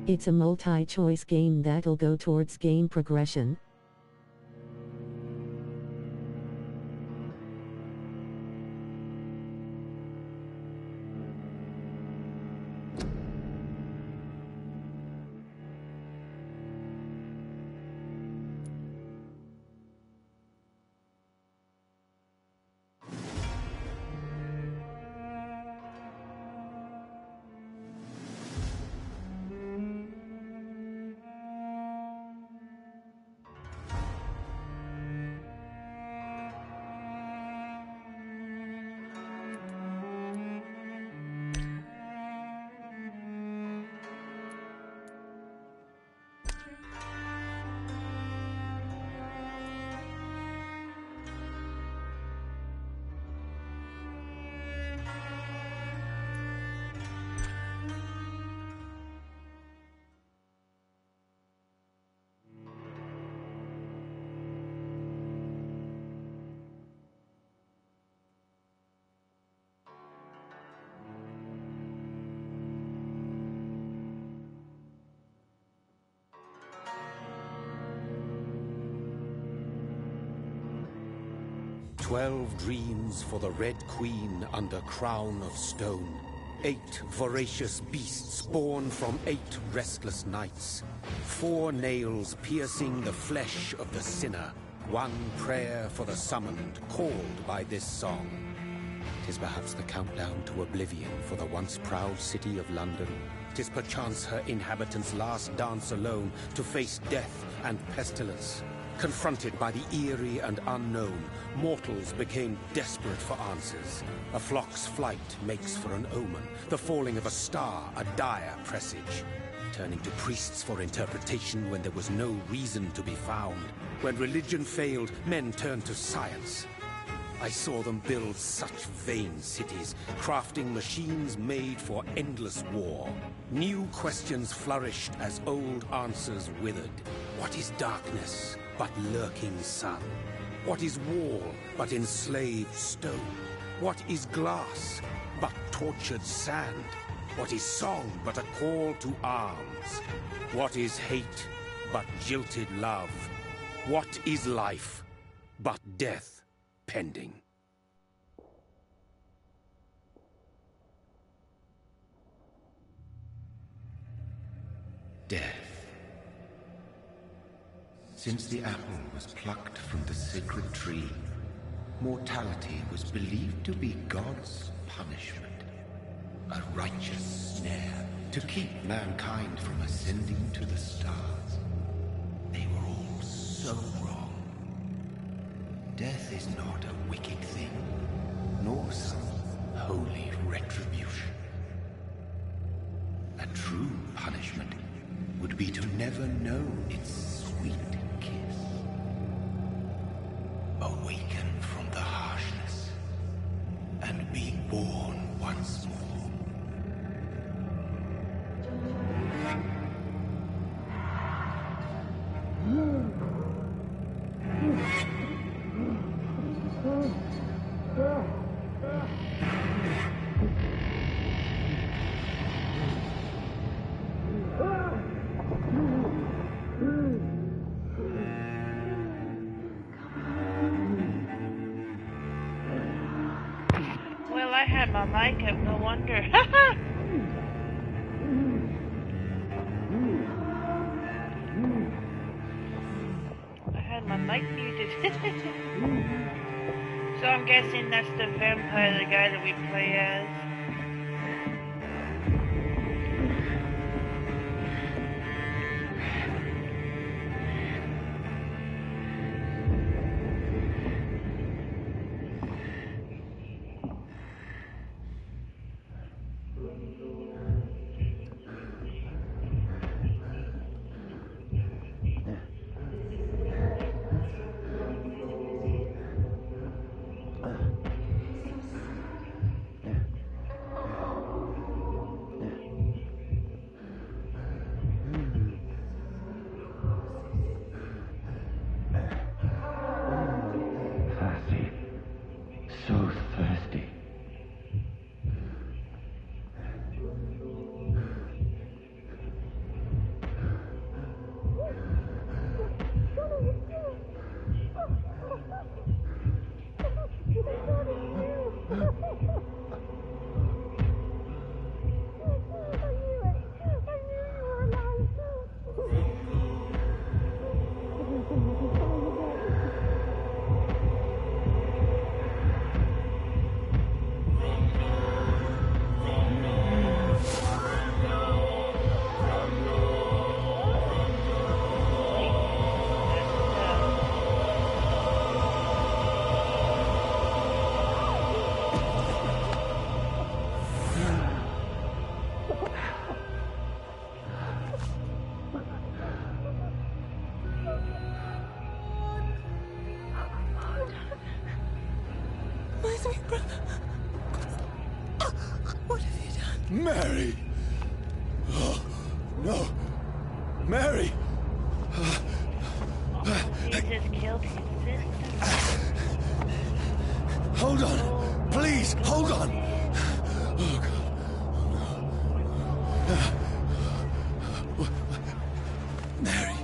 It's a multi-choice game that'll go towards game progression. "12 dreams for the Red Queen under crown of stone. 8 voracious beasts born from 8 restless nights. 4 nails piercing the flesh of the sinner. 1 prayer for the summoned, called by this song. 'Tis perhaps the countdown to oblivion for the once proud city of London. 'Tis perchance her inhabitants' last dance alone to face death and pestilence. Confronted by the eerie and unknown, mortals became desperate for answers. A flock's flight makes for an omen, the falling of a star a dire presage. Turning to priests for interpretation when there was no reason to be found. When religion failed, men turned to science. I saw them build such vain cities, crafting machines made for endless war. New questions flourished as old answers withered. What is darkness but lurking sun? What is wall but enslaved stone? What is glass but tortured sand? What is song but a call to arms? What is hate but jilted love? What is life but death pending? Death. Since the apple was plucked from the sacred tree, mortality was believed to be God's punishment. A righteous snare to keep mankind from ascending to the stars. They were all so wrong. Death is not a wicked thing, nor some holy retribution. A true punishment would be to never know its sweet kiss. Awaken from the harshness and be born once more. Well, I had my mic up, no wonder. I had my mic muted. So I'm guessing that's the vampire, the guy that we play as. Sorry, brother. What have you done? Mary! Oh, no! Mary! Jesus killed his sister. Hold on! Please, hold on! Oh, God. Mary.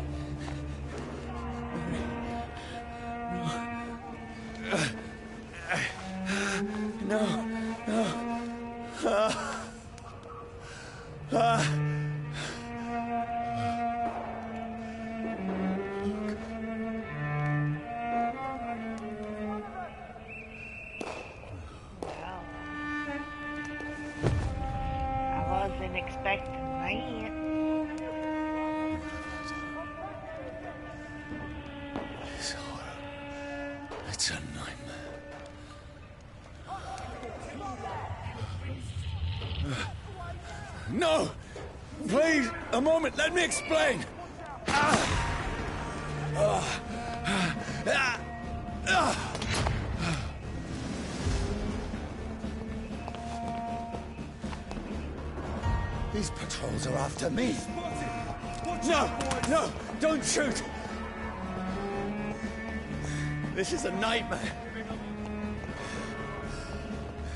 No, no. Wow. I wasn't expecting that. It's horror. It's a nightmare. No! Please, a moment, let me explain! These patrols are after me. No! No! Don't shoot! This is a nightmare.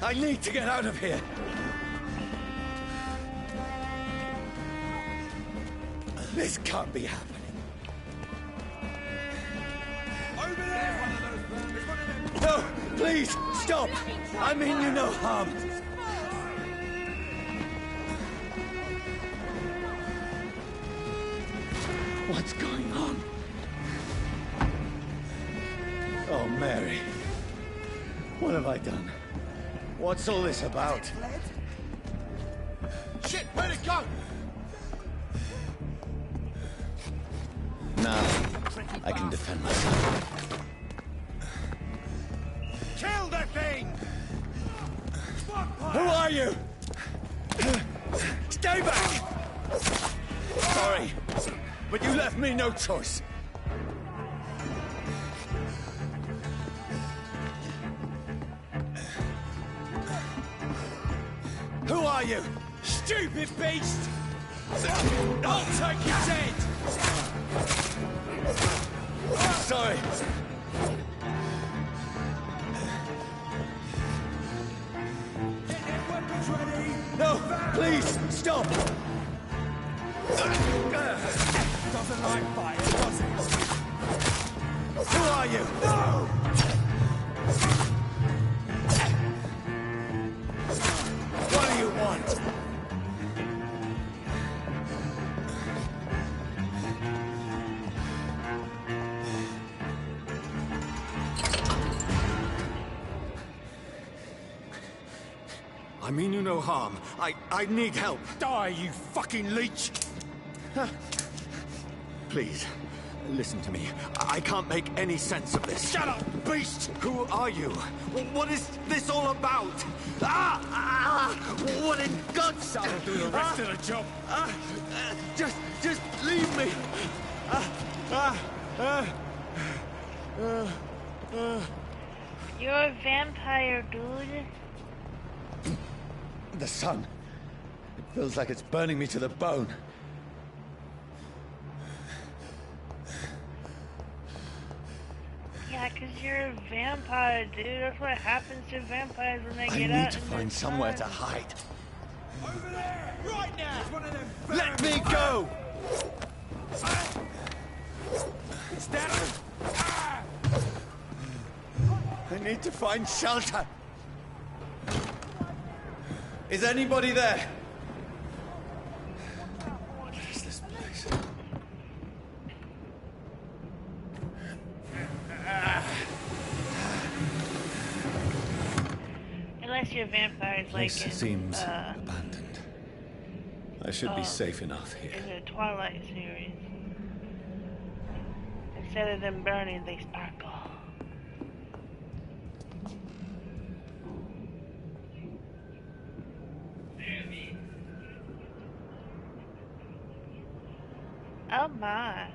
I need to get out of here. This can't be happening. Over there! No, please, stop! I mean you no harm. What's going on? Oh, Mary. What have I done? What's all this about? Shit, where'd it go? Now, I can defend myself. Kill the thing! Who are you? Stay back! Sorry, but you left me no choice. Who are you? Stupid beast! I'll take your head! Sorry. Get their weapons ready! No, please, stop! Doesn't like fire, does it? Who are you? No! What do you want? I mean you no harm. I need help. Die, you fucking leech! Please, listen to me. I can't make any sense of this. Shut up, beast! Who are you? What is this all about? What in God's name? I'll do the rest of the job. Just leave me. You're a vampire, dude. The sun. It feels like it's burning me to the bone. Yeah, 'cause you're a vampire, dude. That's what happens to vampires when they I get need out to in the find somewhere to sun. hide. Over there! Right now! It's one of them. Let me go! Stand! I need to find shelter. Is anybody there? What is this place? Unless you're vampires like Place in, seems abandoned. I should be safe enough here. in the Twilight series. Instead of them burning, they sparkle. Oh my.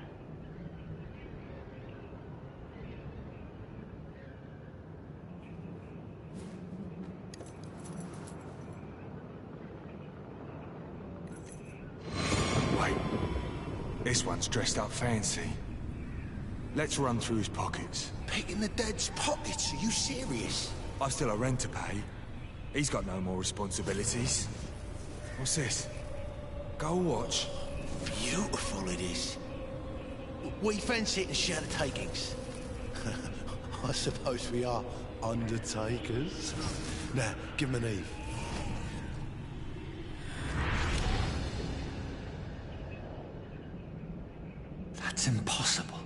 This one's dressed up fancy. Let's run through his pockets. Picking the dead's pockets? Are you serious? I've still a rent to pay. He's got no more responsibilities. What's this? Gold watch. Beautiful it is. We fancy it and share the takings. I suppose we are undertakers. Now, give him an Eve. That's impossible.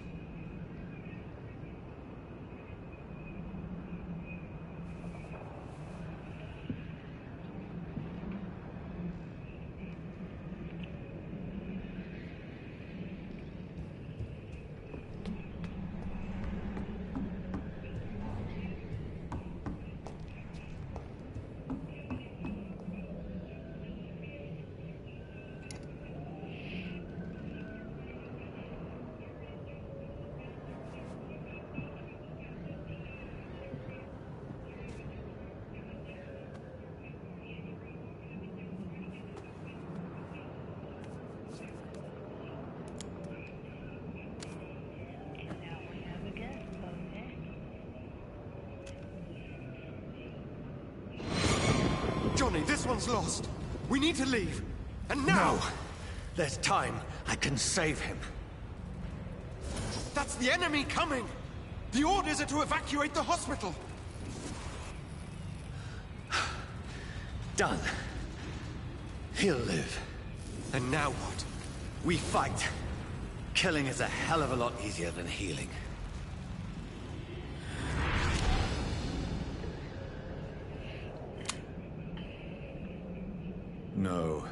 Johnny, this one's lost. We need to leave. And now! No. There's time. I can save him. That's the enemy coming! The orders are to evacuate the hospital! Done. He'll live. And now what? We fight. Killing is a hell of a lot easier than healing. No,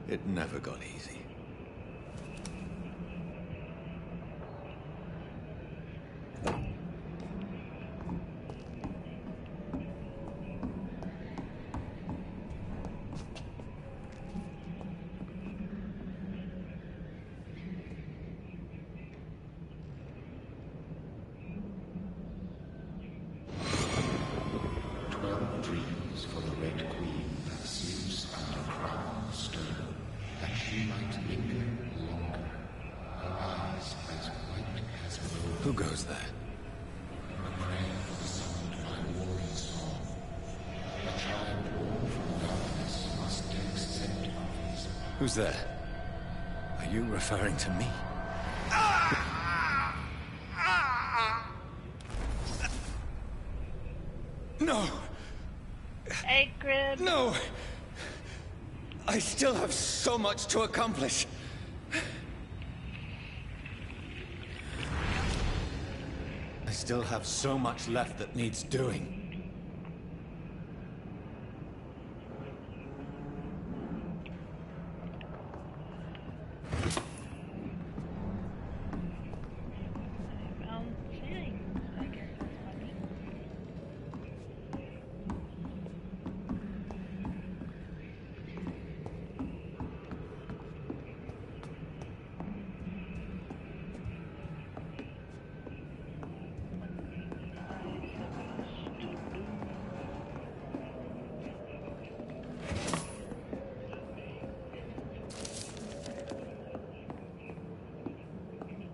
it never got easy. Dreams for the Red Queen that sleeps under crown of stone, that she might linger longer, her eyes as white as gold. Who goes there? A prayer for the sound of my warrior song. A child born from darkness must accept of his. Who's there? Are you referring to me? No! Hey, Crib. No! I still have so much to accomplish. I still have so much left that needs doing. Found ceiling. I guess that's funny.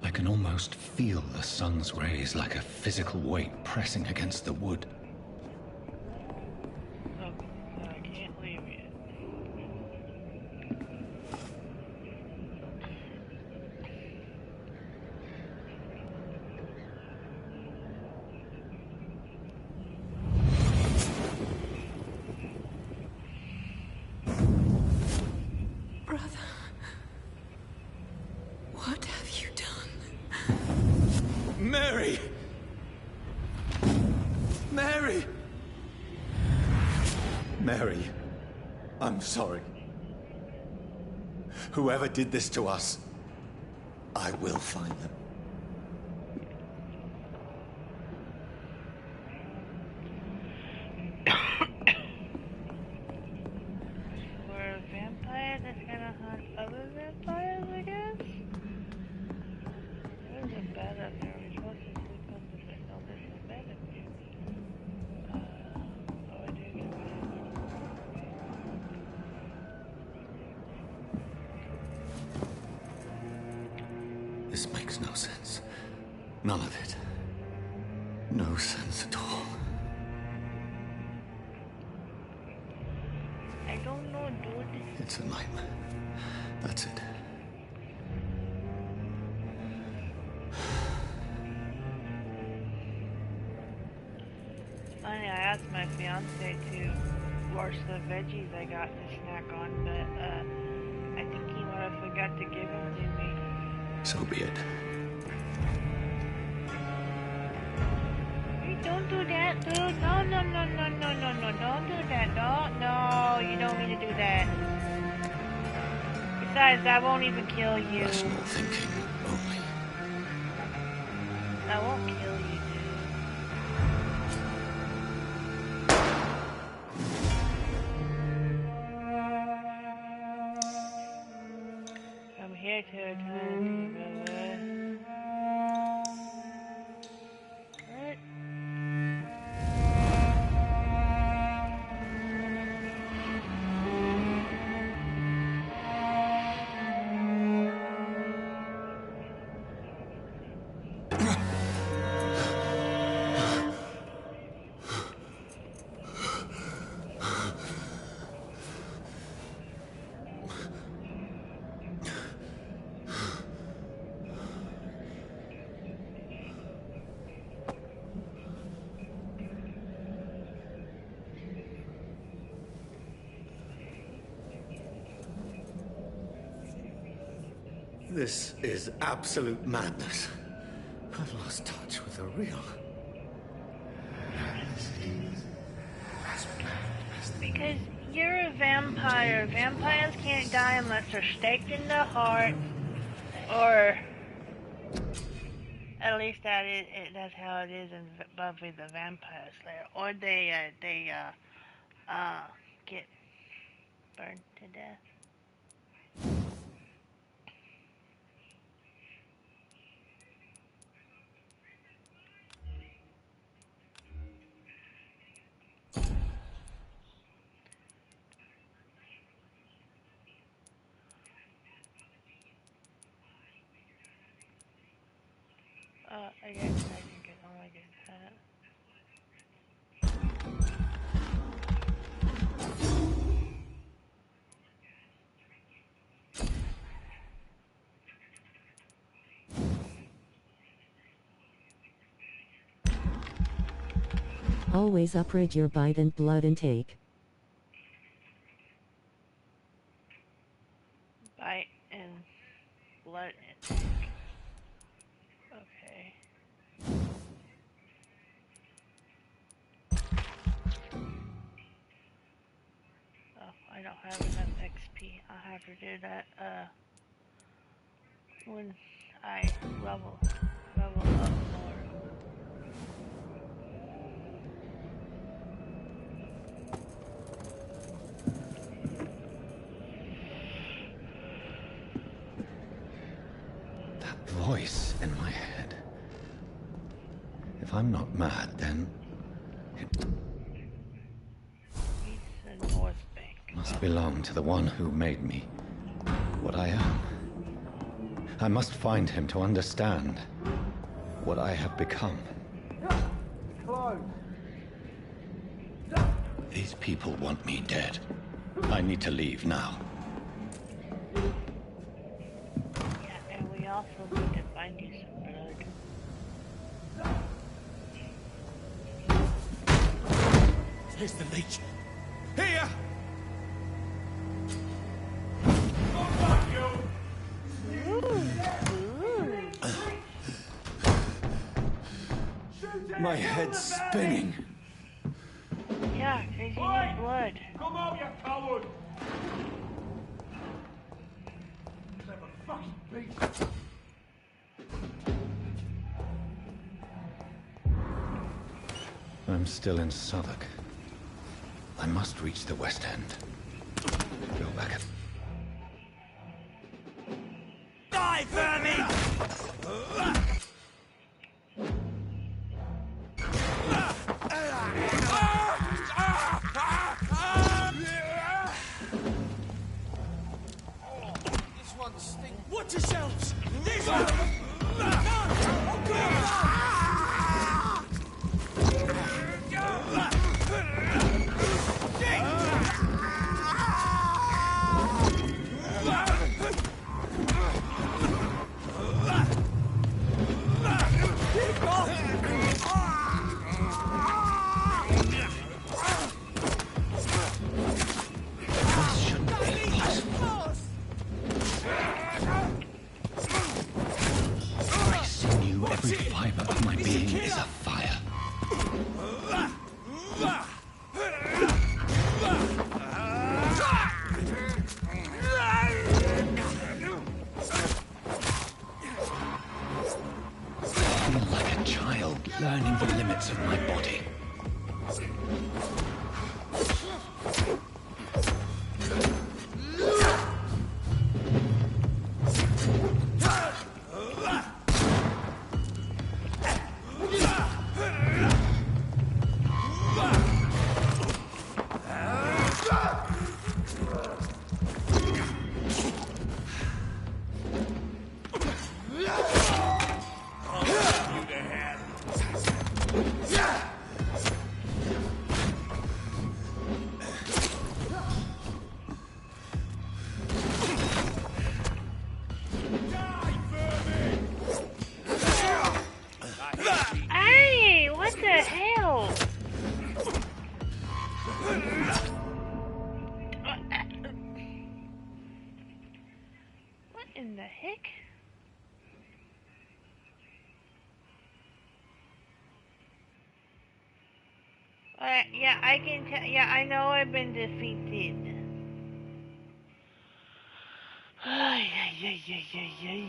I can almost feel the sun's rays like a physical weight pressing against the wood. Oh, I can't leave yet. Brother, what have you done? Mary! Mary! Mary, I'm sorry. Whoever did this to us, I will find them. We're a vampire that's gonna hunt other vampires, I guess? There's a bed up there. We're supposed to sleep on this. I know there's a bed up here. Oh, I do get None of it. No sense at all. I don't know, dude. It's a nightmare. That's it. Funny, I asked my fiance to wash the veggies I got to snack on, but I think he might have forgot to give them to me. So be it. Hey, don't do that, dude. No, no, no, no, no, no, no, don't do that. No, no, you don't mean to do that. Besides, that won't even kill you. Rational thinking only. That won't kill you, dude. I'm here to attack you, brother. What? This is absolute madness. I've lost touch with the real. Because you're a vampire. Vampires can't die unless they're staked in the heart, or at least that's how it is in Buffy the Vampire Slayer, or they get burned to death. I guess I can get only get that. Always upgrade your bite and blood intake. Bite and blood intake. Okay. Oh, I don't have enough XP. I'll have to do that when I level up more. Voice in my head. If I'm not mad, then it North Bank. must belong to the one who made me what I am. I must find him to understand what I have become. These people want me dead. I need to leave now. We also need to find you some blood. Here's the leech. Here! My head's spinning. Yeah, because you need blood. Come out, you coward! Clever fucking beast. I'm still in Southwark. I must reach the West End. Go back at... Die, vermin! This one stinks. Watch yourselves! This one! Learning the limits of my body. Yeah, I can tell. Yeah, I know I've been defeated. Ay, ay, ay, ay, ay, ay.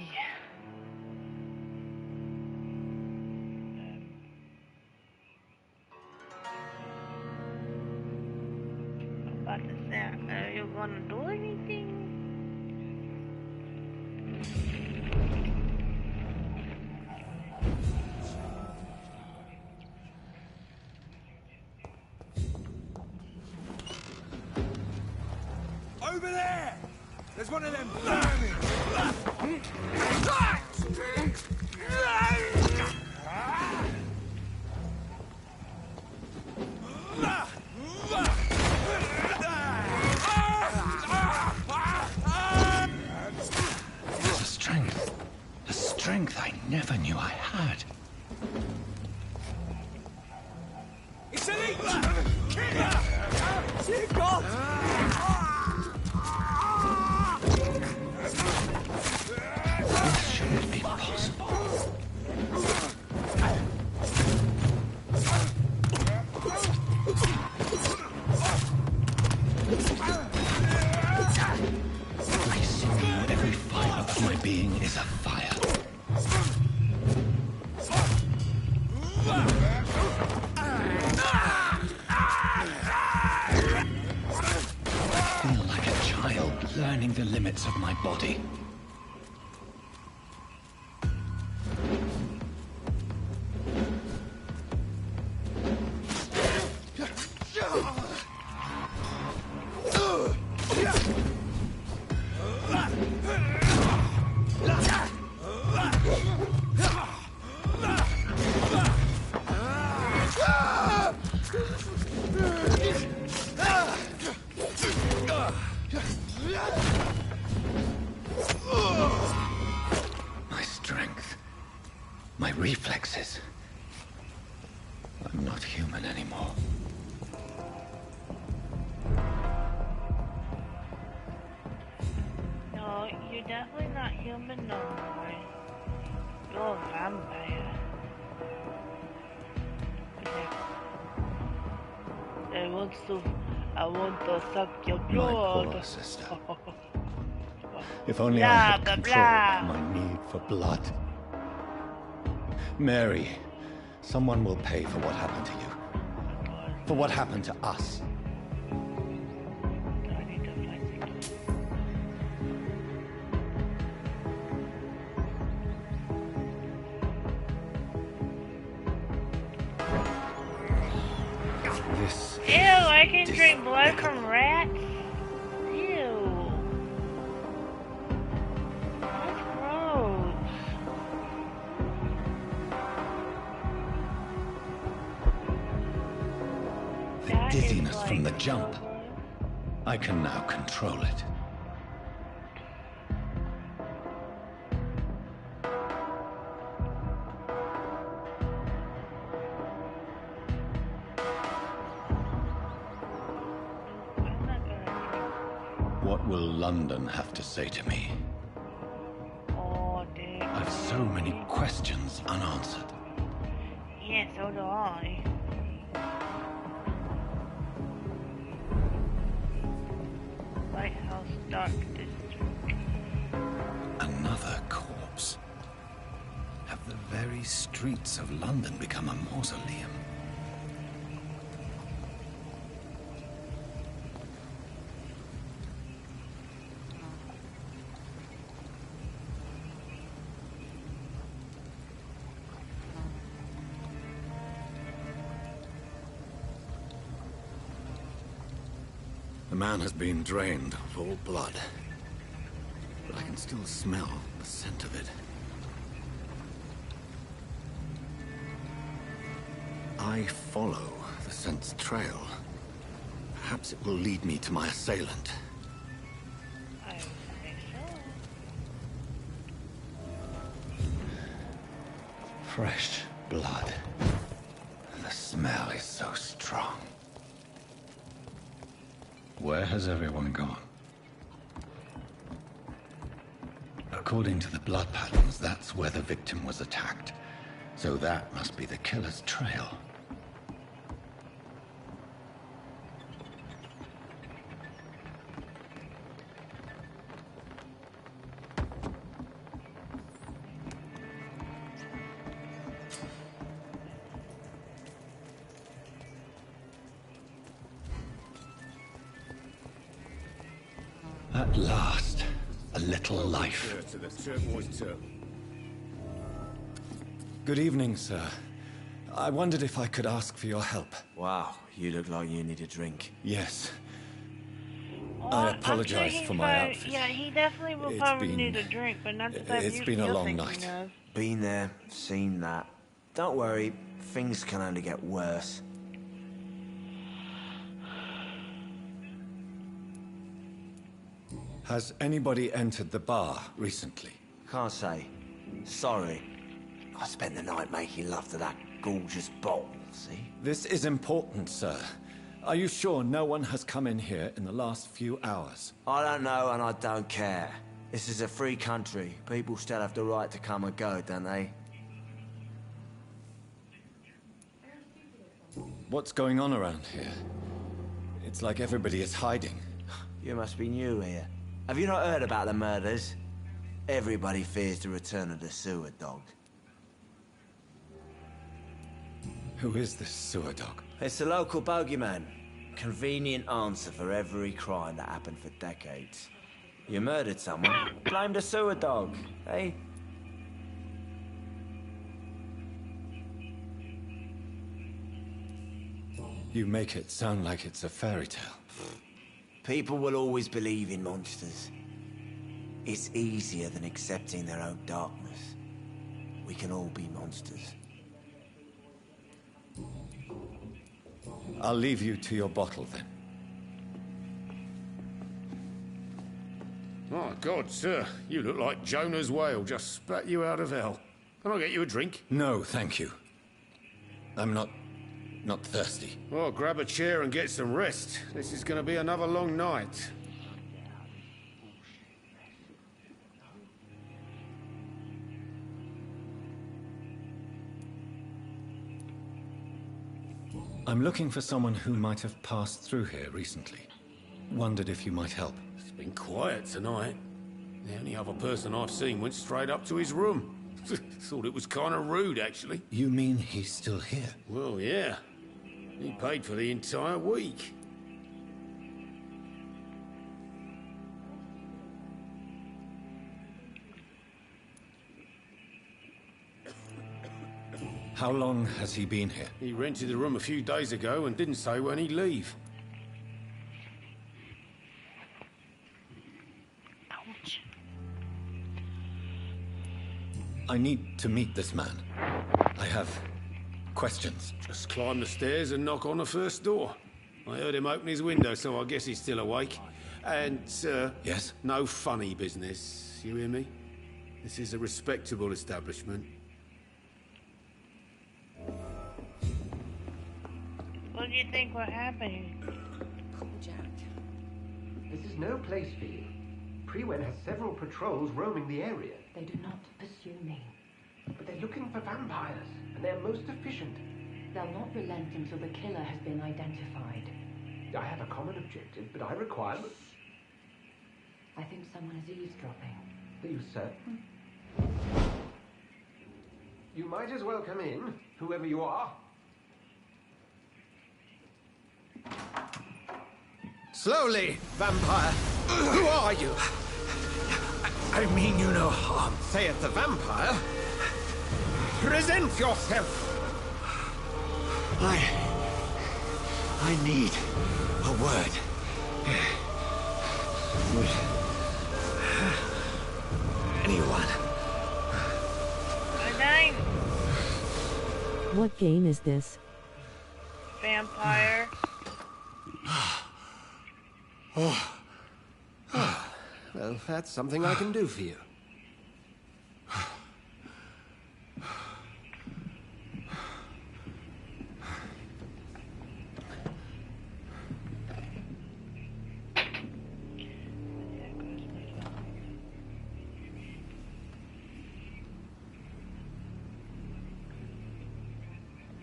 I'm about to say, are you gonna do anything? Over there! There's one of them vermin! The strength I never knew I had. It's elite! Dear God! This shouldn't be possible. Every sinew, every fiber of my being is afire. I feel like a child learning the limits of my body. My strength, my reflexes. I'm not human anymore. No, you're definitely not human no more. You're a vampire. I want to suck your blood. My poor sister. If only I had controlled my need for blood. Mary, someone will pay for what happened to you. For what happened to us. Ew, I can drink blood from rats? Ew. That's gross. That is dizziness from the like jump. so good. I can now control it. I'm not gonna What will London have to say to me? drink. Oh, dude. I've so many questions unanswered. Yeah, so do I. Lighthouse Dark District. Another corpse. Have the very streets of London become a mausoleum? The man has been drained of all blood, but I can still smell the scent of it. I follow the scent's trail. Perhaps it will lead me to my assailant. I think so. Fresh blood. The smell is so strong. Where has everyone gone? According to the blood patterns, that's where the victim was attacked. So that must be the killer's trail. At last, a little life. To the turquoise turtle. Good evening, sir. I wondered if I could ask for your help. Wow, you look like you need a drink. Yes. Well, I I'm apologize sure he's for my probably- outfit. Yeah, he definitely will It's probably been- need a drink, but not the type it's you been a you're long thinking night. of. Been there, seen that. Don't worry, things can only get worse. Has anybody entered the bar recently? Can't say. Sorry. I spent the night making love to that gorgeous bottle, see? This is important, sir. Are you sure no one has come in here in the last few hours? I don't know and I don't care. This is a free country. People still have the right to come and go, don't they? What's going on around here? It's like everybody is hiding. You must be new here. Have you not heard about the murders? Everybody fears the return of the sewer dog. Who is this sewer dog? It's the local bogeyman. Convenient answer for every crime that happened for decades. You murdered someone, blame the sewer dog, eh? You make it sound like it's a fairy tale. People will always believe in monsters. It's easier than accepting their own darkness. We can all be monsters. I'll leave you to your bottle then. My God, sir, you look like Jonah's whale just spat you out of hell. Can I get you a drink? No, thank you. I'm not thirsty. Well, grab a chair and get some rest. This is going to be another long night. I'm looking for someone who might have passed through here recently. Wondered if you might help. It's been quiet tonight. The only other person I've seen went straight up to his room. Thought it was kind of rude, actually. You mean he's still here? Well, yeah. He paid for the entire week. How long has he been here? He rented the room a few days ago and didn't say when he'd leave. Ouch. I need to meet this man. I have questions. Just climb the stairs and knock on the first door. I heard him open his window, so I guess he's still awake. And, sir... Yes? No funny business, you hear me? This is a respectable establishment. What do you think will happen? Poor Jack. This is no place for you. Pt1 has several patrols roaming the area. They do not pursue me. But they're looking for vampires, and they're most efficient. They'll not relent until the killer has been identified. I have a common objective, but I require... I think someone is eavesdropping. Are you certain? You might as well come in, whoever you are. Slowly, vampire! Who are you? I mean you no harm. Saith the vampire. Present yourself! I need a word. Anyone? My name? What game is this? Vampire. Well, that's something I can do for you.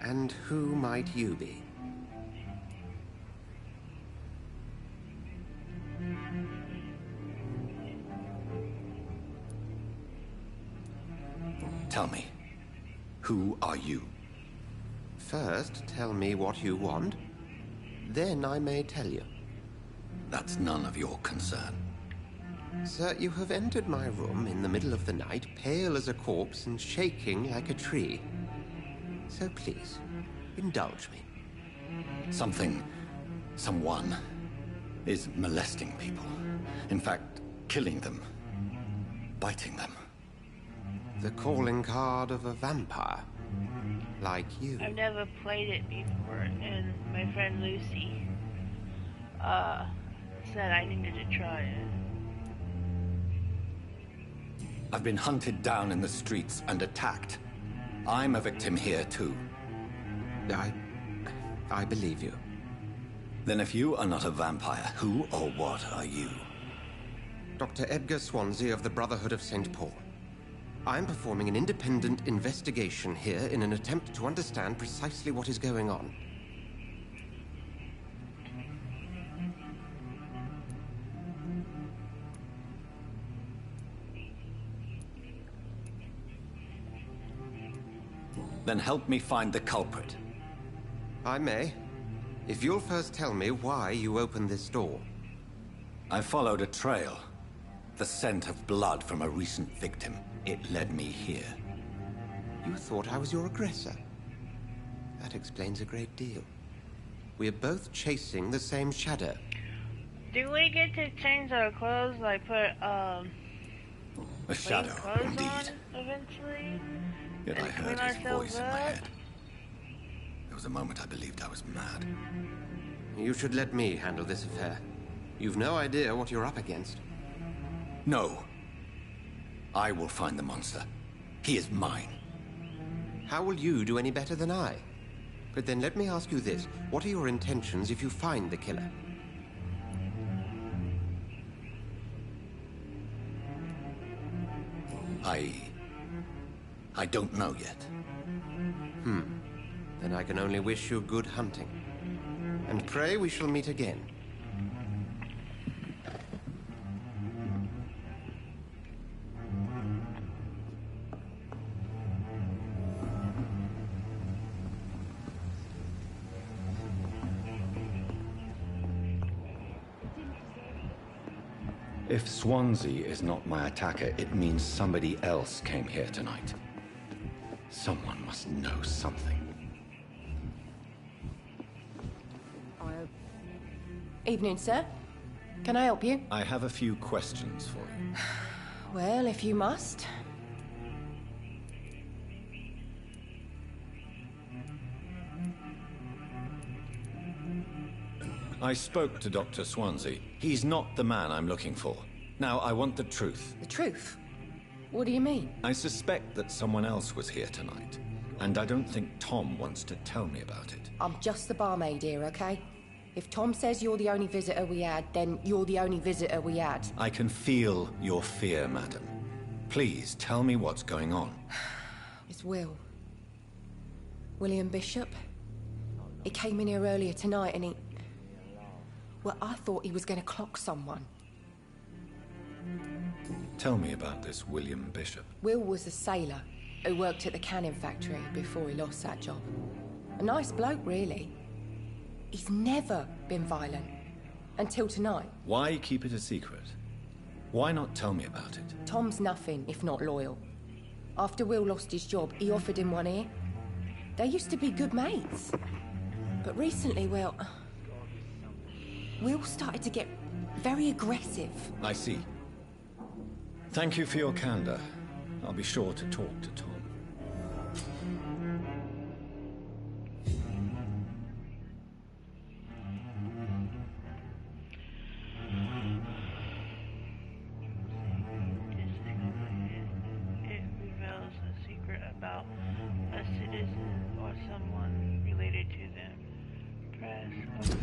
And who might you be? Tell me, who are you? First, tell me what you want. Then I may tell you. That's none of your concern. Sir, you have entered my room in the middle of the night, pale as a corpse and shaking like a tree. So please, indulge me. Someone is molesting people. In fact, killing them. Biting them. The calling card of a vampire. Like you. I've never played it before, and my friend Lucy said I needed to try it. I've been hunted down in the streets and attacked. I'm a victim here too. I believe you. Then if you are not a vampire, who or what are you? Dr. Edgar Swansea of the Brotherhood of St. Paul. I'm performing an independent investigation here in an attempt to understand precisely what is going on. Then help me find the culprit. I may, if you'll first tell me why you opened this door. I followed a trail. The scent of blood from a recent victim. It led me here. You thought I was your aggressor. That explains a great deal. We're both chasing the same shadow. Do we get to change our clothes, like put A shadow, clothes indeed. on eventually? Yet I And heard clean his voice in my ourselves head. up? There was a moment I believed I was mad. You should let me handle this affair. You've no idea what you're up against. No. I will find the monster. He is mine. How will you do any better than I? But then let me ask you this. What are your intentions if you find the killer? I don't know yet. Then I can only wish you good hunting. And pray we shall meet again. If Swansea is not my attacker, it means somebody else came here tonight. Someone must know something. Evening, sir. Can I help you? I have a few questions for you. Well, if you must. I spoke to Dr. Swansea. He's not the man I'm looking for. Now, I want the truth. The truth? What do you mean? I suspect that someone else was here tonight, and I don't think Tom wants to tell me about it. I'm just the barmaid here, okay? If Tom says you're the only visitor we had, then you're the only visitor we had. I can feel your fear, madam. Please, tell me what's going on. It's Will. William Bishop. He came in here earlier tonight and he... Well, I thought he was going to clock someone. Tell me about this William Bishop. Will was a sailor who worked at the canning factory before he lost that job. A nice bloke, really. He's never been violent. Until tonight. Why keep it a secret? Why not tell me about it? Tom's nothing if not loyal. After Will lost his job, he offered him one ear. They used to be good mates. But recently, well... Will started to get very aggressive. I see. Thank you for your candor. I'll be sure to talk to Tom. It reveals a secret about a citizen or someone related to them. Press open.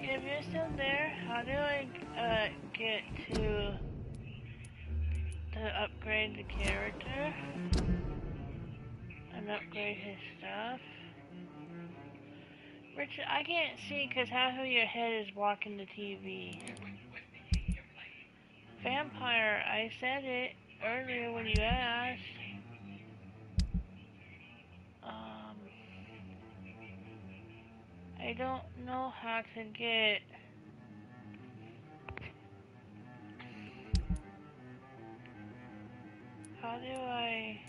If you're still there, how do I get to upgrade the character and upgrade his stuff? Richard, I can't see because half of your head is blocking the TV. Vampire, I said it earlier when you asked. I don't know how to get... How do I...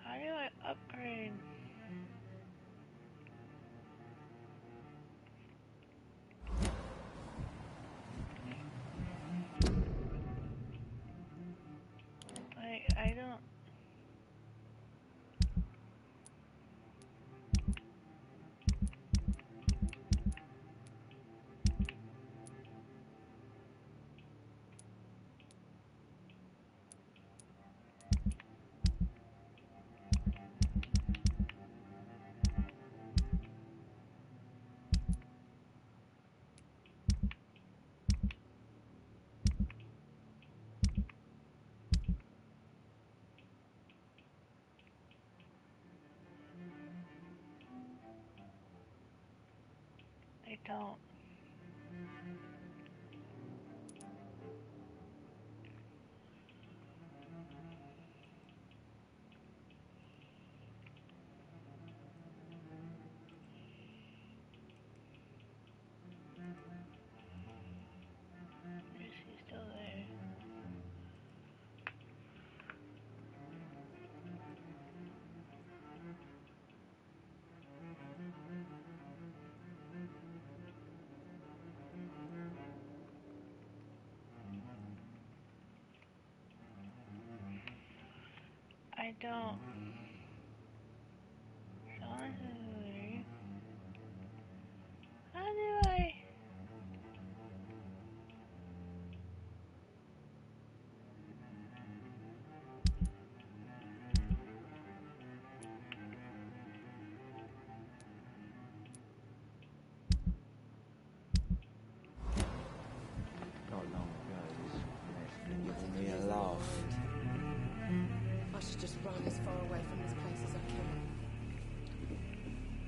How do I upgrade? I don't... I don't. Is he still there? don't. Honestly, how do I? Not long ago, this nest gave me a laugh. I should just run as far away from this place as I can.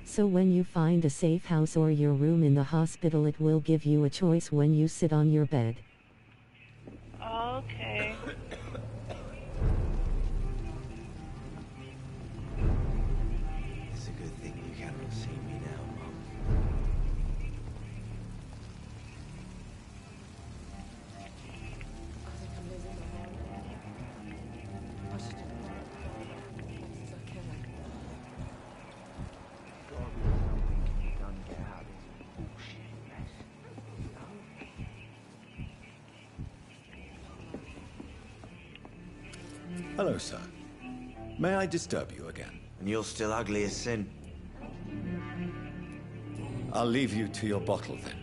So when you find a safe house or your room in the hospital, it will give you a choice when you sit on your bed. Okay. It's a good thing you cannot see me now, Mum. I think I'm losing my mind. I should just run as far away from this place as I can. Gotta be something to be done to get out of this bullshit mess. Hello, sir. May I disturb you again? And you're still ugly as sin. I'll leave you to your bottle then.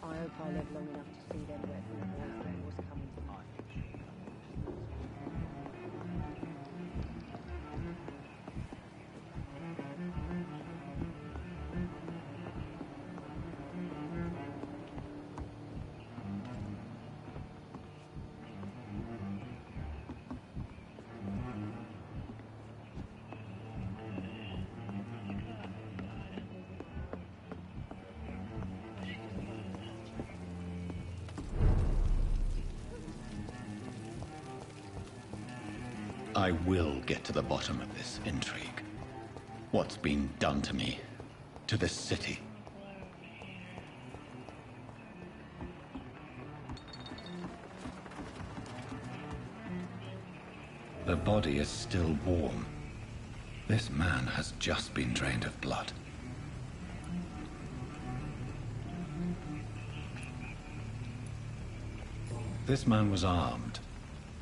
I hope I live long enough to see them wet the boys know what's coming to life. I will get to the bottom of this intrigue. What's been done to me, to this city. The body is still warm. This man has just been drained of blood. This man was armed.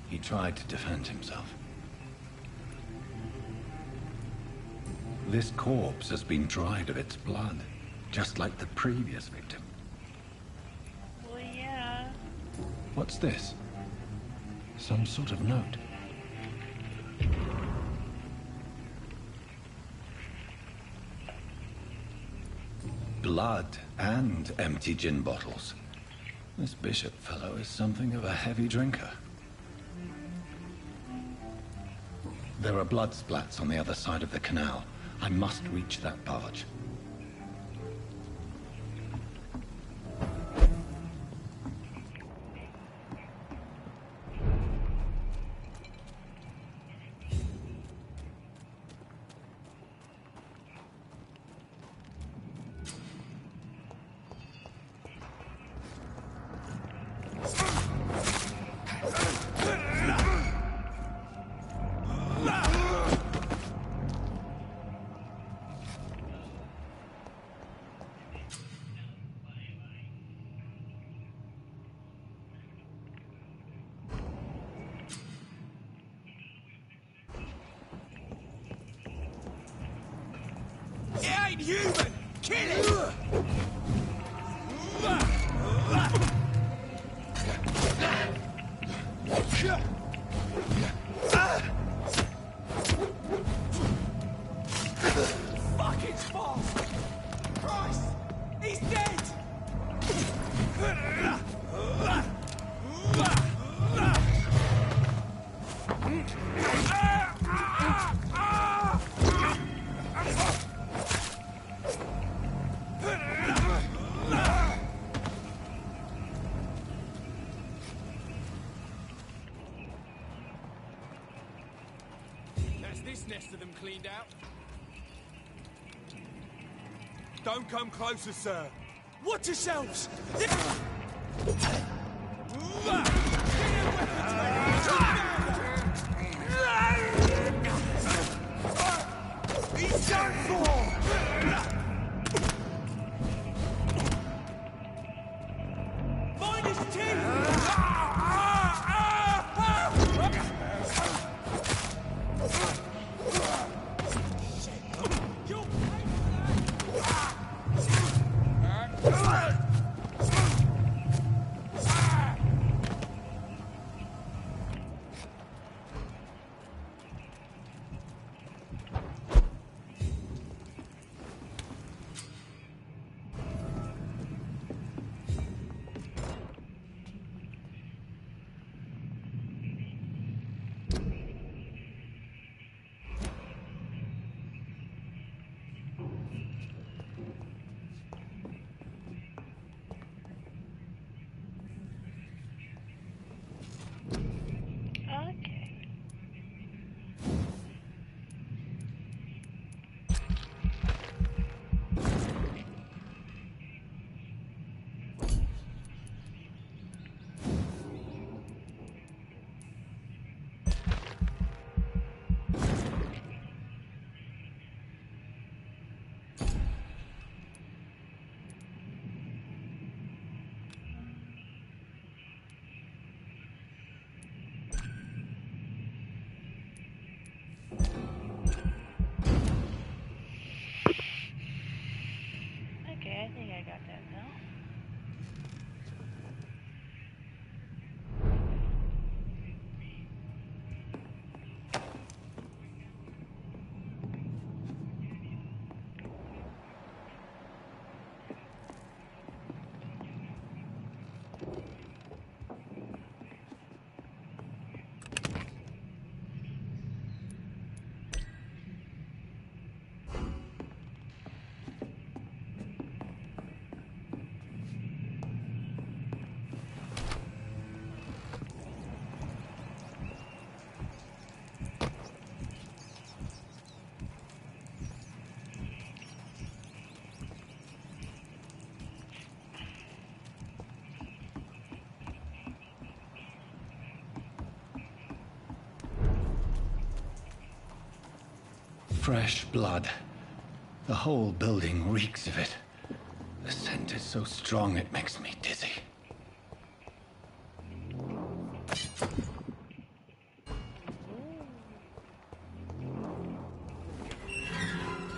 He tried to defend himself. This corpse has been dried of its blood, just like the previous victim. Well, yeah. What's this? Some sort of note. Blood and empty gin bottles. This bishop fellow is something of a heavy drinker. There are blood splats on the other side of the canal. I must reach that barge. It ain't human! Kill it! Fuck, it's fast! Christ! He's dead! That's this nest of them cleaned out. Don't come closer, sir. Watch yourselves! He's done! Okay, I think I got that now. Fresh blood. The whole building reeks of it. The scent is so strong it makes me dizzy.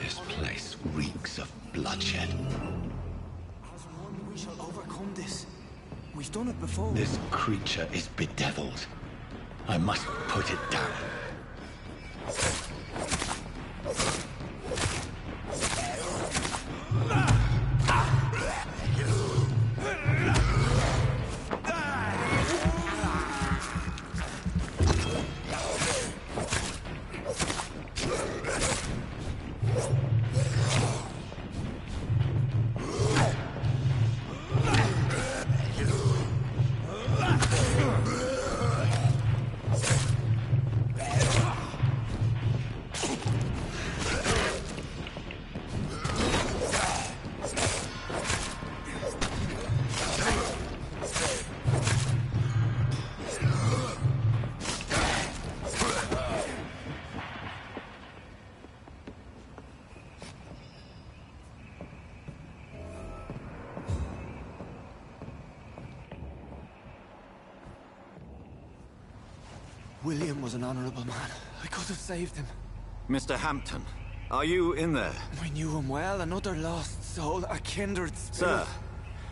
This place reeks of bloodshed. As one, we shall overcome this. We've done it before. This creature is bedeviled. I must put it down. William was an honorable man. I could have saved him. Mr. Hampton, are you in there? I knew him well, another lost soul, a kindred spirit. Sir,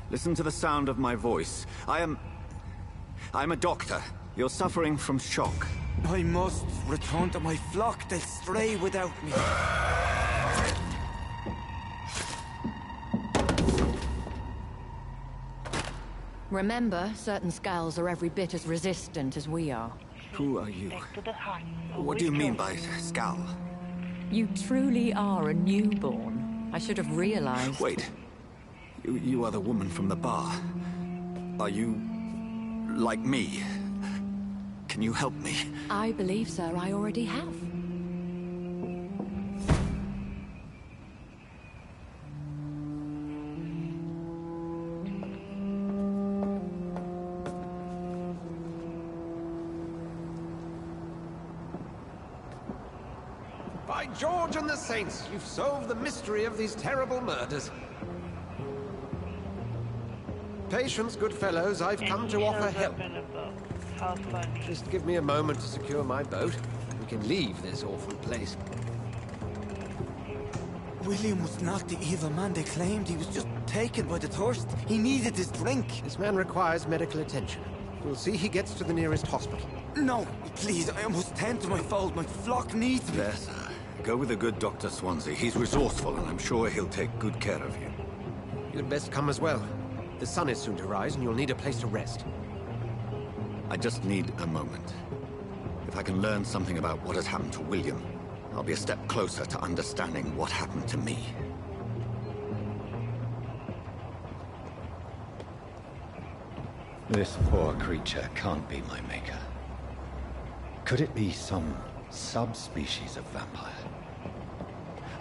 listen to the sound of my voice. I'm a doctor. You're suffering from shock. I must return to my flock. They'll stray without me. Remember, certain skulls are every bit as resistant as we are. Who are you? Back to the heart. What do you mean by Scal? You truly are a newborn. I should have realized. Wait. You are the woman from the bar. Are you... like me? Can you help me? I believe, sir, I already have. By George and the Saints, you've solved the mystery of these terrible murders. Patience, good fellows, I've come to offer help. How funny. Just give me a moment to secure my boat. We can leave this awful place. William was not the evil man they claimed. He was just taken by the thirst. He needed his drink. This man requires medical attention. We'll see he gets to the nearest hospital. No, please, I must tend to my fold. My flock needs me. There, sir. Go with the good Dr. Swansea. He's resourceful, and I'm sure he'll take good care of you. You'd best come as well. The sun is soon to rise, and you'll need a place to rest. I just need a moment. If I can learn something about what has happened to William, I'll be a step closer to understanding what happened to me. This poor creature can't be my maker. Could it be some subspecies of vampire?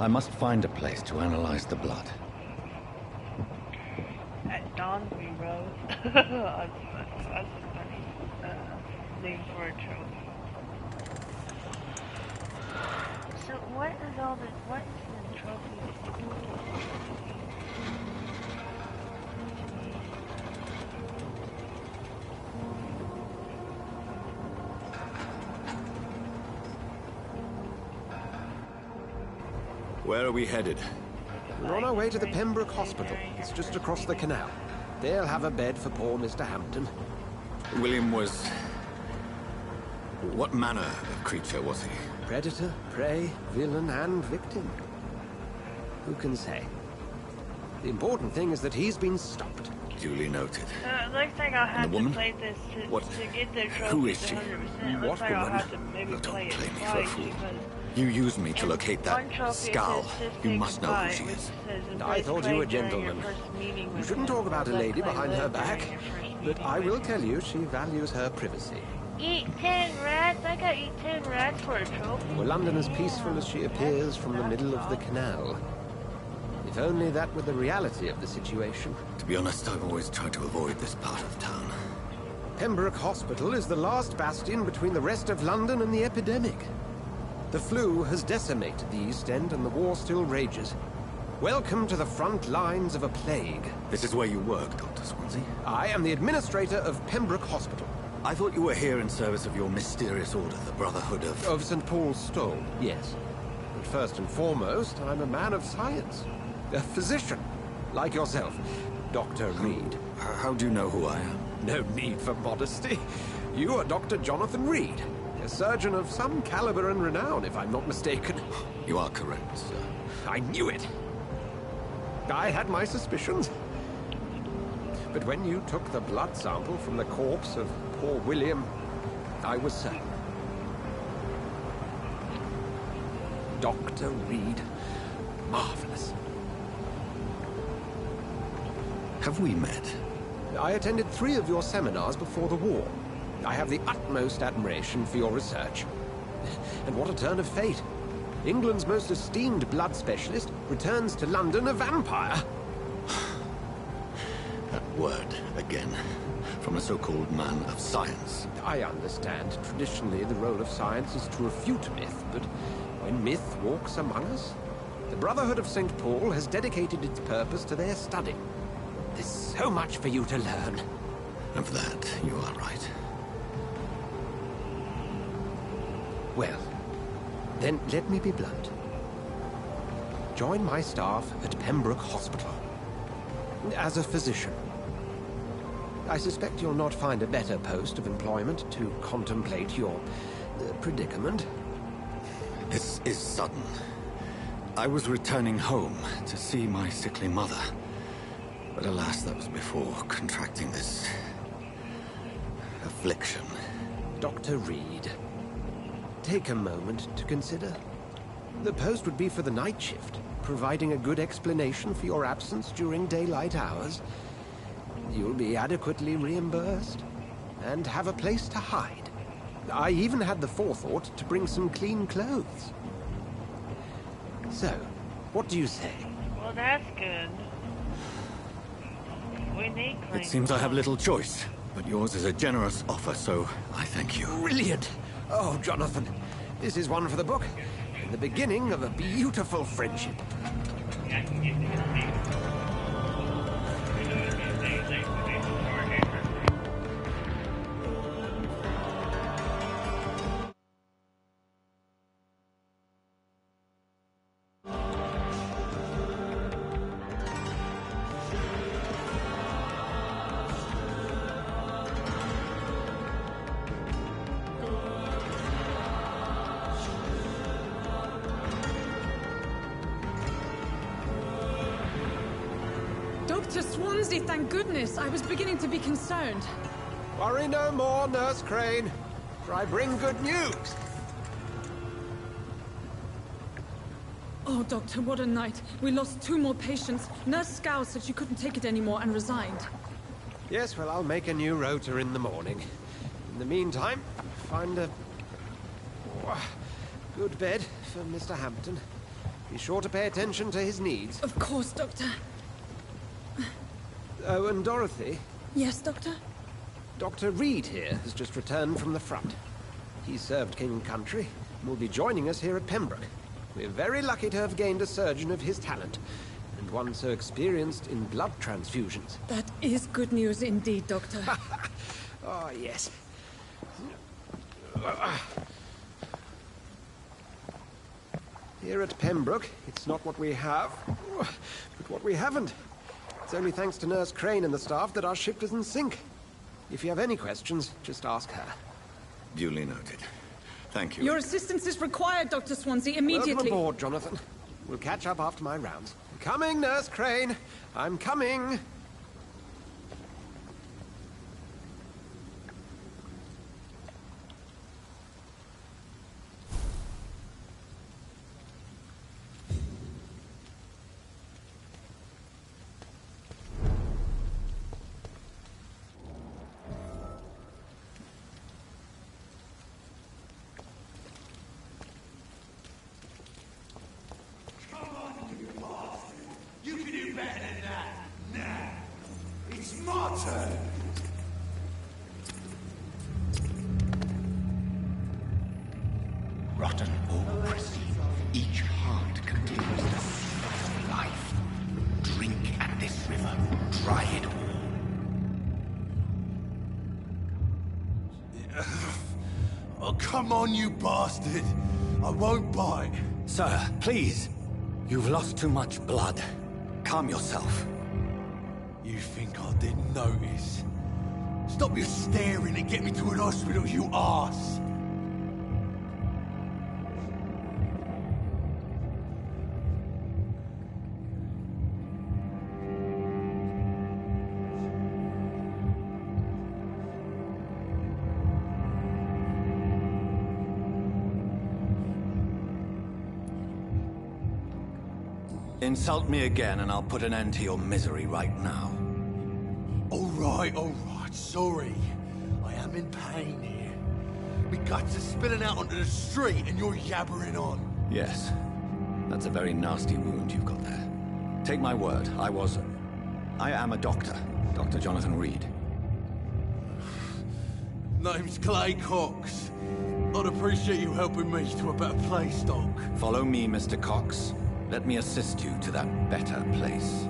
I must find a place to analyze the blood. At dawn we rose. That's a funny name for a trophy. So what is all this? What is the trophy? Where are we headed? We're on our way to the Pembroke Hospital. It's just across the canal. They'll have a bed for poor Mr. Hampton. William was... What manner of creature was he? Predator, prey, villain, and victim. Who can say? The important thing is that he's been stopped. Duly noted. It looks like I'll have to play this to get the trophy. Who is she? 100%. Looks like I'll have to maybe play it twice because... You used me to locate that skull. You must know who she is. I thought you were a gentleman. You shouldn't talk about a lady behind her back. But I will tell you, she values her privacy. Eat 10 rats? I gotta eat 10 rats for a trophy. Were London as peaceful as she appears from the middle of the canal? If only that were the reality of the situation. To be honest, I've always tried to avoid this part of town. Pembroke Hospital is the last bastion between the rest of London and the epidemic. The flu has decimated the East End and the war still rages. Welcome to the front lines of a plague. This is where you work, Dr. Swansea? I am the administrator of Pembroke Hospital. I thought you were here in service of your mysterious order, the Brotherhood of... Of St. Paul's Stole, yes. But first and foremost, I'm a man of science. A physician, like yourself, Dr. Reed. How do you know who I am? No need for modesty. You are Dr. Jonathan Reed, a surgeon of some caliber and renown, if I'm not mistaken. You are correct, sir. I knew it. I had my suspicions. But when you took the blood sample from the corpse of poor William, I was certain. Dr. Reed. Marvelous. Have we met? I attended 3 of your seminars before the war. I have the utmost admiration for your research. And what a turn of fate. England's most esteemed blood specialist returns to London a vampire. That word, again, from a so-called man of science. I understand. Traditionally, the role of science is to refute myth, but when myth walks among us, the Brotherhood of St. Paul has dedicated its purpose to their study. There's so much for you to learn. And for that, you are right. Well, then let me be blunt. Join my staff at Pembroke Hospital. As a physician. I suspect you'll not find a better post of employment to contemplate your predicament. This is sudden. I was returning home to see my sickly mother. But alas, that was before contracting this... affliction. Dr. Reed, take a moment to consider. The post would be for the night shift, providing a good explanation for your absence during daylight hours. You'll be adequately reimbursed, and have a place to hide. I even had the forethought to bring some clean clothes. So, what do you say? Well, that's good. We need clean It seems I have little choice, but yours is a generous offer, so I thank you. Brilliant! Oh, Jonathan, this is one for the book. The beginning of a beautiful friendship. Dr. Swansea, thank goodness. I was beginning to be concerned. Worry no more, Nurse Crane, for I bring good news. Oh, Doctor, what a night. We lost 2 more patients. Nurse Scow said she couldn't take it anymore and resigned. Yes, well, I'll make a new rota in the morning. In the meantime, find a good bed for Mr. Hampton. Be sure to pay attention to his needs. Of course, Doctor. Oh, and Dorothy? Yes, Doctor? Dr. Reed here has just returned from the front. He served King and Country and will be joining us here at Pembroke. We're very lucky to have gained a surgeon of his talent, and one so experienced in blood transfusions. That is good news indeed, Doctor. Oh, yes. Here at Pembroke, it's not what we have, but what we haven't. It's only thanks to Nurse Crane and the staff that our ship doesn't sink. If you have any questions, just ask her. Duly noted. Thank you. Your assistance is required, Dr. Swansea, immediately. Welcome aboard, Jonathan. We'll catch up after my rounds. Coming, Nurse Crane. I'm coming. Rotten or pristine, each heart contains the seed of life. Drink at this river, try it all. Oh, come on, you bastard! I won't bite. Sir, please. You've lost too much blood. Calm yourself. You think I didn't notice? Stop your staring and get me to an hospital, you arse! Insult me again and I'll put an end to your misery right now. All right, sorry. I am in pain here. My guts are spilling out onto the street and you're yabbering on. Yes. That's a very nasty wound you've got there. Take my word, I am a doctor. Dr. Jonathan Reed. Name's Clay Cox. I'd appreciate you helping me to a better place, Doc. Follow me, Mr. Cox. Let me assist you to that better place.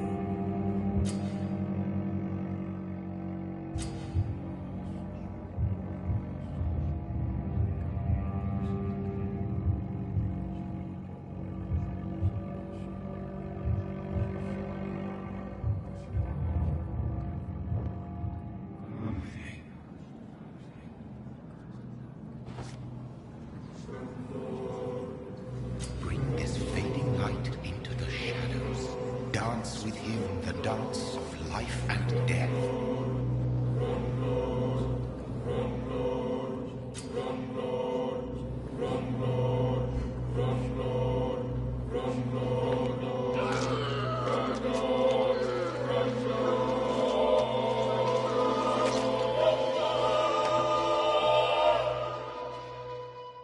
Bring this fading light into the shadows. Dance with him the dance of life and death.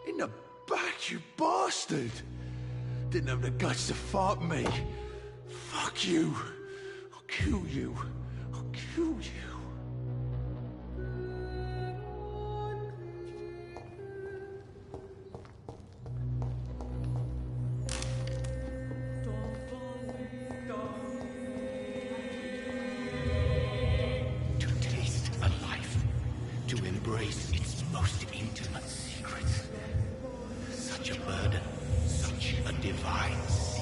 In the back, you bastard! Didn't have the guts to fight me. Fuck you. I'll kill you. I'll kill you. burden such a device.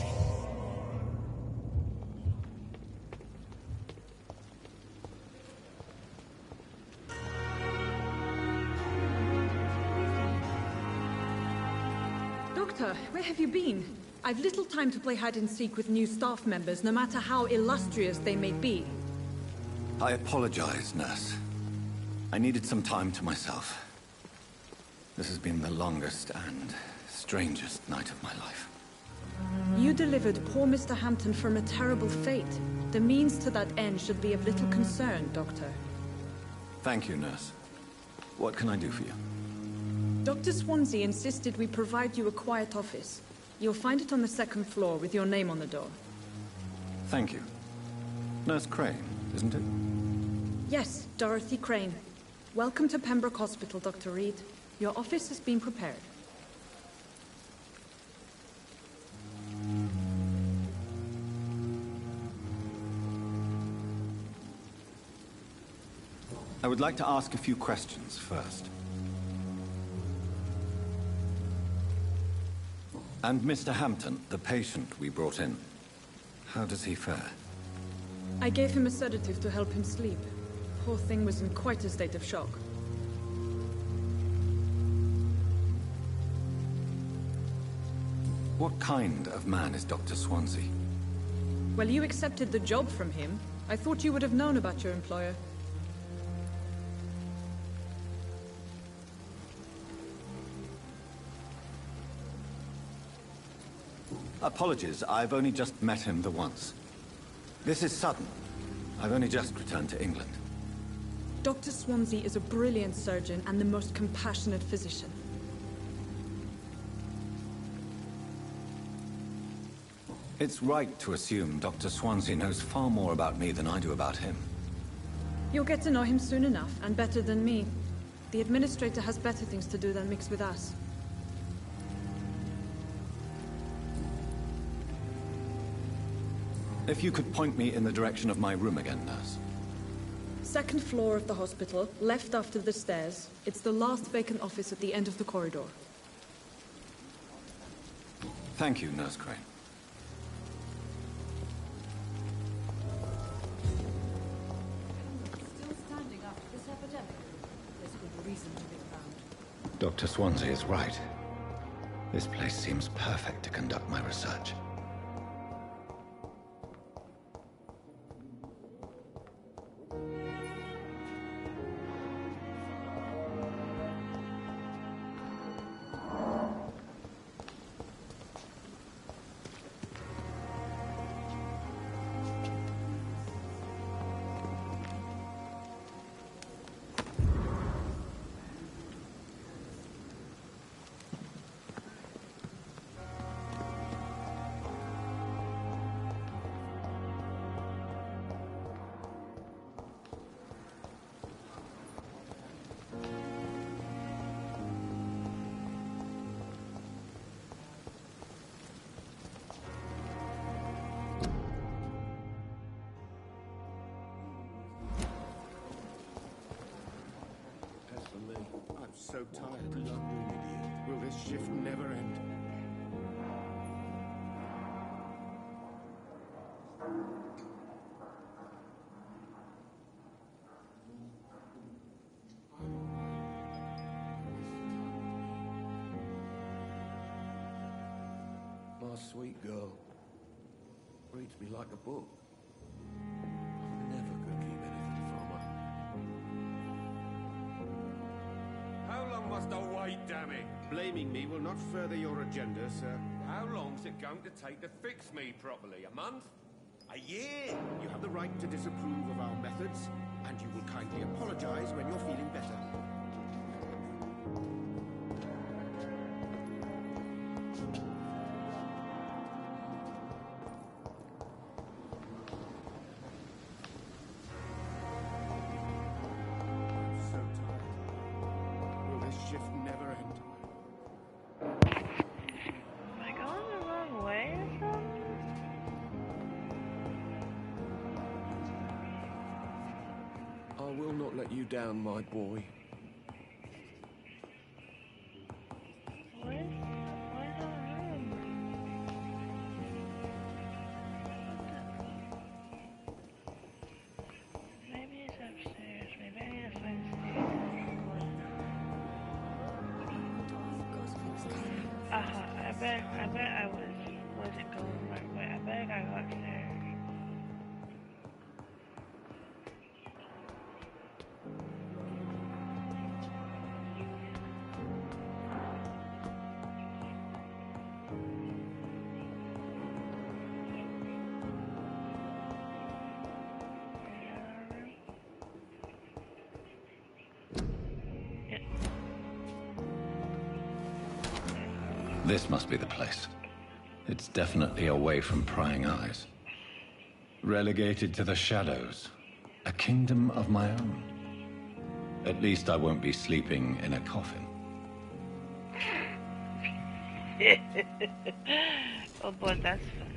Doctor, where have you been? I've little time to play hide and seek with new staff members, no matter how illustrious they may be. I apologize, nurse. I needed some time to myself. This has been the longest and strangest night of my life. You delivered poor Mr. Hampton from a terrible fate. The means to that end should be of little concern, Doctor. Thank you, nurse. What can I do for you? Dr. Swansea insisted we provide you a quiet office. You'll find it on the second floor with your name on the door. Thank you. Nurse Crane, isn't it? Yes, Dorothy Crane. Welcome to Pembroke Hospital, Dr. Reed. Your office has been prepared. I would like to ask a few questions first. And Mr. Hampton, the patient we brought in, how does he fare? I gave him a sedative to help him sleep. Poor thing was in quite a state of shock. What kind of man is Dr. Swansea? Well, you accepted the job from him. I thought you would have known about your employer. Apologies, I've only just met him the once. This is sudden. I've only just returned to England. Dr. Swansea is a brilliant surgeon and the most compassionate physician. It's right to assume Dr. Swansea knows far more about me than I do about him. You'll get to know him soon enough, and better than me. The administrator has better things to do than mix with us. If you could point me in the direction of my room again, nurse. Second floor of the hospital, left after the stairs. It's the last vacant office at the end of the corridor. Thank you, Nurse Crane. Still standing after this epidemic. There's good reason to be found. Dr. Swansea is right. This place seems perfect to conduct my research. So tired. Will this shift never end? My sweet girl reads me like a book. I'm never gonna keep anything from her. How long must I wait, damn it? Blaming me will not further your agenda, sir. How long's it going to take to fix me properly? A month? A year? You have the right to disapprove of our methods, and you will kindly apologize when you're feeling better. So tired. Will this shift never end? Am I going the wrong way or something? I will not let you down, my boy. Where's the bet I wasn't going the right way. I bet I got upstairs. This must be the place. It's definitely away from prying eyes. Relegated to the shadows. A kingdom of my own. At least I won't be sleeping in a coffin. Oh boy, that's funny.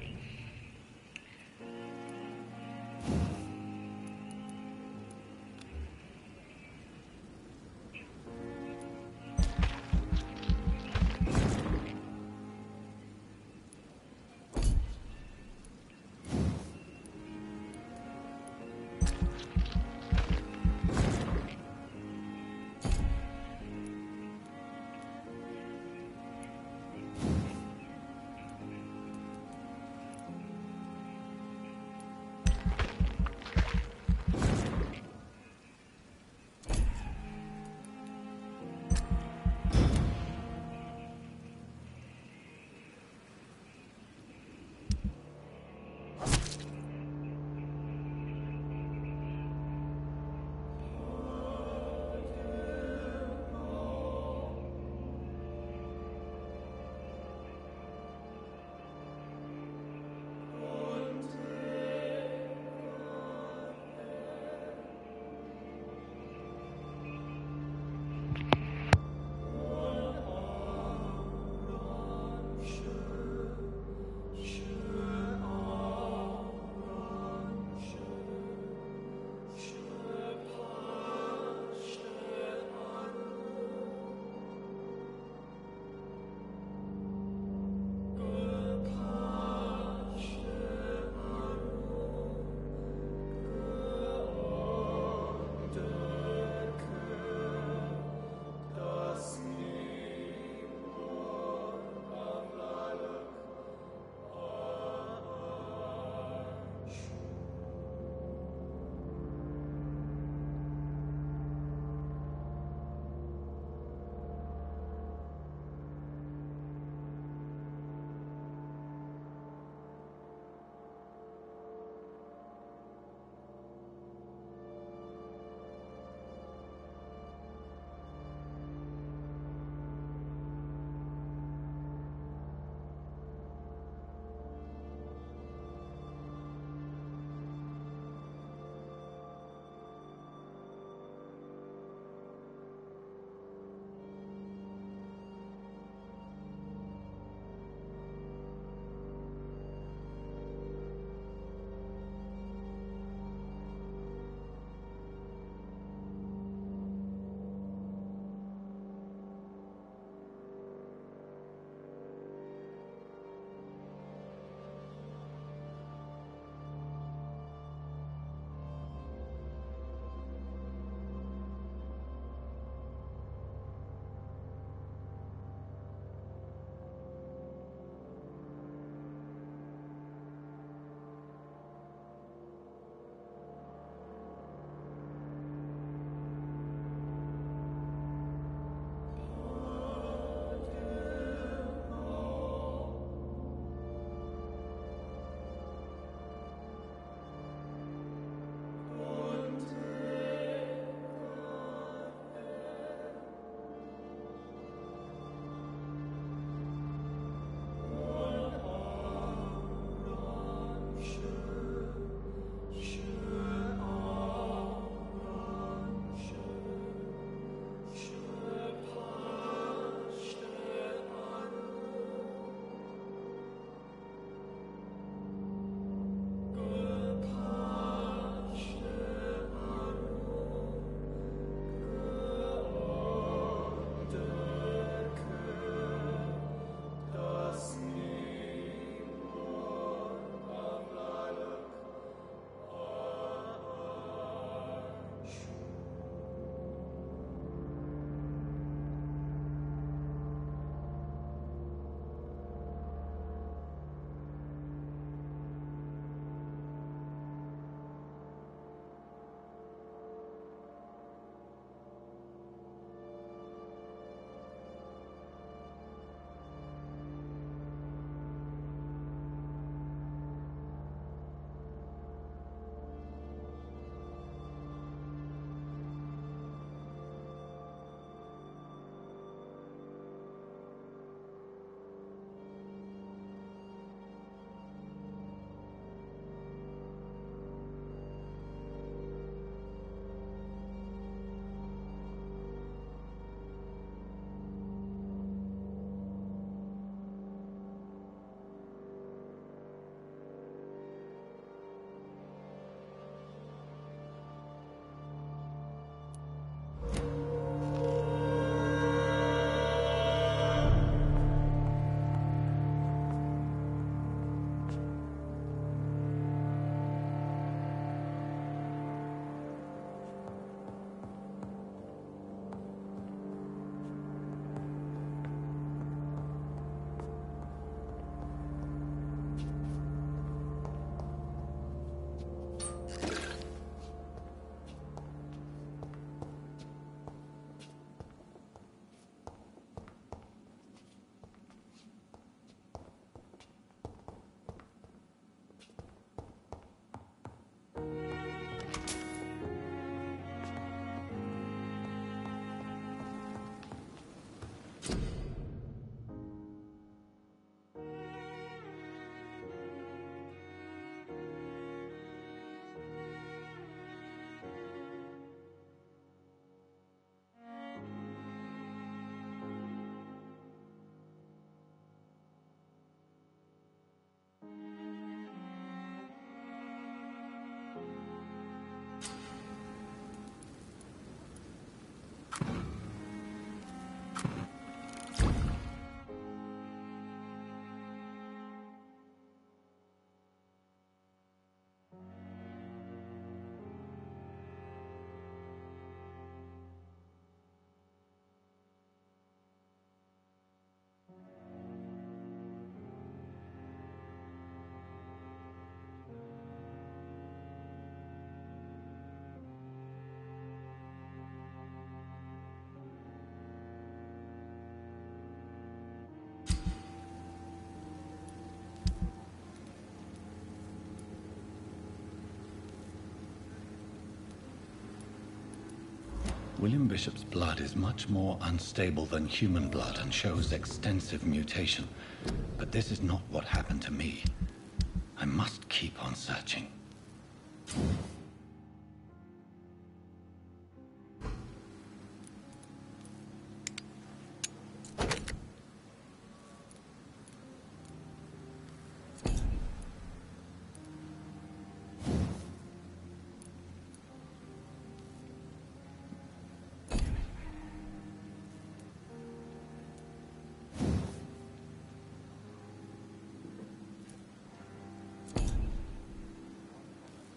William Bishop's blood is much more unstable than human blood and shows extensive mutation. But this is not what happened to me. I must keep on searching.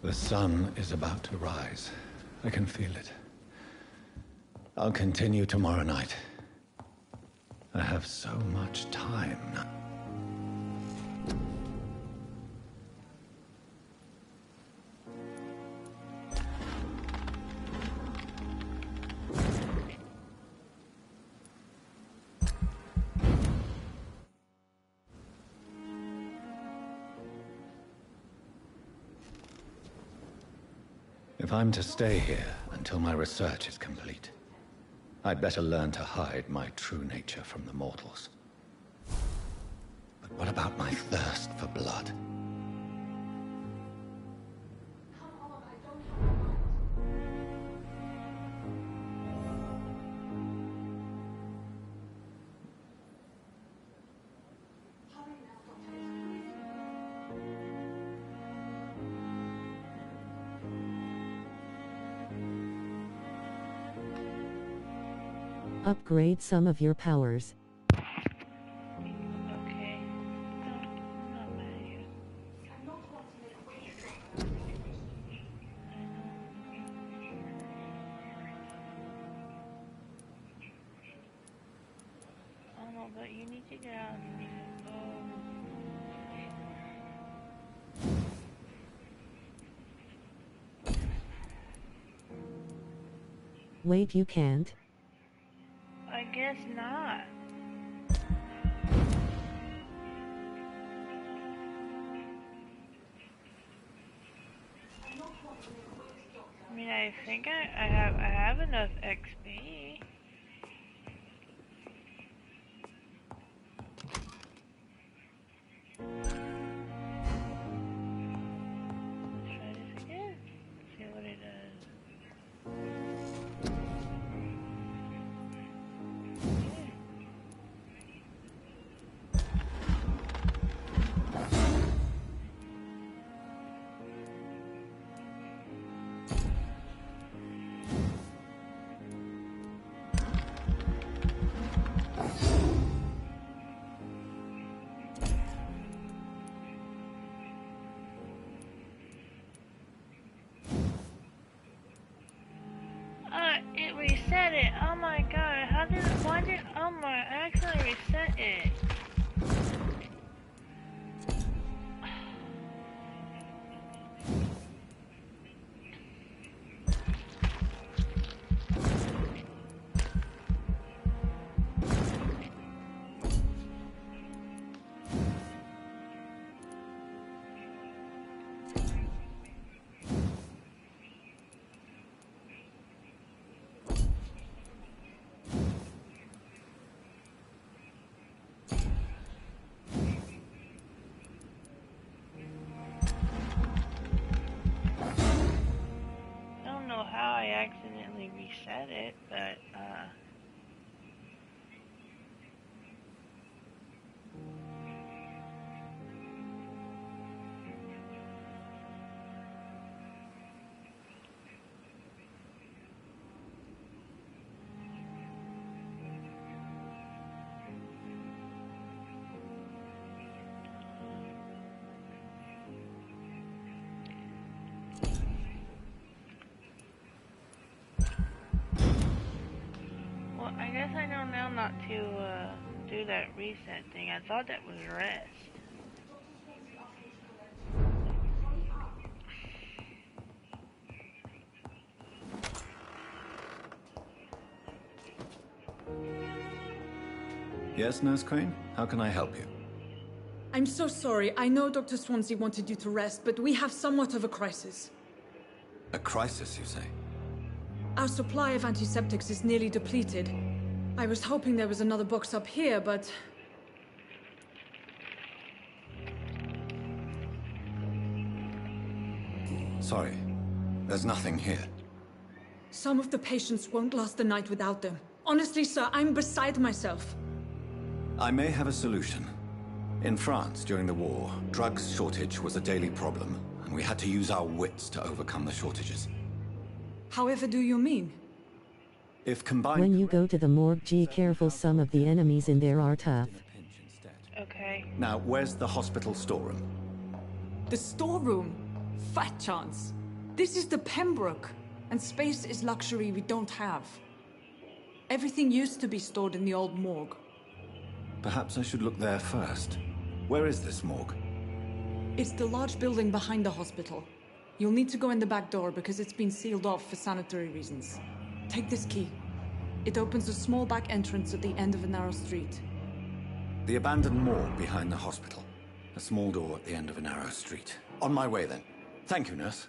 The sun is about to rise. I can feel it. I'll continue tomorrow night. I have so much time now. If I'm to stay here until my research is complete, I'd better learn to hide my true nature from the mortals. But what about my thirst for blood? Upgrade some of your powers. Okay. Not bad. Oh no, but you need to get out and Wait, you can't? I guess not. I mean, I think I have enough XP. Let's try this again. See what it does. It reset it. Oh my god. Why did, oh my, I accidentally reset it. How I accidentally reset it, but down not to do that reset thing. I thought that was rest. Yes, Nurse Crane? How can I help you? I'm so sorry. I know Dr. Swansea wanted you to rest, but we have somewhat of a crisis. A crisis, you say? Our supply of antiseptics is nearly depleted. I was hoping there was another box up here, but... Sorry. There's nothing here. Some of the patients won't last the night without them. Honestly, sir, I'm beside myself. I may have a solution. In France, during the war, drugs shortage was a daily problem, and we had to use our wits to overcome the shortages. However do you mean? If combined... When you go to the morgue, be careful, some of the enemies in there are tough. Okay. Now, where's the hospital storeroom? The storeroom? Fat chance. This is the Pembroke, and space is luxury we don't have. Everything used to be stored in the old morgue. Perhaps I should look there first. Where is this morgue? It's the large building behind the hospital. You'll need to go in the back door because it's been sealed off for sanitary reasons. Take this key. It opens a small back entrance at the end of a narrow street. The abandoned morgue behind the hospital. A small door at the end of a narrow street. On my way, then. Thank you, nurse.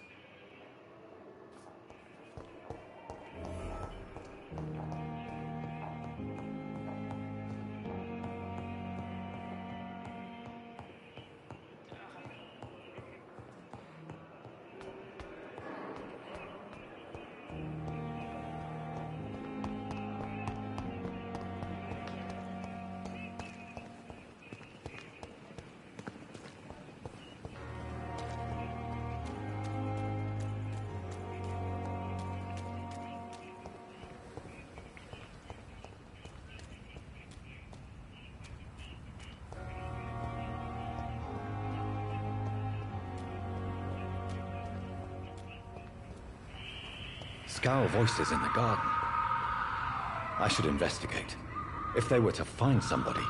Scour voices in the garden. I should investigate. If they were to find somebody...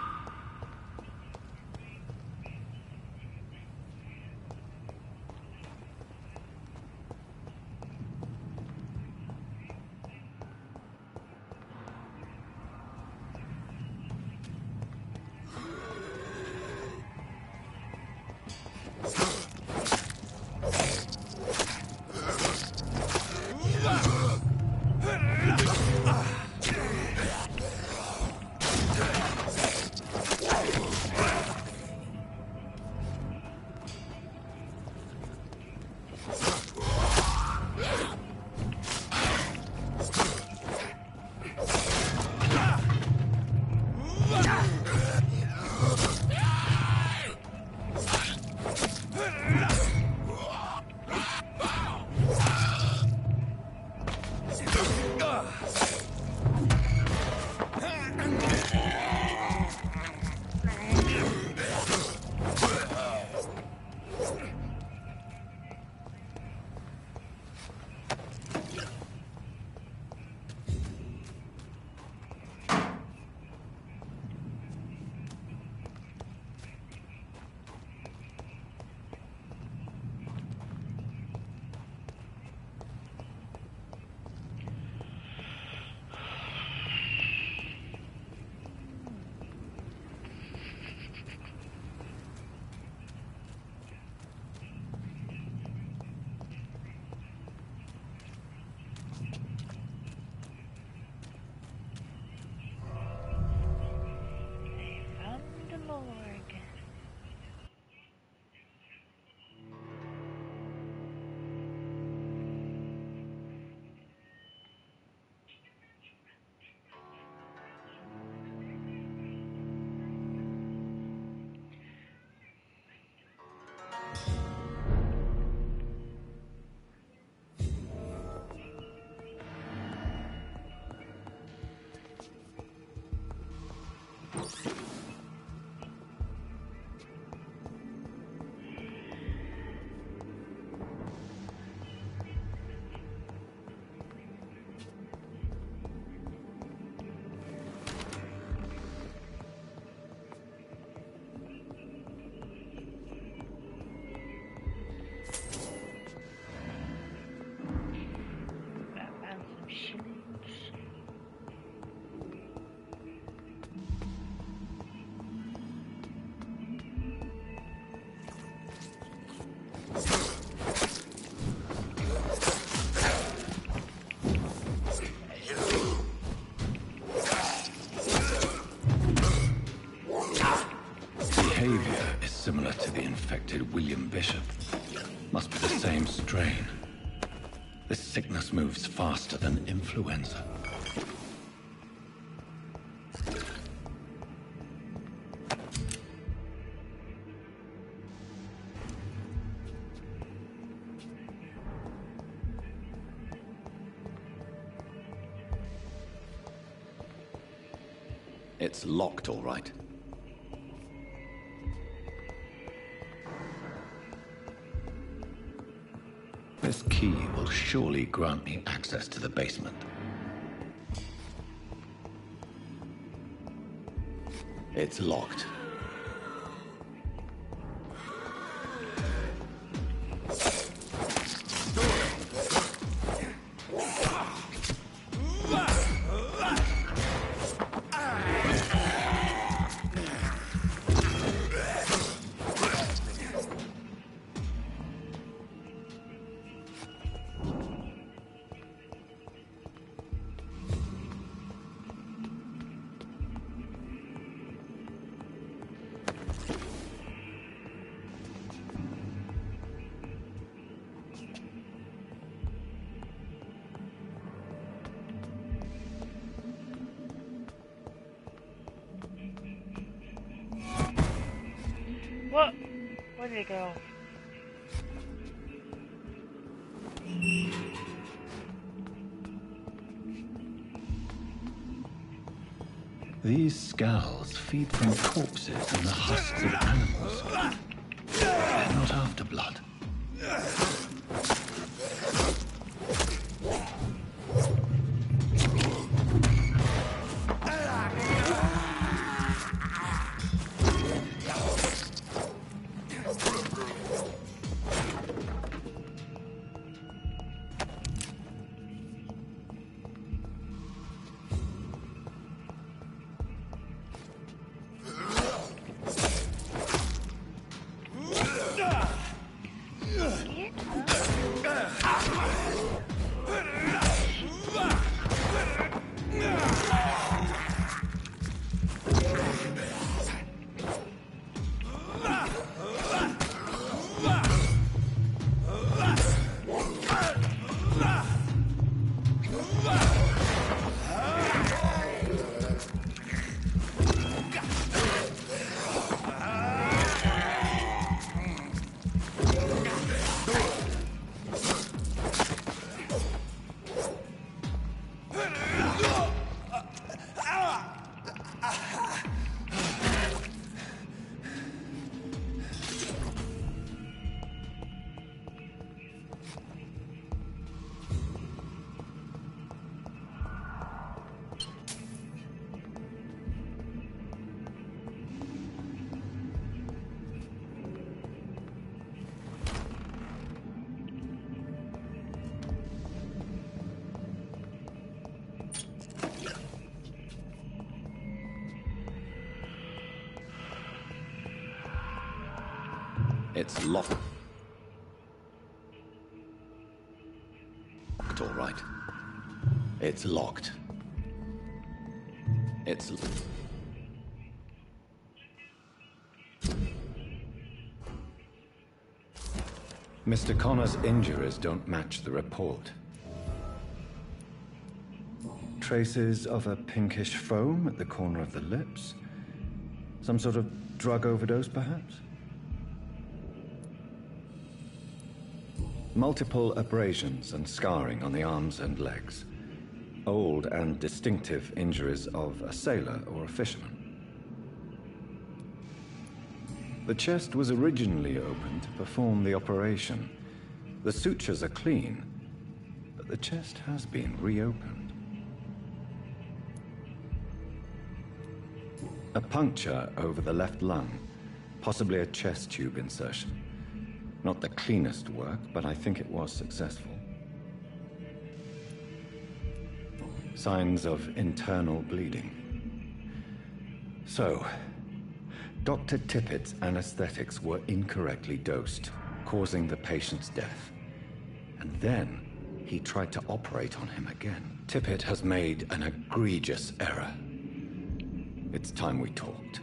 similar to the infected William Bishop. Must be the same strain. This sickness moves faster than influenza. It's locked, all right. This key will surely grant me access to the basement. It's locked. What? Where did it go? These skulls feed from corpses and the husks of animals. They're not after blood. It's locked. All right. It's locked. It's... Mr. Connor's injuries don't match the report. Traces of a pinkish foam at the corner of the lips. Some sort of drug overdose, perhaps? Multiple abrasions and scarring on the arms and legs. Old and distinctive injuries of a sailor or a fisherman. The chest was originally opened to perform the operation. The sutures are clean, but the chest has been reopened. A puncture over the left lung, possibly a chest tube insertion. Not the cleanest work, but I think it was successful. Signs of internal bleeding. So, Dr. Tippett's anesthetics were incorrectly dosed, causing the patient's death. And then, he tried to operate on him again. Tippett has made an egregious error. It's time we talked.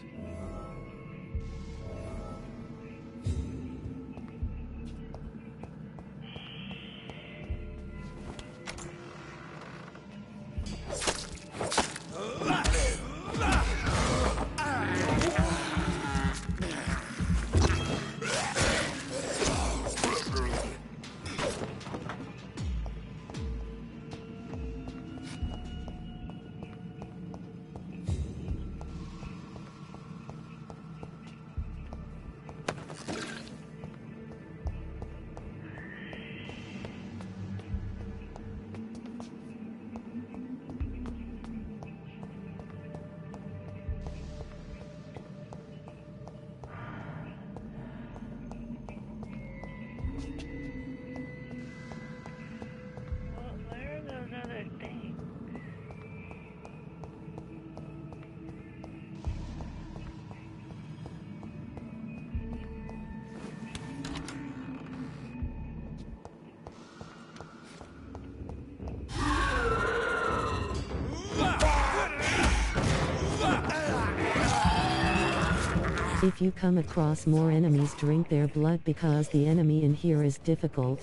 If you come across more enemies, drink their blood because the enemy in here is difficult.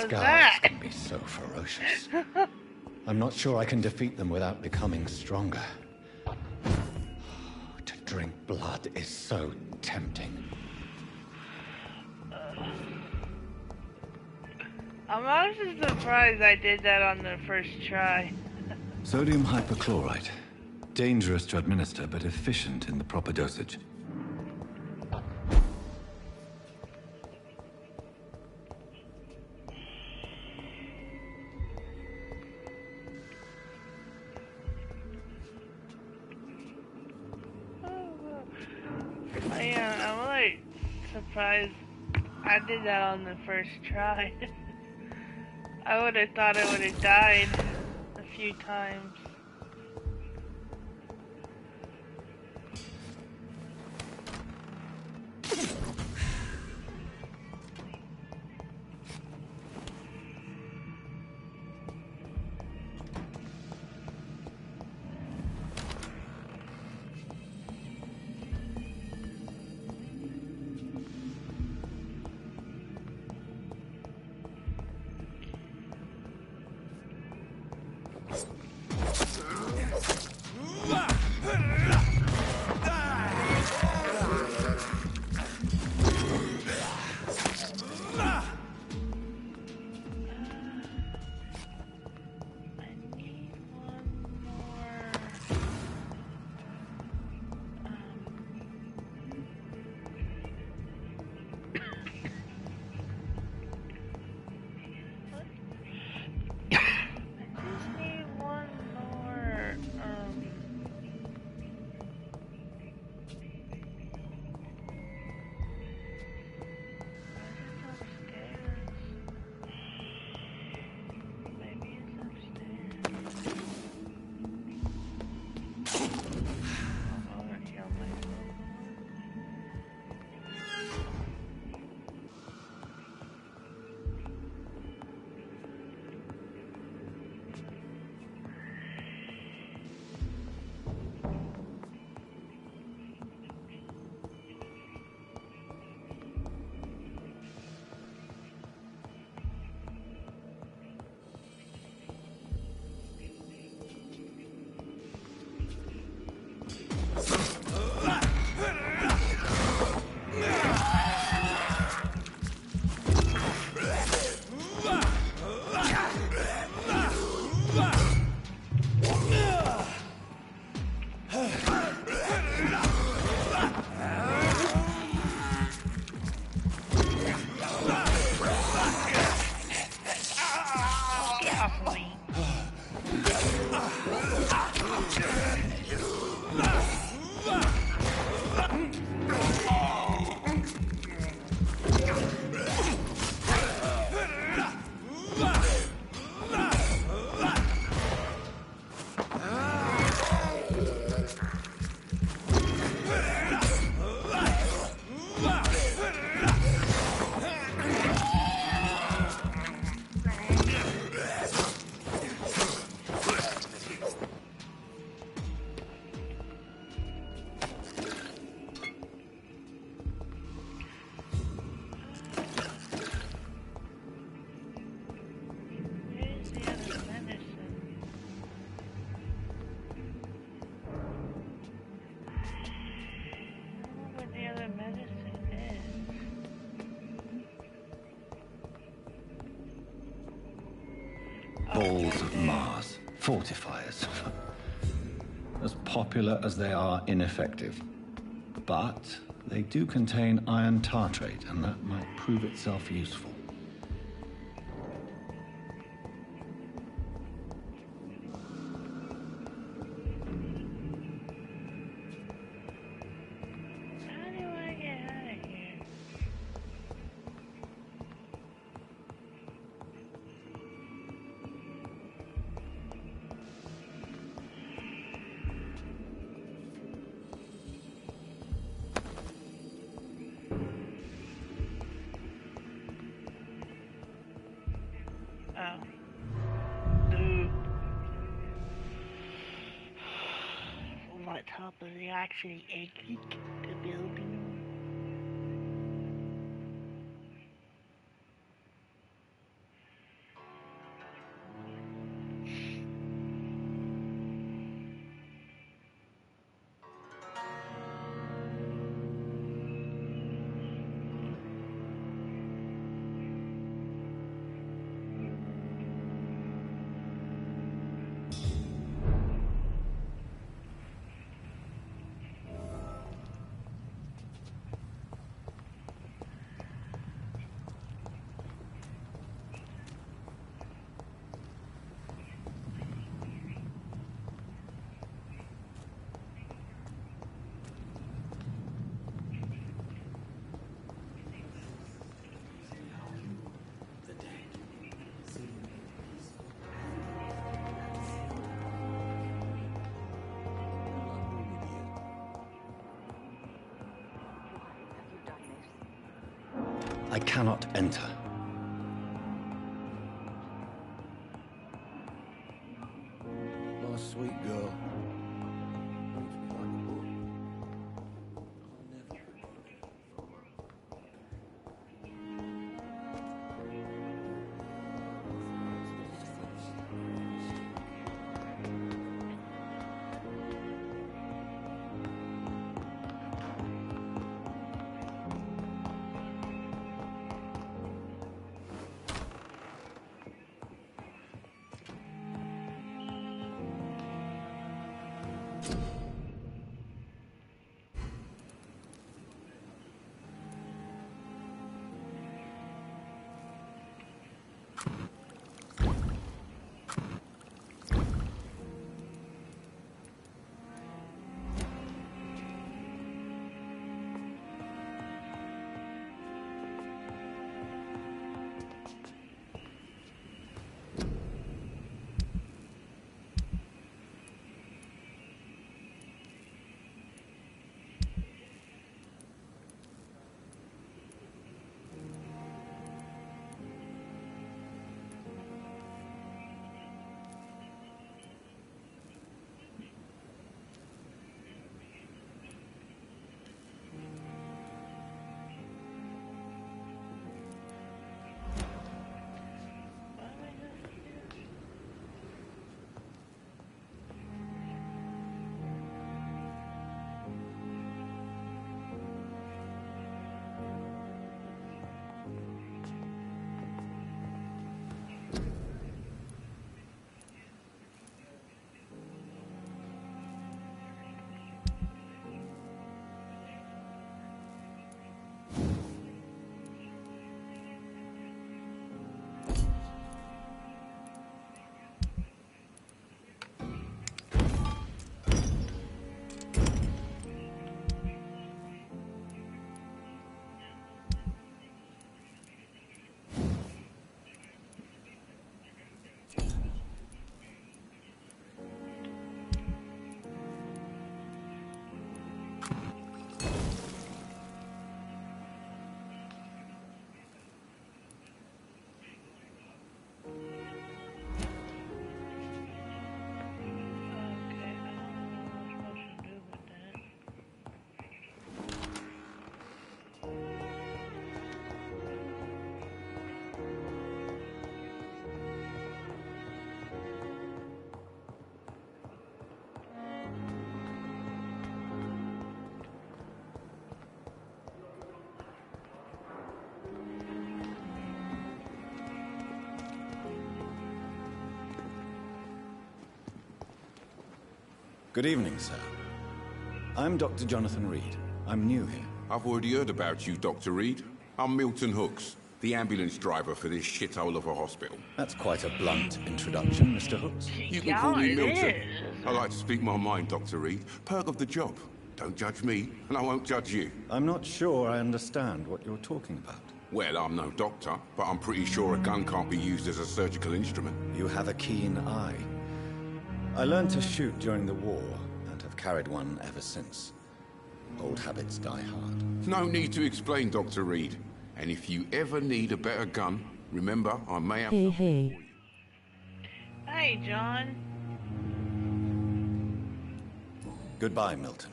Scars can be so ferocious. I'm not sure I can defeat them without becoming stronger. To drink blood is so tempting. I'm honestly surprised I did that on the first try. Sodium hypochlorite. Dangerous to administer, but efficient in the proper dosage. I'm like surprised I did that on the first try. I would have thought I would have died a few times. balls of Mars. Fortifiers. As popular as they are ineffective. But they do contain iron tartrate, and that might prove itself useful. What top is he actually exit the building? I cannot enter. My sweet girl. Good evening, sir. I'm Dr. Jonathan Reed. I'm new here. I've already heard about you, Dr. Reed. I'm Milton Hooks, the ambulance driver for this shithole of a hospital. That's quite a blunt introduction, Mr. Hooks. You can call me Milton. I like to speak my mind, Dr. Reed. Perk of the job. Don't judge me, and I won't judge you. I'm not sure I understand what you're talking about. Well, I'm no doctor, but I'm pretty sure a gun can't be used as a surgical instrument. You have a keen eye. I learned to shoot during the war, and have carried one ever since. Old habits die hard. No need to explain, Dr. Reed. And if you ever need a better gun, remember, I may have... Hey. Hey, John. Goodbye, Milton.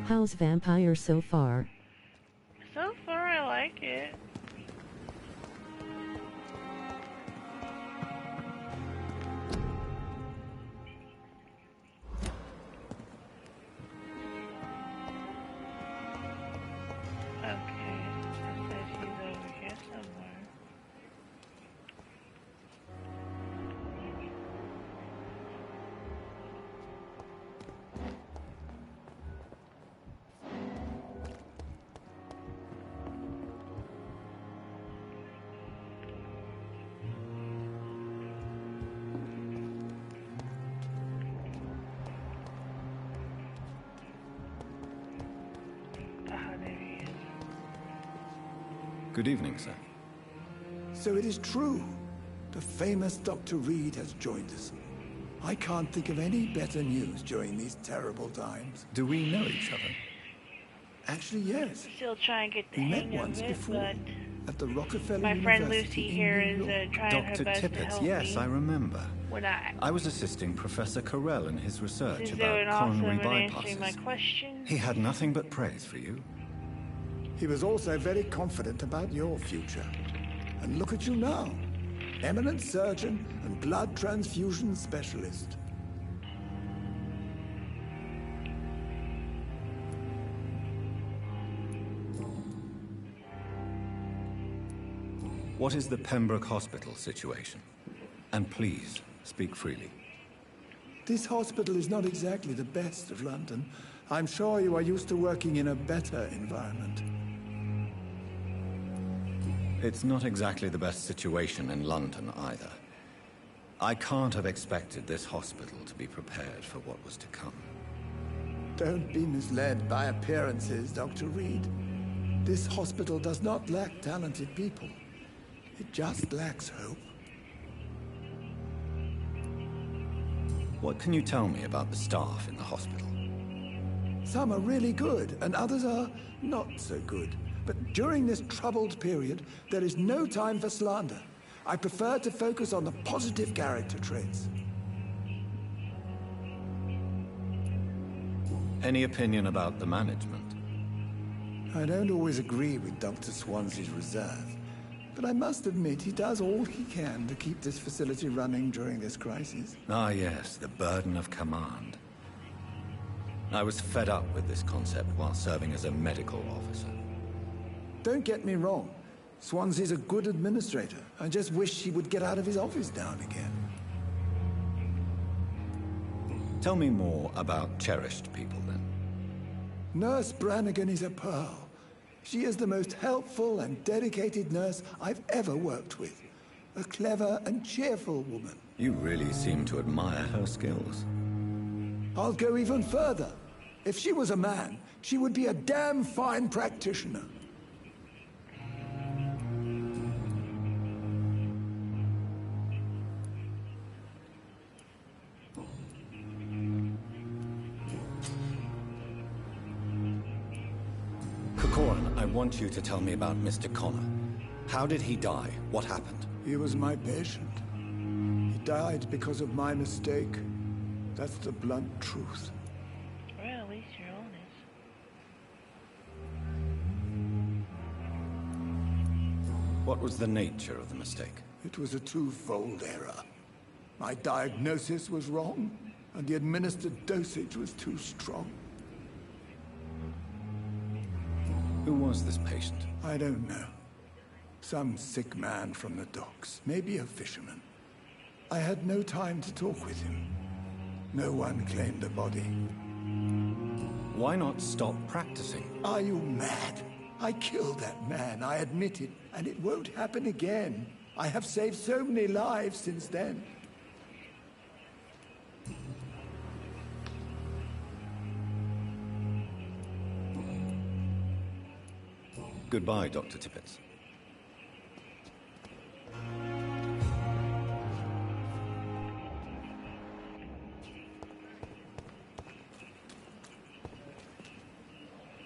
How's Vampyr so far? So far, I like it. Okay, it says he's over here somewhere. Good evening, sir. So it is true. The famous Dr. Reed has joined us. I can't think of any better news during these terrible times. Do we know each other? Actually, yes. Still trying to get the We met hang of once it, before but at the Rockefeller my friend University Lucy in here New is York. trying her Dr. best to Tippett, help yes, me I remember. when I was assisting Professor Carell in his research She's about doing awesome coronary and answering my bypasses. questions. He had nothing but praise for you. He was also very confident about your future. And look at you now. Eminent surgeon and blood transfusion specialist. What is the Pembroke Hospital situation? And please, speak freely. This hospital is not exactly the best of London. I'm sure you are used to working in a better environment. It's not exactly the best situation in London either. I can't have expected this hospital to be prepared for what was to come. Don't be misled by appearances, Dr. Reed. This hospital does not lack talented people. It just lacks hope. What can you tell me about the staff in the hospital? Some are really good, and others are not so good. But during this troubled period, there is no time for slander. I prefer to focus on the positive character traits. Any opinion about the management? I don't always agree with Dr. Swansea's reserve, but I must admit he does all he can to keep this facility running during this crisis. Ah yes, the burden of command. I was fed up with this concept while serving as a medical officer. Don't get me wrong. Swansea's a good administrator. I just wish he would get out of his office now and again. Tell me more about cherished people, then. Nurse Brannigan is a pearl. She is the most helpful and dedicated nurse I've ever worked with. A clever and cheerful woman. You really seem to admire her skills. I'll go even further. If she was a man, she would be a damn fine practitioner. I want you to tell me about Mr. Connor. How did he die? What happened? He was my patient. He died because of my mistake. That's the blunt truth. Well, at least you're honest. What was the nature of the mistake? It was a twofold error. My diagnosis was wrong, and the administered dosage was too strong. Who was this patient? I don't know. Some sick man from the docks, maybe a fisherman. I had no time to talk with him. No one claimed the body. Why not stop practicing? Are you mad? I killed that man, I admit it, and it won't happen again. I have saved so many lives since then. Goodbye, Dr. Tippets.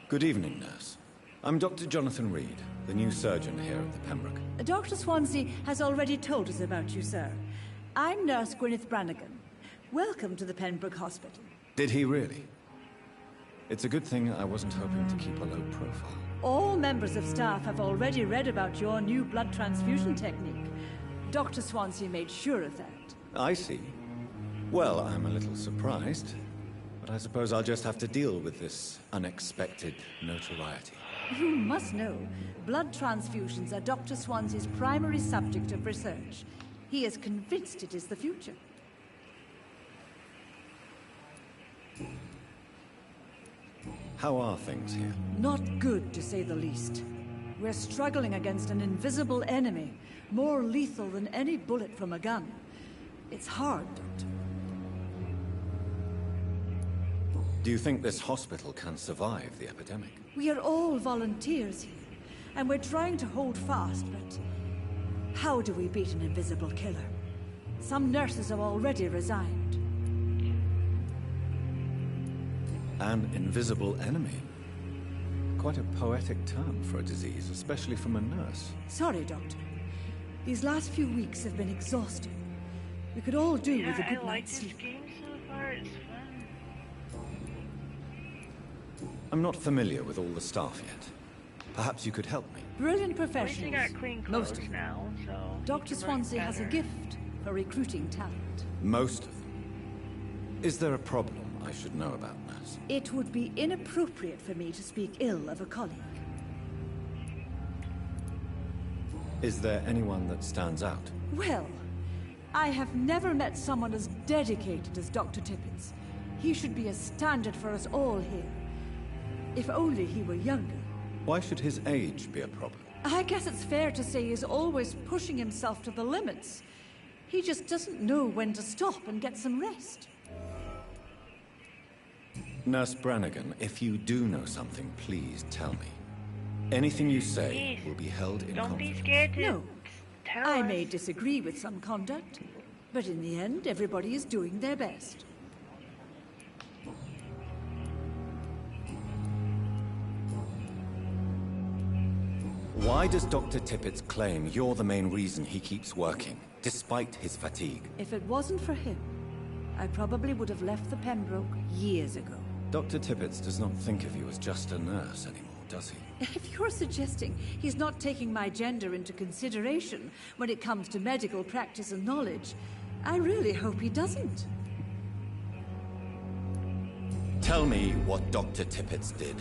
Good evening, nurse. I'm Dr. Jonathan Reed, the new surgeon here at the Pembroke. Dr. Swansea has already told us about you, sir. I'm Nurse Gwyneth Brannigan. Welcome to the Pembroke Hospital. Did he really? It's a good thing I wasn't hoping to keep a low profile. All members of staff have already read about your new blood transfusion technique. Dr. Swansea made sure of that. I see. Well, I'm a little surprised, but I suppose I'll just have to deal with this unexpected notoriety. You must know, blood transfusions are Dr. Swansea's primary subject of research. He is convinced it is the future. How are things here? Not good, to say the least. We're struggling against an invisible enemy, more lethal than any bullet from a gun. It's hard, Doctor. Do you think this hospital can survive the epidemic? We are all volunteers here, and we're trying to hold fast, but how do we beat an invisible killer? Some nurses have already resigned. An invisible enemy? Quite a poetic term for a disease, especially from a nurse. Sorry, Doctor. These last few weeks have been exhausting. We could all do with a good night's sleep. Game so far, it's fun. I'm not familiar with all the staff yet. Perhaps you could help me. Brilliant At least professionals. we got clean Most clothes of them. now, so Dr. Swansea has a gift for recruiting talent. Most of them. Is there a problem I should know about, nurse? It would be inappropriate for me to speak ill of a colleague. Is there anyone that stands out? Well, I have never met someone as dedicated as Dr. Tippets. He should be a standard for us all here. If only he were younger. Why should his age be a problem? I guess it's fair to say he's always pushing himself to the limits. He just doesn't know when to stop and get some rest. Nurse Brannigan, if you do know something, please tell me. Anything you say will be held in Don't confidence. be scared to No. tell I us. may disagree with some conduct, but in the end, everybody is doing their best. Why does Dr. Tippets claim you're the main reason he keeps working, despite his fatigue? If it wasn't for him, I probably would have left the Pembroke years ago. Dr. Tippets does not think of you as just a nurse anymore, does he? If you're suggesting he's not taking my gender into consideration when it comes to medical practice and knowledge, I really hope he doesn't. Tell me what Dr. Tippets did.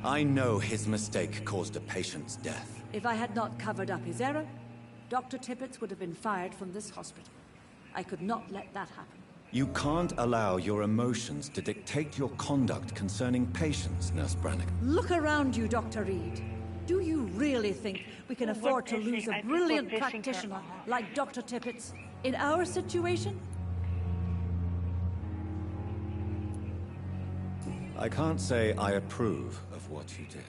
I know his mistake caused a patient's death. If I had not covered up his error, Dr. Tippets would have been fired from this hospital. I could not let that happen. You can't allow your emotions to dictate your conduct concerning patients, Nurse Brannigan. Look around you, Dr. Reed. Do you really think we can afford to lose a brilliant practitioner like Dr. Tippets in our situation? I can't say I approve of what you did.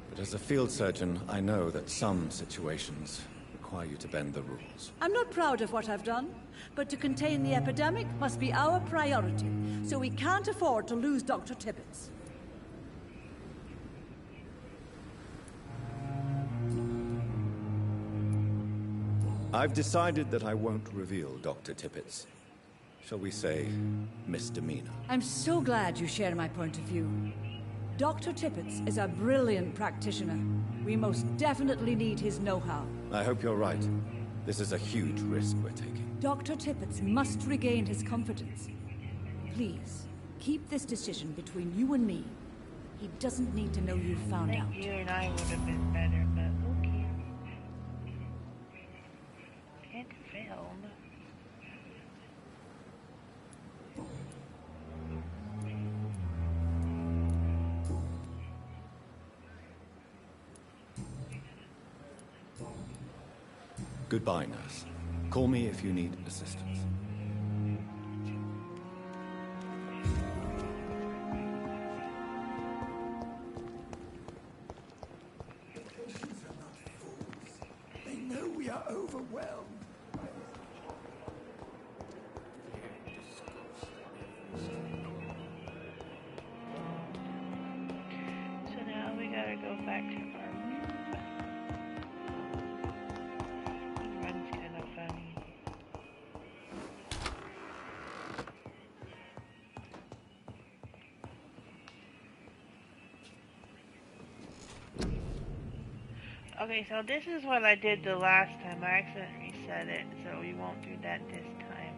But as a field surgeon, I know that some situations require you to bend the rules. I'm not proud of what I've done, but to contain the epidemic must be our priority, so we can't afford to lose Dr. Tippets. I've decided that I won't reveal Dr. Tippets. Shall we say, misdemeanor? I'm so glad you share my point of view. Dr. Tippets is a brilliant practitioner. We most definitely need his know-how. I hope you're right. This is a huge risk we're taking. Dr. Tippets must regain his confidence. Please, keep this decision between you and me. He doesn't need to know you found out. You and I would have been better, but okay. It failed. Goodbye, nurse. Call me if you need assistance. They know we are overwhelmed. So now we gotta go back to our room. This run's kind of funny. Okay, so this is what I did the last time. I accidentally reset it, so we won't do that this time.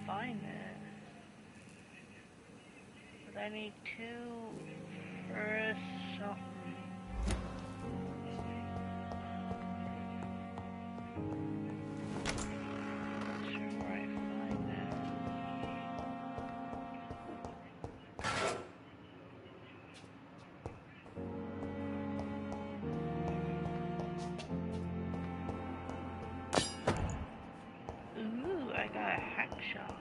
Find it. But I need two for something. Not sure where I find that. Ooh, I got a hack shot.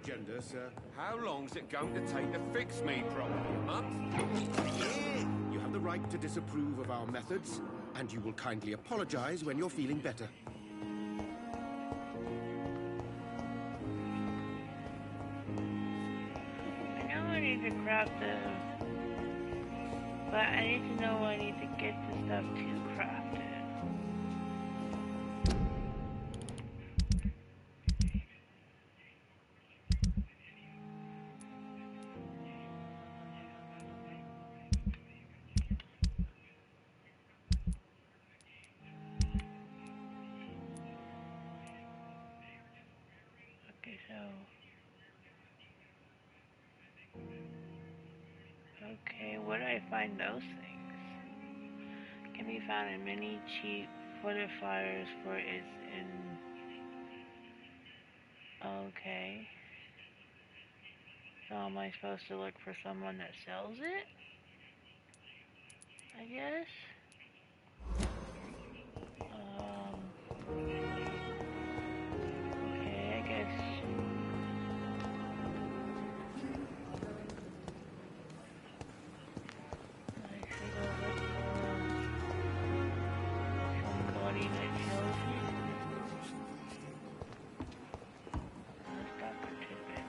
Agenda, sir. How long's it going to take to fix me? Probably a month. Yeah. You have the right to disapprove of our methods, And you will kindly apologize when you're feeling better. I know I need to craft the... But I need to know where I need to get the stuff to craft it. Okay, so... Okay, where do I find those things? Can be found in many cheap fortifiers for its in... Okay. So am I supposed to look for someone that sells it? I guess? Okay, I guess... I should go look for somebody that sells it. Let's Dr. Tippett.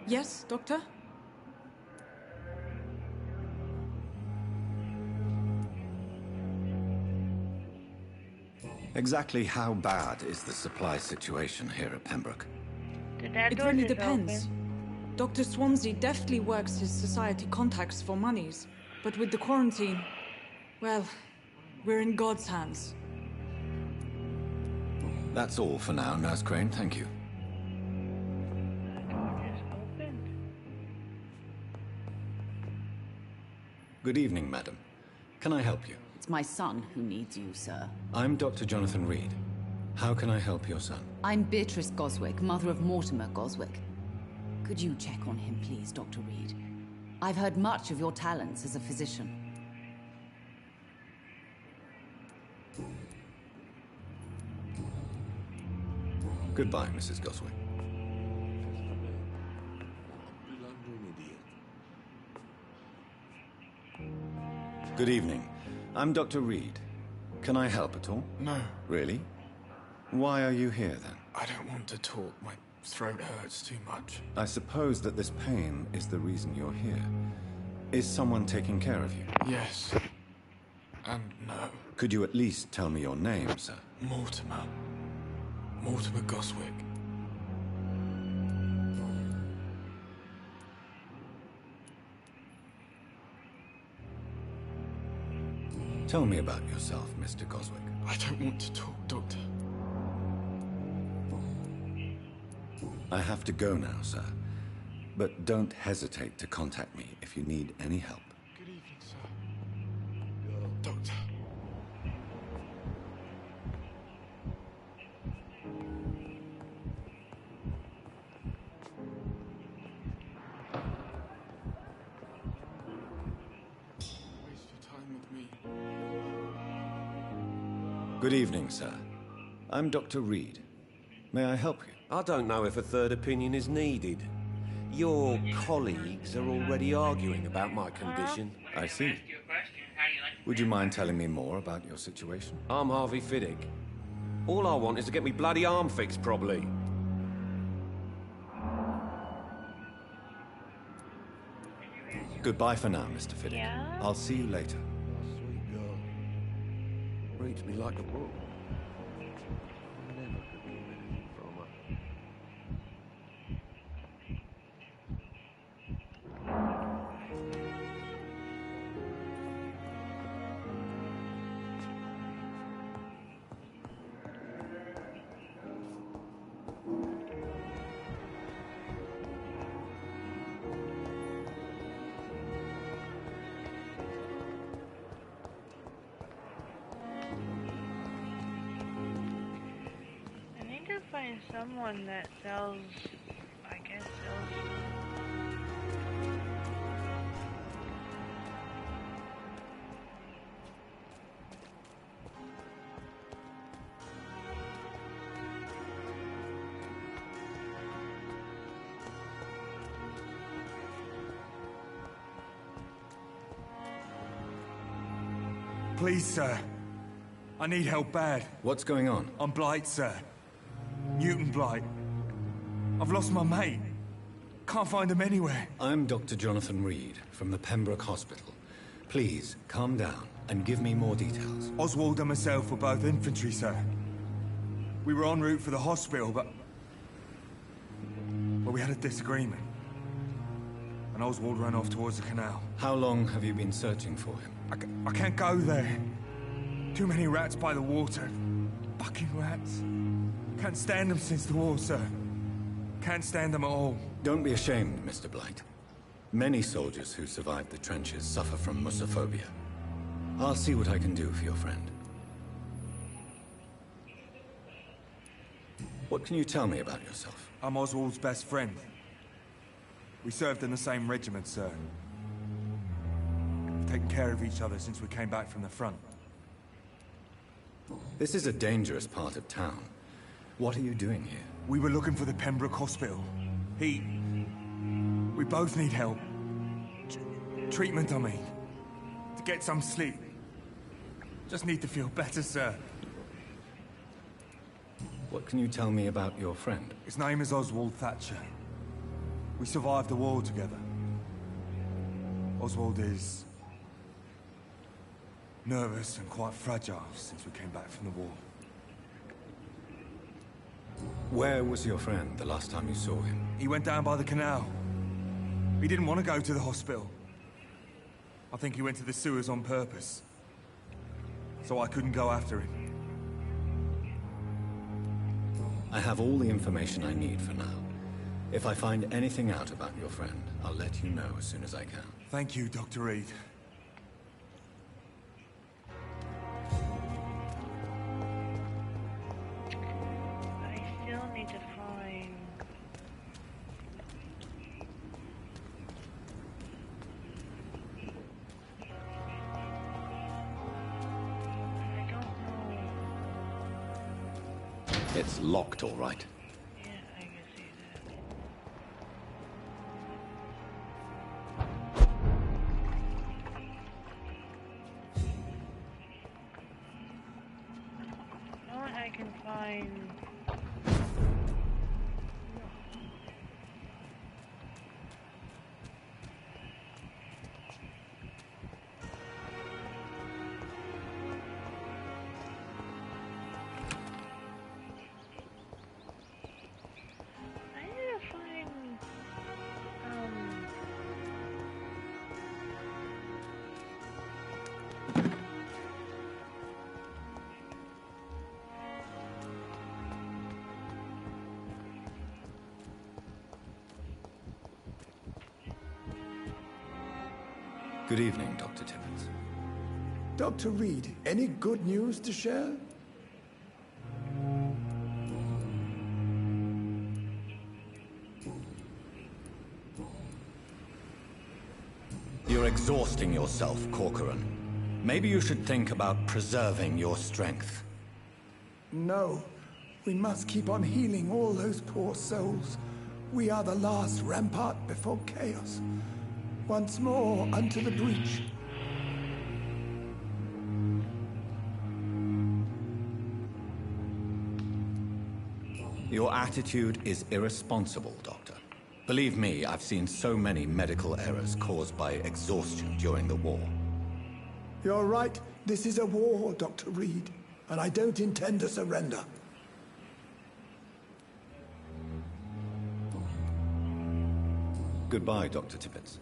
Yes, Doctor? Exactly how bad is the supply situation here at Pembroke? It really depends. Dr. Swansea deftly works his society contacts for monies, but with the quarantine, well, we're in God's hands. That's all for now, Nurse Crane, thank you. Good evening, madam. Can I help you? It's my son who needs you, sir. I'm Dr. Jonathan Reed. How can I help your son? I'm Beatrice Goswick, mother of Mortimer Goswick. Could you check on him, please, Dr. Reed? I've heard much of your talents as a physician. Goodbye, Mrs. Goswick. Good evening. I'm Dr. Reed. Can I help at all? No. Really? Why are you here, then? I don't want to talk. My throat hurts too much. I suppose that this pain is the reason you're here. Is someone taking care of you? Yes. And no. Could you at least tell me your name, sir? Mortimer. Mortimer Goswick. Tell me about yourself, Mr. Goswick. I don't want to talk, Doctor. I have to go now, sir. But don't hesitate to contact me if you need any help. Good evening, sir. Doctor. Waste your time with me. Good evening, sir. I'm Dr. Reed. May I help you? I don't know if a third opinion is needed. Your colleagues are already arguing about my condition. I see. Would you mind telling me more about your situation? I'm Harvey Fiddick. All I want is to get me bloody arm fixed properly. Goodbye for now, Mr. Fiddick. Yeah? I'll see you later. Sweet girl. Reads me like a book. Never could keep anything from her. someone that sells, I guess, sells. Please, sir. I need help bad. What's going on? I'm Blight, sir. Newton Blight. I've lost my mate. Can't find him anywhere. I'm Dr. Jonathan Reed from the Pembroke Hospital. Please, calm down and give me more details. Oswald and myself were both infantry, sir. We were en route for the hospital, but we had a disagreement. And Oswald ran off towards the canal. How long have you been searching for him? I can't go there. Too many rats by the water. Fucking rats. Can't stand them since the war, sir. Can't stand them at all. Don't be ashamed, Mr. Blight. Many soldiers who survived the trenches suffer from musophobia. I'll see what I can do for your friend. What can you tell me about yourself? I'm Oswald's best friend. We served in the same regiment, sir. We've taken care of each other since we came back from the front. This is a dangerous part of town. What are you doing here? We were looking for the Pembroke Hospital. We both need help. Treatment, I mean. To get some sleep. Just need to feel better, sir. What can you tell me about your friend? His name is Oswald Thatcher. We survived the war together. Oswald is nervous and quite fragile since we came back from the war. Where was your friend the last time you saw him? He went down by the canal. He didn't want to go to the hospital. I think he went to the sewers on purpose. So I couldn't go after him. I have all the information I need for now. If I find anything out about your friend, I'll let you know as soon as I can. Thank you, Dr. Reed. I still need to find... I don't know. It's locked, all right. Yeah, I can see that. Know what I can find? I need to find, Good evening, Dr. Tippins. Dr. Reed, any good news to share? You're exhausting yourself, Corcoran. Maybe you should think about preserving your strength. No. We must keep on healing all those poor souls. We are the last rampart before chaos. Once more unto the breach. Your attitude is irresponsible, Doctor. Believe me, I've seen so many medical errors caused by exhaustion during the war. You're right. This is a war, Dr. Reed, and I don't intend to surrender. Goodbye, Dr. Tippins.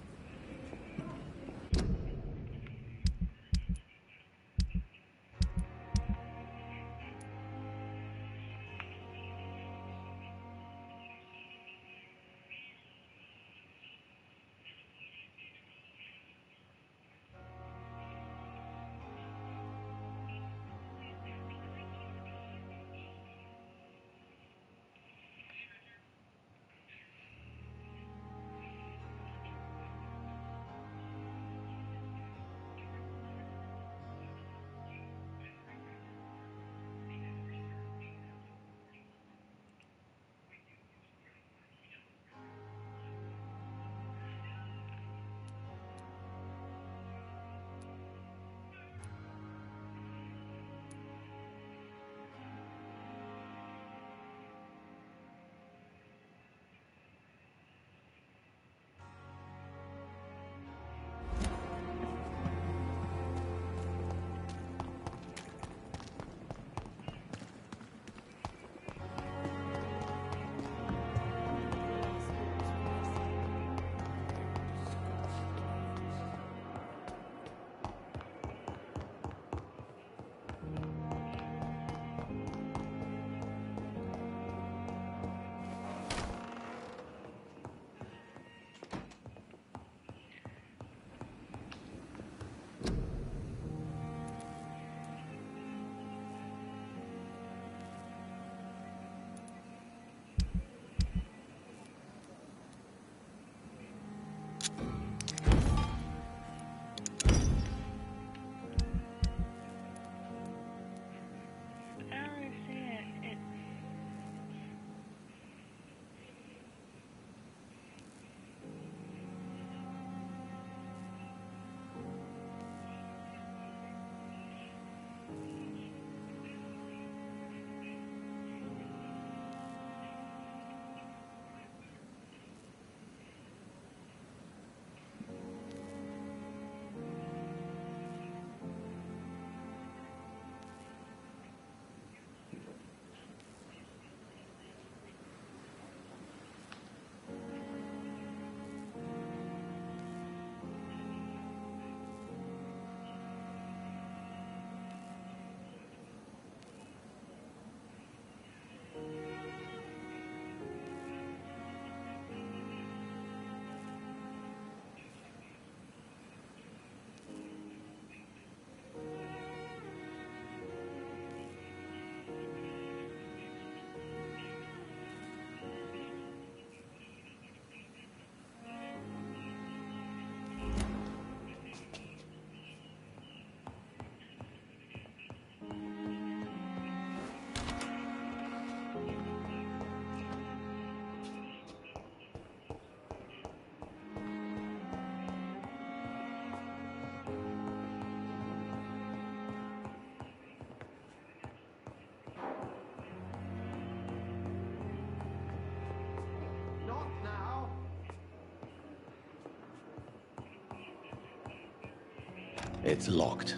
It's locked.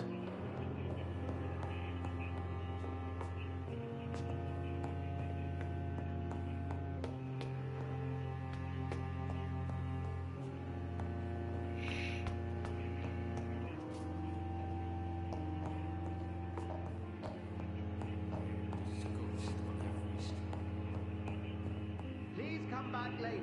Please come back later.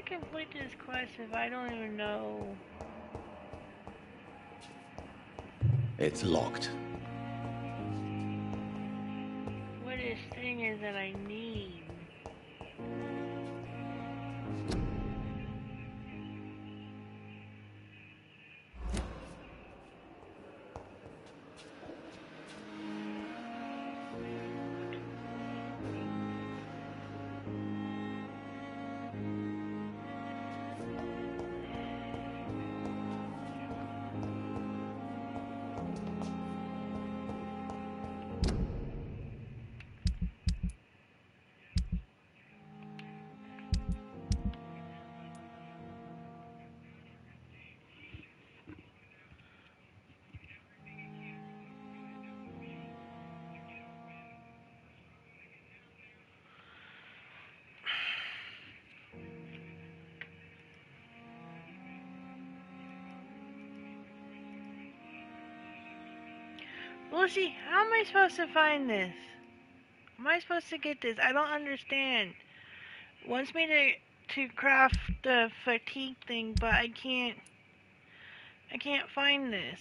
Complete this quest if I don't even know. It's locked. What this thing is that I need. Lucy, how am I supposed to find this? Am I supposed to get this? I don't understand. Wants me to craft the fatigue thing, but I can't find this.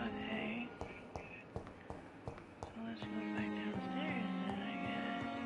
Okay. So let's go back downstairs then, I guess.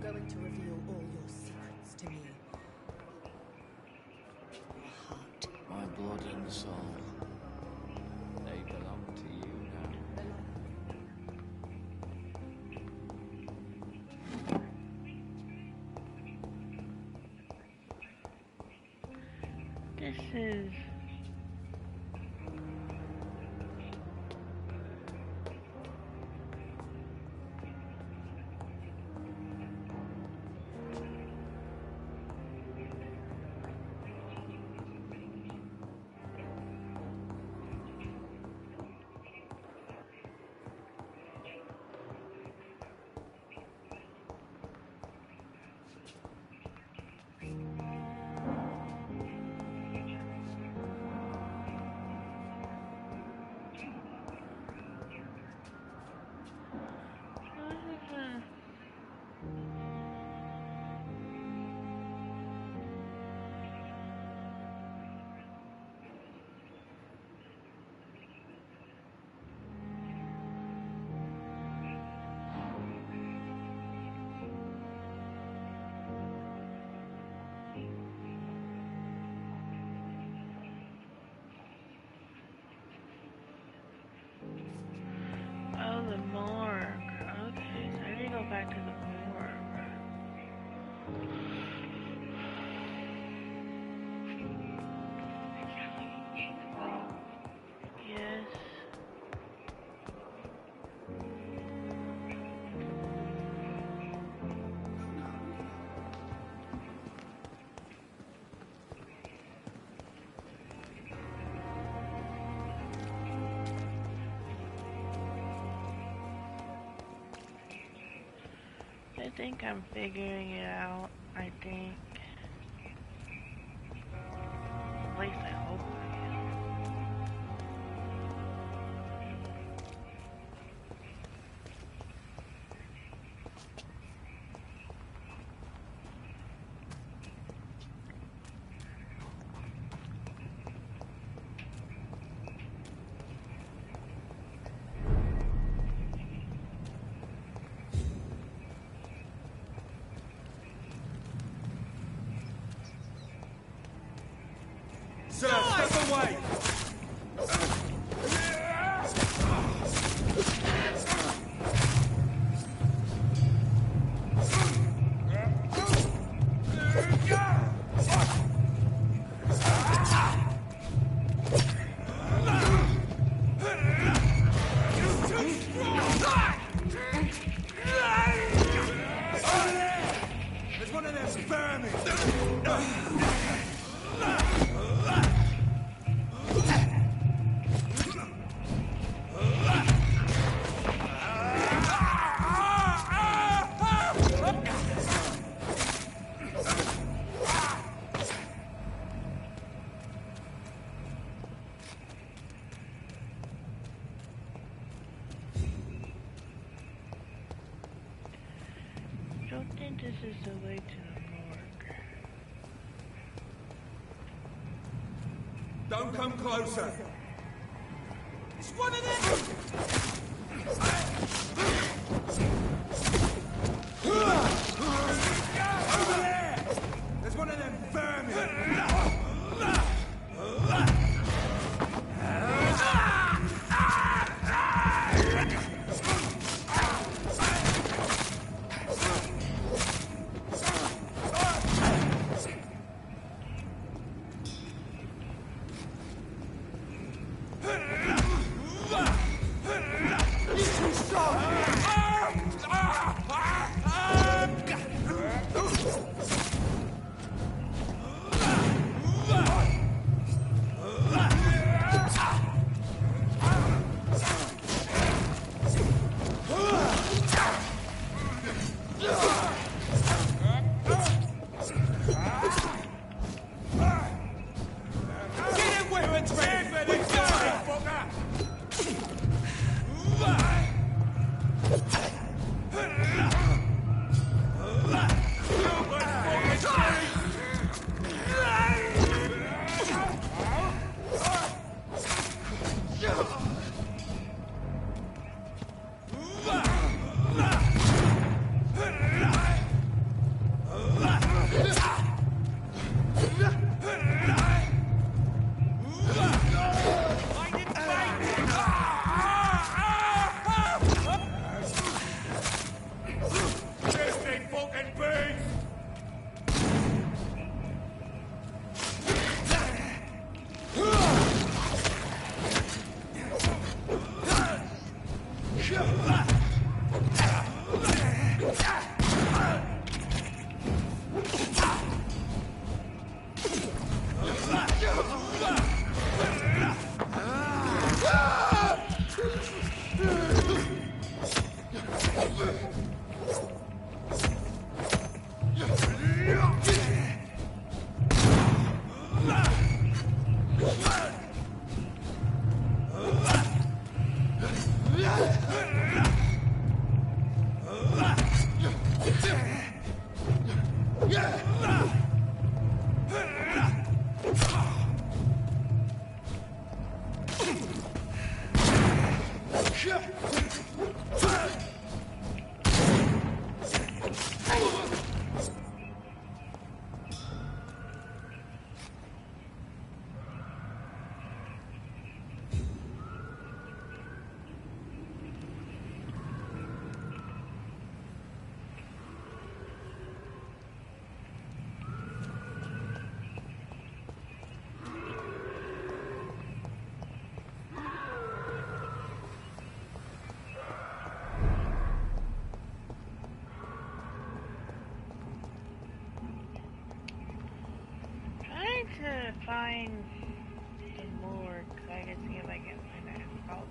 Going to reveal all your secrets to me. Your heart. My blood and soul. They belong to you now. This is... I think I'm figuring it out. I think. At least I hope I am. Sir, step away! There's one of them vermin! I don't think this is the way to the morgue. Don't come closer! It's one of them! Over there! There's one of them vermin! To find the morgue, so I can see if I can find it. Oh.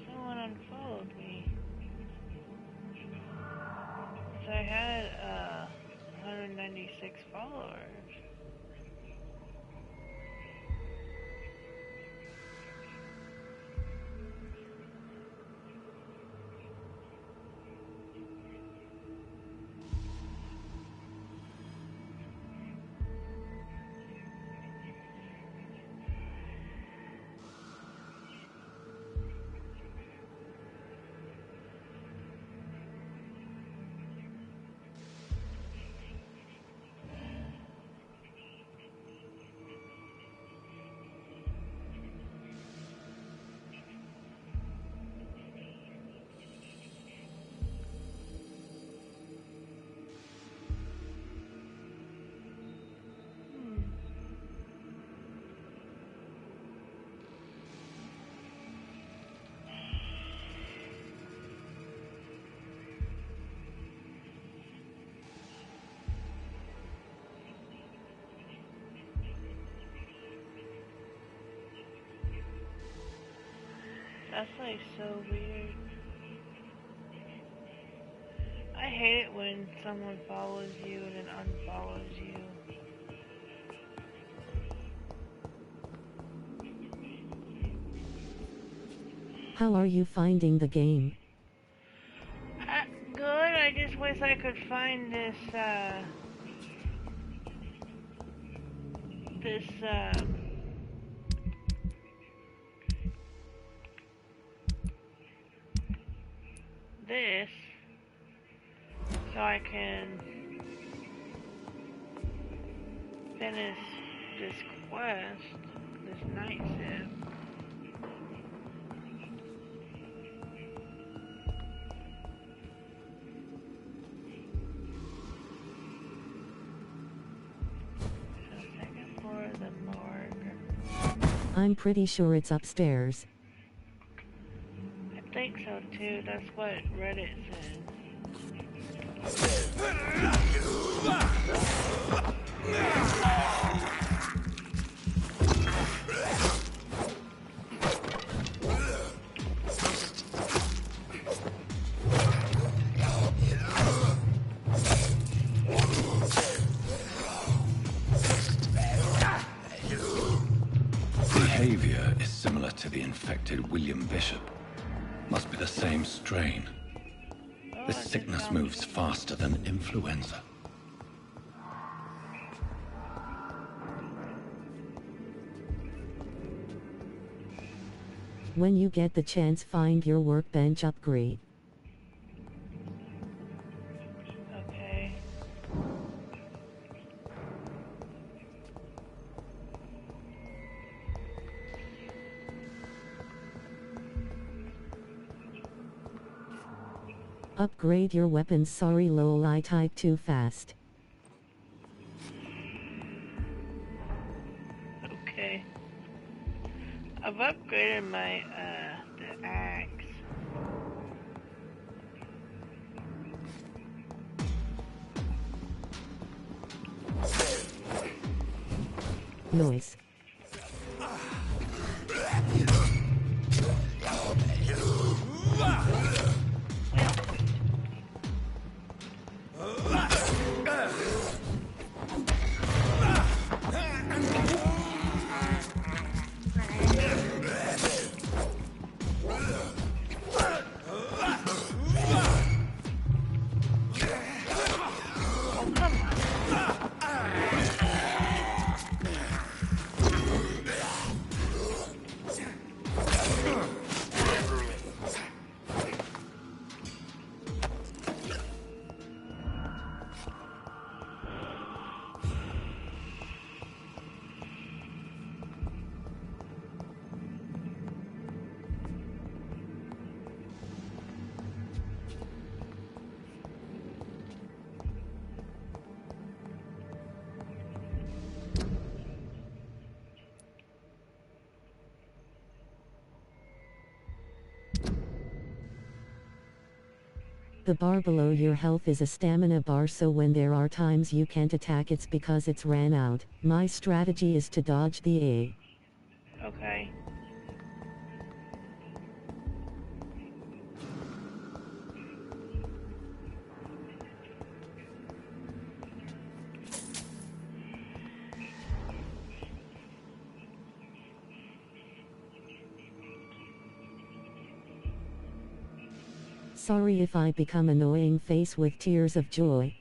Someone unfollowed me. So I had 196 followers. That's like so weird. I hate it when someone follows you and then unfollows you. How are you finding the game? Good, I just wish I could find this, this, so I can finish this quest, this night shift. Second floor of the morgue. I'm pretty sure it's upstairs. I think so too, that's what Reddit says. Behavior is similar to the infected William Bishop. Must be the same strain. This sickness moves faster than influenza. When you get the chance, find your workbench upgrade. Okay. Upgrade your weapons. Sorry lol, I typed too fast. Okay. I've upgraded my, the axe. Noise. The bar below your health is a stamina bar, so when there are times you can't attack, it's because it's ran out. My strategy is to dodge the A. Okay. Sorry if I become annoying face with tears of joy.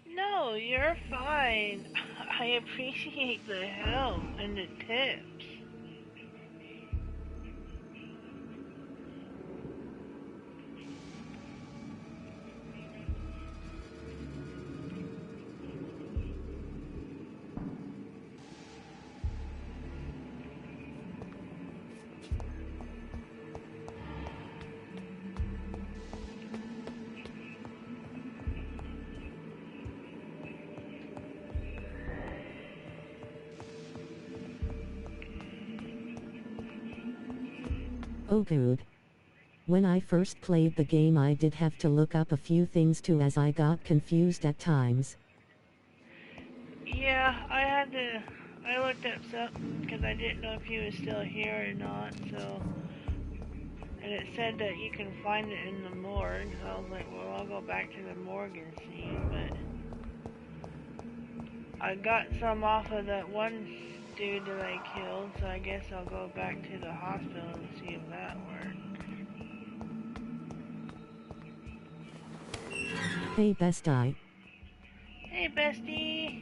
No, you're fine. I appreciate the help and the tips. Oh good. When I first played the game, I did have to look up a few things too, as I got confused at times. Yeah, I looked up something because I didn't know if he was still here or not, so. And it said that you can find it in the morgue, so I was like, well, I'll go back to the morgue and see, but. I got some off of that one dude that I killed, so I guess I'll go back to the hospital and see if that worked. Hey bestie. Hey bestie.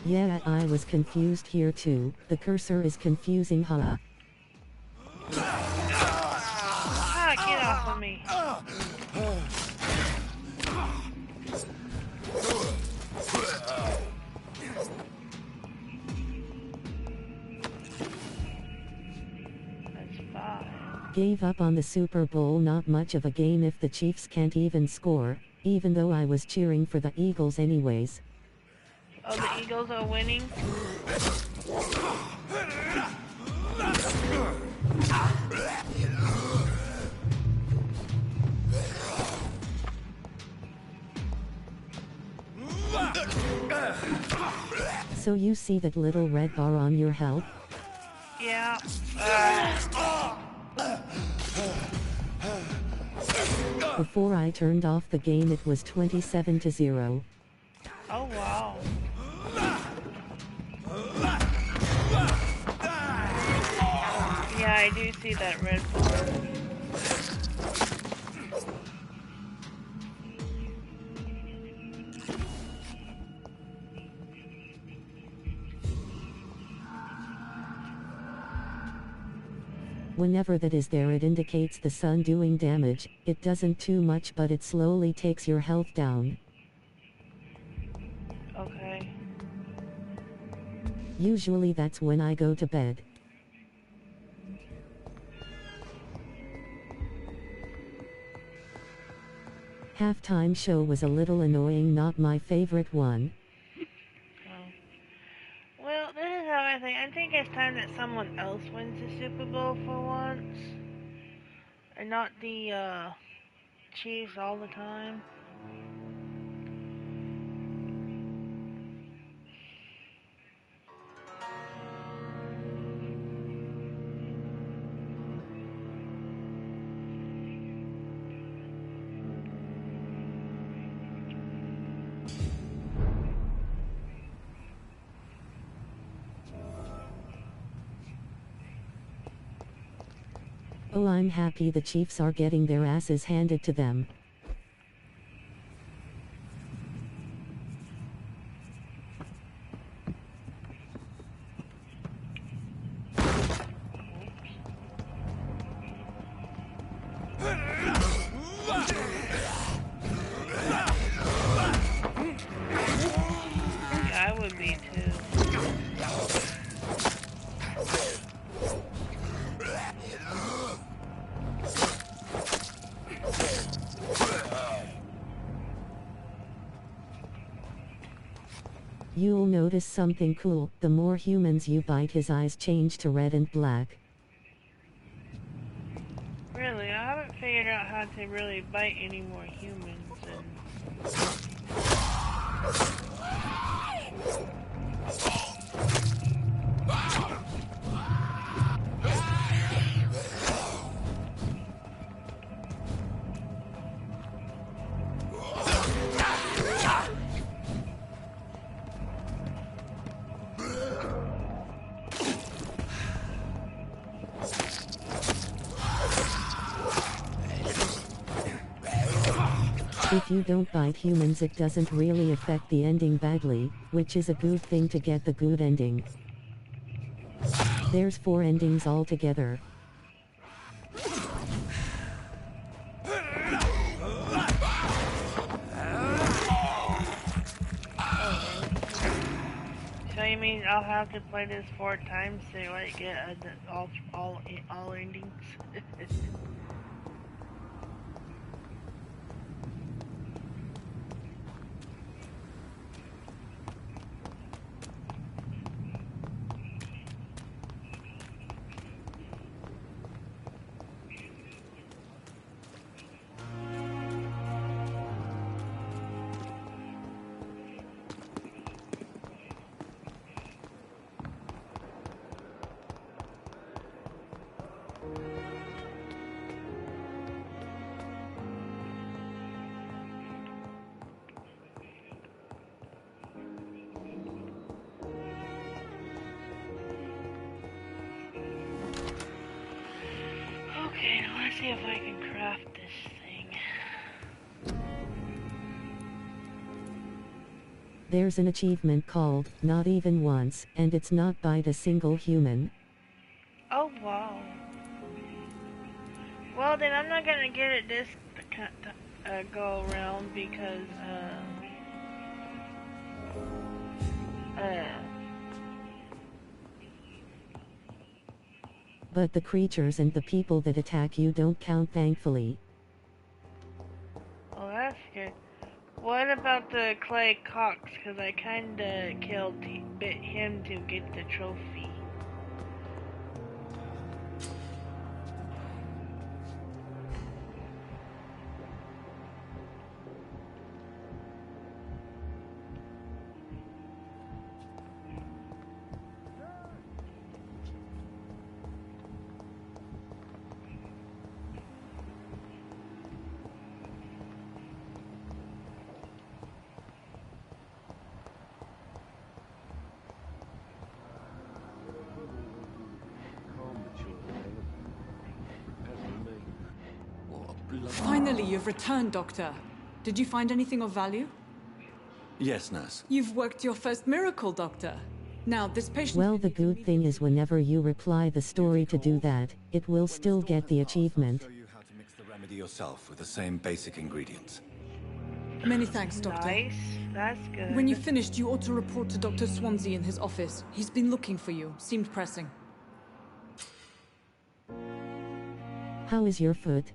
Yeah, I was confused here too. The cursor is confusing, huh? Ah, get off of me. That's fine. Gave up on the Super Bowl. Not much of a game if the Chiefs can't even score, even though I was cheering for the Eagles anyways. Oh, the Eagles are winning? So you see that little red bar on your health? Yeah. Before I turned off the game, it was 27-0. Oh, wow. Yeah, I do see that red bar. Whenever that is there, it indicates the sun doing damage. It doesn't too much, but it slowly takes your health down. Okay. Usually that's when I go to bed. Halftime show was a little annoying, not my favorite one. Well, this is how I think. I think it's time that someone else wins the Super Bowl for once. And not the, Chiefs all the time. Oh, I'm happy the Chiefs are getting their asses handed to them. Yeah, I would be too. You'll notice something cool. The more humans you bite, his eyes change to red and black. Really, I haven't figured out how to really bite any more humans. If you don't bite humans, it doesn't really affect the ending badly, which is a good thing to get the good ending. There's 4 endings altogether. So you mean I'll have to play this 4 times to like get all endings? Okay, let's see if I can craft this thing. There's an achievement called Not Even Once, and it's not bite a single human. Oh wow. Well then I'm not gonna get it this go around because But the creatures and the people that attack you don't count, thankfully. Oh, that's good. What about the Clay Cox? Because I kinda bit him to get the trophy. Finally, you've returned, Doctor. Did you find anything of value? Yes, nurse. You've worked your first miracle, Doctor. Now, this patient... Well, the good thing is whenever you reply the story to do that, it will still get the achievement. I'll show you how to mix the remedy yourself with the same basic ingredients. Many thanks, Doctor. Nice. That's good. When you've finished, you ought to report to Dr. Swansea in his office. He's been looking for you. Seemed pressing. How is your foot?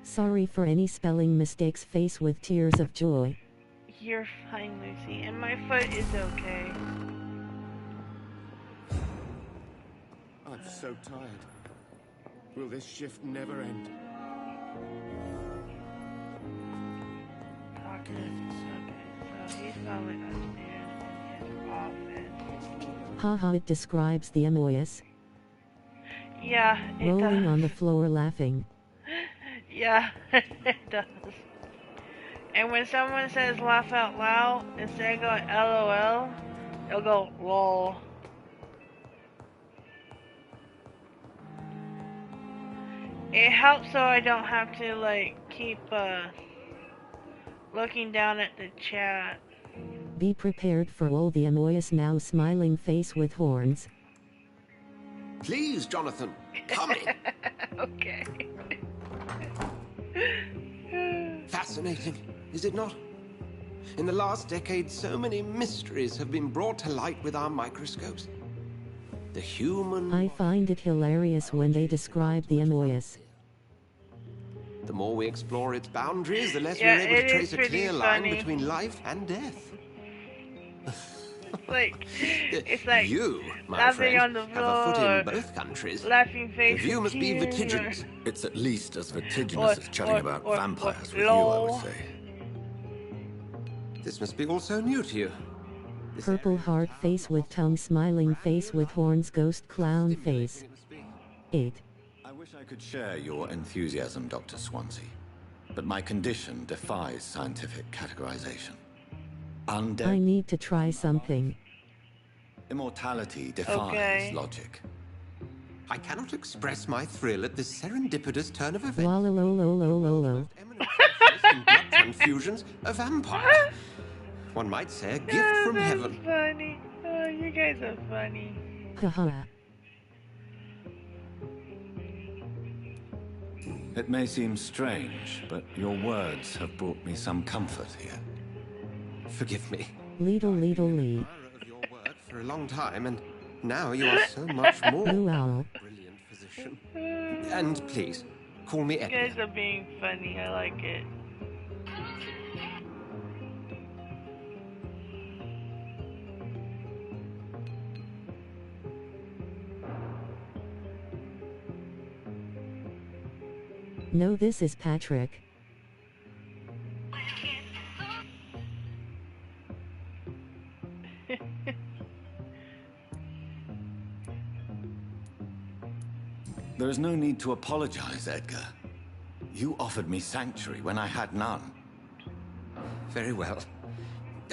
Sorry for any spelling mistakes. Face with tears of joy. You're fine, Lucy, and my foot is okay. I'm so tired. Will this shift never end? Doctor, okay, so he's probably upstairs in his office. Haha, it describes the MOS. Yeah, it rolling does. on the floor laughing. Yeah, it does. And when someone says laugh out loud, instead of going LOL, it'll go lol. It helps so I don't have to like keep looking down at the chat. Be prepared for all the MOS now. Smiling face with horns. Please, Jonathan, come in. Okay. Fascinating, is it not? In the last decade, so many mysteries have been brought to light with our microscopes. The human... I find it hilarious when they describe the MOS. The more we explore its boundaries, the less Yeah, we're able to trace a pretty clear line funny. between life and death. it's like you, my laughing friend, on the have a foot floor, in both countries. laughing face. The view must be tears, vertiginous. It's at least as vertiginous as chatting about vampires with you, I lol. would say. This must be all so new to you. Purple heart face with tongue, smiling face with horns, ghost clown face. 8. I wish I could share your enthusiasm, Dr. Swansea, but my condition defies scientific categorization. Undead I need to try something. immortality defies logic. I cannot express my thrill at this serendipitous turn of events. Lololololololo. In blood transfusions, a vampire. One might say a gift from heaven. Funny. Oh, you guys are funny. Haha. It may seem strange, but your words have brought me some comfort here. Forgive me. Leedle leedle lee. Of your work for a long time, and now you are so much more. Blue owl. Brilliant physician. And please, call me You Edgar. guys are being funny. I like it. No, this is Patrick. There is no need to apologize, Edgar. You offered me sanctuary when I had none. Very well.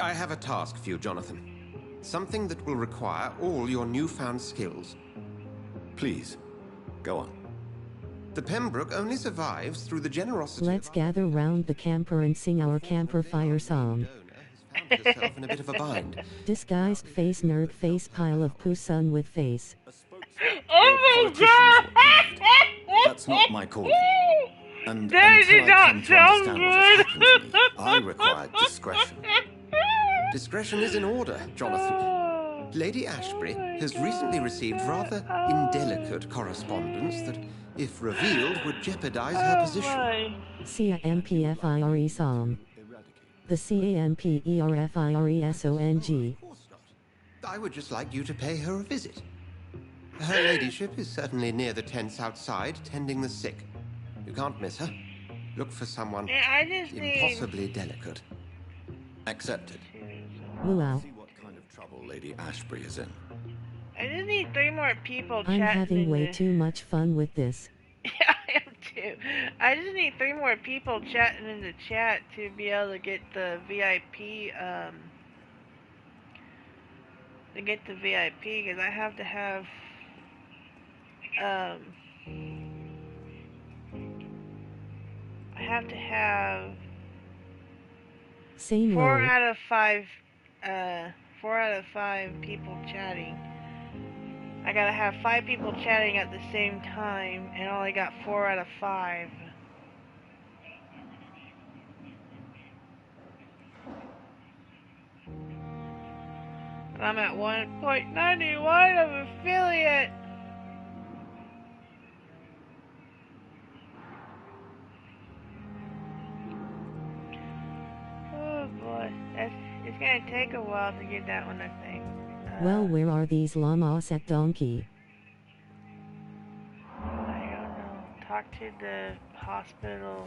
I have a task for you, Jonathan. Something that will require all your newfound skills. Please, go on. The Pembroke only survives through the generosity Let's gather round the camper and sing our camper fire song. of herself in a bit of a bind. Disguised face, nerd face, pile of poo, sun with face. Oh my god! That's not my calling. And That until did I come not to sound understand what has good. happened to me, I require discretion. Discretion is in order, Jonathan. Lady Ashbury has recently received rather indelicate correspondence that, if revealed, would jeopardize her position. CAMPFIRE song. The CAMPERFIRESONG. I would just like you to pay her a visit. Her ladyship is certainly near the tents outside, tending the sick. You can't miss her. Look for someone Yeah, I just need- impossibly delicate. Accepted. Luau. See what kind of trouble Lady Ashbury is in. I just need 3 more people I'm chatting having in way the... too much fun with this. Yeah, I am too. I just need 3 more people chatting in the chat to be able to get the VIP, because I have to have, Same 4 row. out of 5, 4 out of 5 people chatting. I gotta have 5 people chatting at the same time, and only got 4 out of 5. And I'm at 1.91 of affiliate. Oh boy, it's gonna take a while to get that one, I think. Well, where are these llamas at donkey? I don't know. Talk to the hospital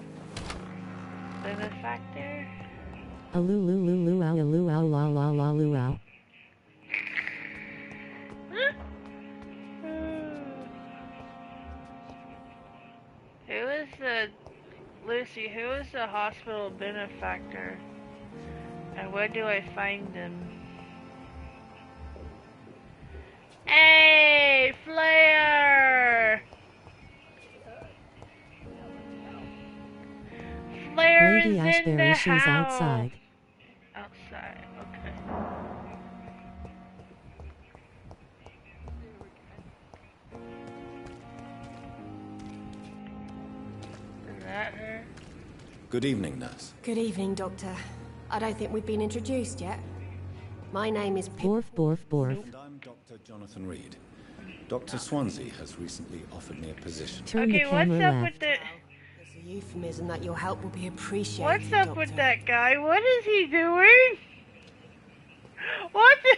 benefactor. Alulululuau aluau la la la luau. Who is the Lucy? Who is the hospital benefactor? And where do I find them? Hey, Flair! Flair Lady is in Ashbury, the she's house. outside. Outside, okay. Is that her? Good evening, nurse. Good evening, Doctor. I don't think we've been introduced yet. My name is Borf, borf, borf. And I'm Dr. Jonathan Reed. Dr. Swansea has recently offered me a position. Turn the Okay, what's camera up left. with the... It's a euphemism that your help will be appreciated. What's up Doctor. with that guy? What is he doing? What the...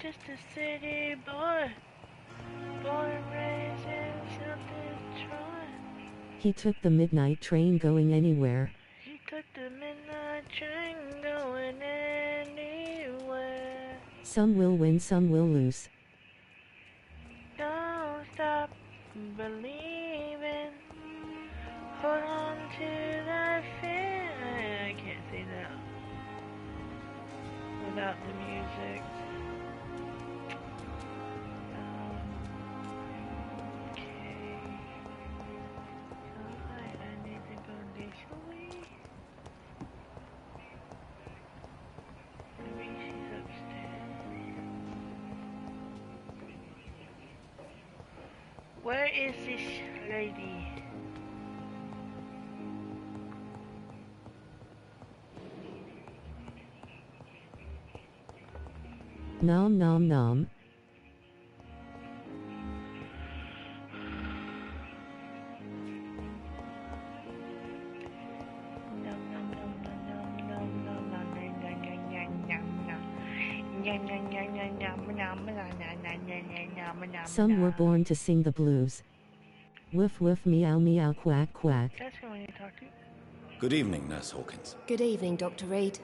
just a city boy. Born, raised in something trying. He took the midnight train going anywhere. He took the midnight train going anywhere. Some will win, some will lose. Don't stop believing. Hold on to that fear. I can't say that without the music. Where is this lady? Nom nom nom. Some were born to sing the blues. Woof woof meow meow quack quack. That's who I need to talk to. Good evening, Nurse Hawkins. Good evening, Dr. Reed.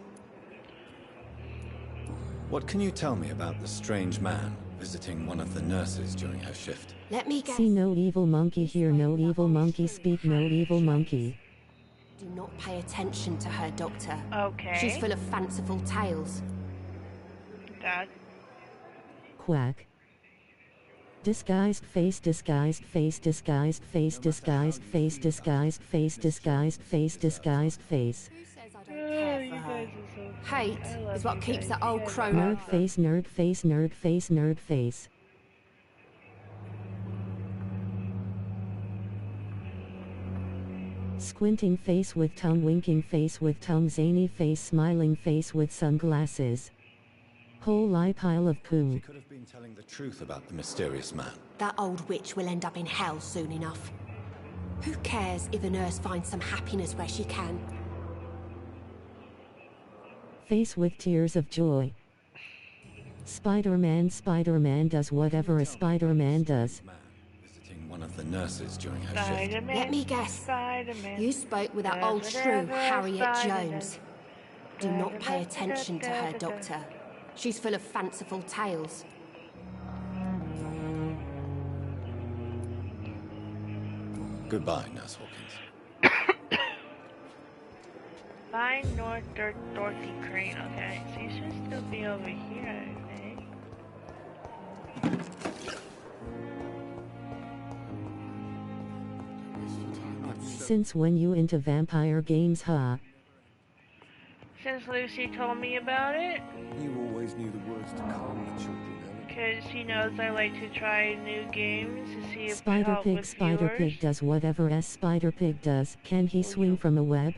What can you tell me about the strange man visiting one of the nurses during her shift? Let me guess. See no evil monkey, hear no evil monkey, speak no evil monkey. Do not pay attention to her, Doctor. Okay. She's full of fanciful tales. That. Quack. Disguised face, disguised face, disguised face, disguised face, disguised face, disguised face, disguised face. Hate is what keeps the old crone. Nerd face, nerd face, nerd face, nerd face. Squinting face with tongue, winking face with tongue, zany face, smiling face with sunglasses. Whole lie pile of poo. She could have been telling the truth about the mysterious man. That old witch will end up in hell soon enough. Who cares if a nurse finds some happiness where she can? Face with tears of joy. Spider-Man, Spider-Man does whatever a Spider-Man does. Visiting one of the nurses during her shift. Spider-Man. Let me guess. Spider-Man. You spoke with that old shrew, Harriet Jones. Do not pay attention to her, Doctor. She's full of fanciful tales. Goodbye, Nurse Hawkins. Find North Dorothy Crane. Okay, so you should still be over here, I think. Since when you into vampire games, huh? Since Lucy told me about it. You always knew the words to calm the children, Helen. Because she knows I like to try new games to see if Spider Pig does whatever Spider Pig does. Can he swing from a web?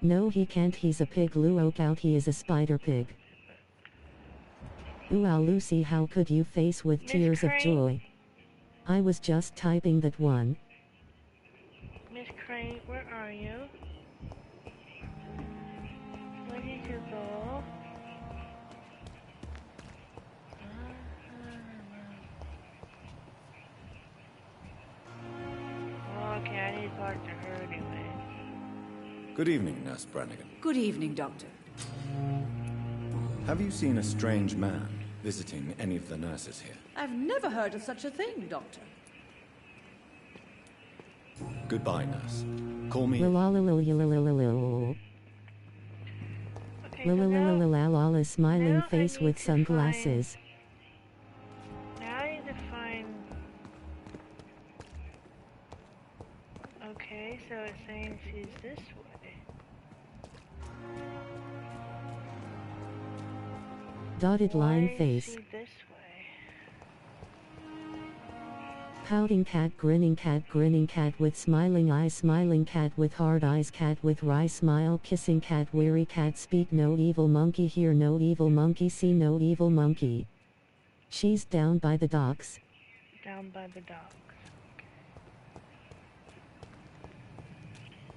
No, he can't. He's a pig. Look out, he is a Spider Pig. Ooh, Lucy, how could you face with tears of joy? I was just typing that one. Miss Crane, where are you? Where did you go? Okay, I need to talk to her anyway. Good evening, Nurse Brannigan. Good evening, Doctor. Have you seen a strange man visiting any of the nurses here? I've never heard of such a thing, Doctor. Goodbye, Nurse. Call me... Smiling face with sunglasses. Now I need to find... Okay, so it's saying she's this way. Dotted line face. This way. Pouting cat, grinning cat with smiling cat with hard eyes, cat with wry smile, kissing cat, weary cat, speak no evil monkey, hear no evil monkey, see no evil monkey. She's down by the docks. Down by the docks.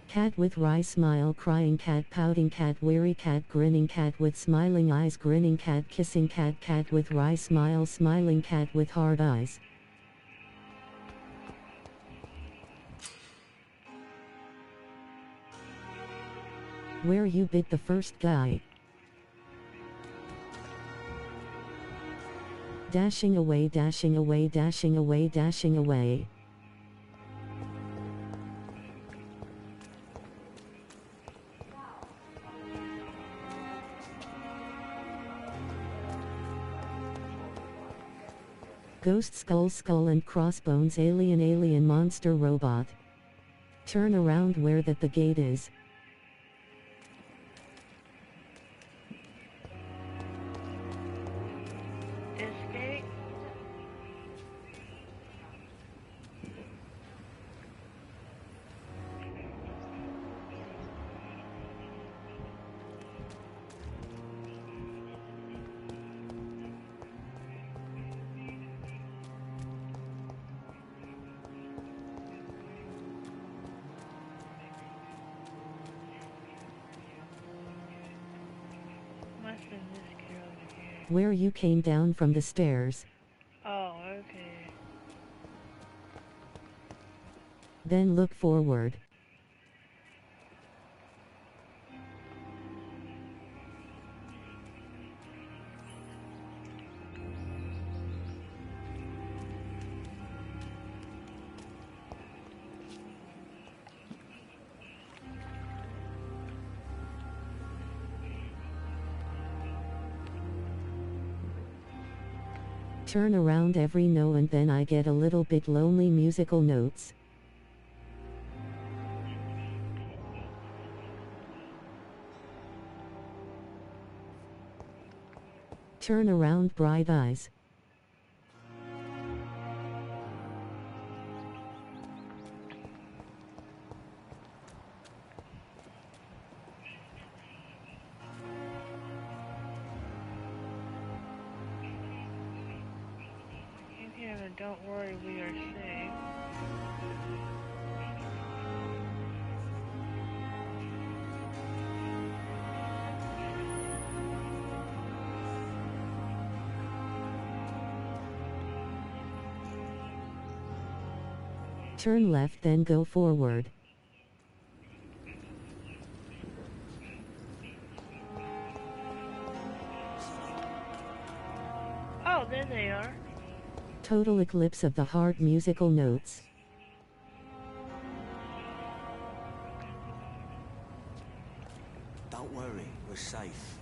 Cat with wry smile, crying cat, pouting cat, weary cat, grinning cat with smiling eyes, grinning cat, kissing cat, cat with wry smile, smiling cat with hard eyes. Where you bit the first guy. Dashing away, dashing away, dashing away, dashing away. Ghost skull, skull and crossbones, alien, alien, monster, robot. Turn around where that the gate is. This gate? Must have been this kid over here. Where you came down from the stairs. Oh, okay. Then look forward. Turn around every now and then. I get a little bit lonely. Musical notes. Turn around, bright eyes. Don't worry, we are safe. Turn left, then go forward. Oh, there they are. Total eclipse of the heart, musical notes. Don't worry, we're safe.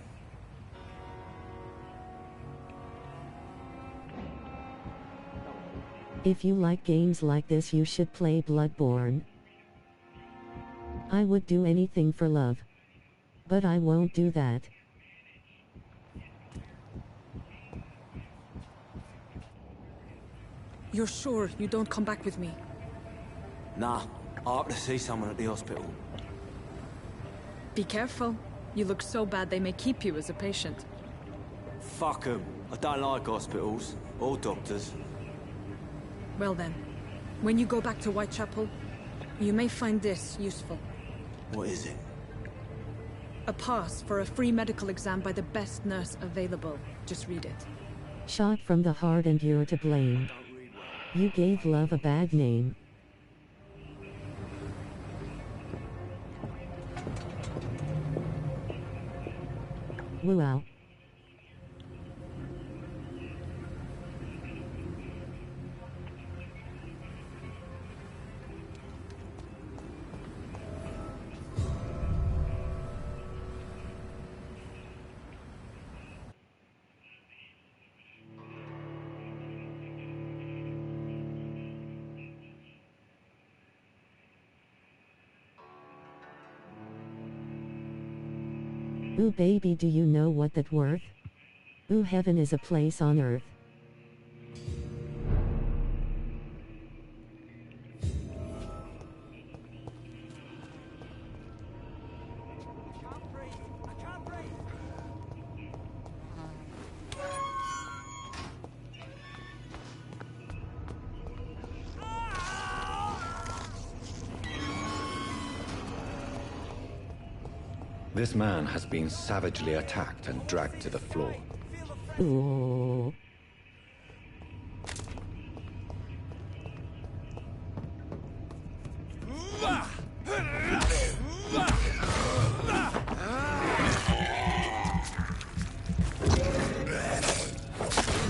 If you like games like this, you should play Bloodborne. I would do anything for love. But I won't do that. You're sure you don't come back with me? Nah, I ought to see someone at the hospital. Be careful. You look so bad they may keep you as a patient. Fuck 'em. I don't like hospitals, or doctors. Well then, when you go back to Whitechapel, you may find this useful. What is it? A pass for a free medical exam by the best nurse available. Just read it. Shot from the heart and you're to blame. You gave love a bad name. Wow. Ooh baby, do you know what that worth? Ooh, heaven is a place on earth. This man has been savagely attacked and dragged to the floor. Ooh.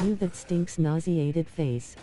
You that stinks nauseated face.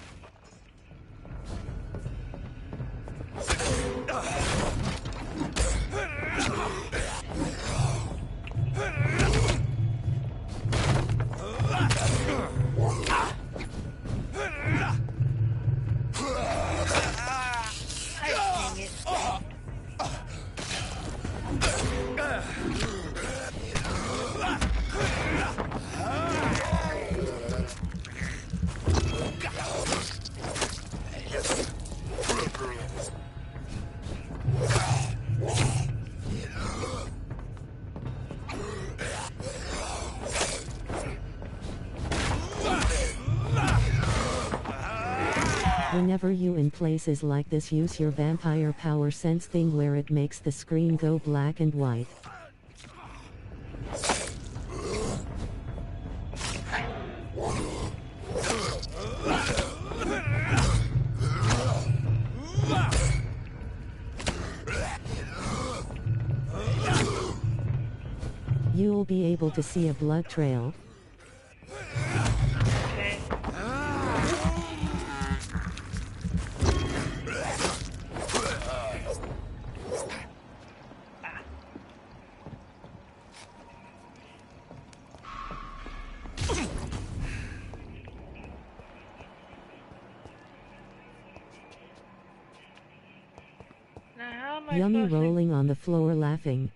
Whenever you in places like this, use your vampire power sense thing where it makes the screen go black and white. You'll be able to see a blood trail. Yummy rolling on the floor laughing.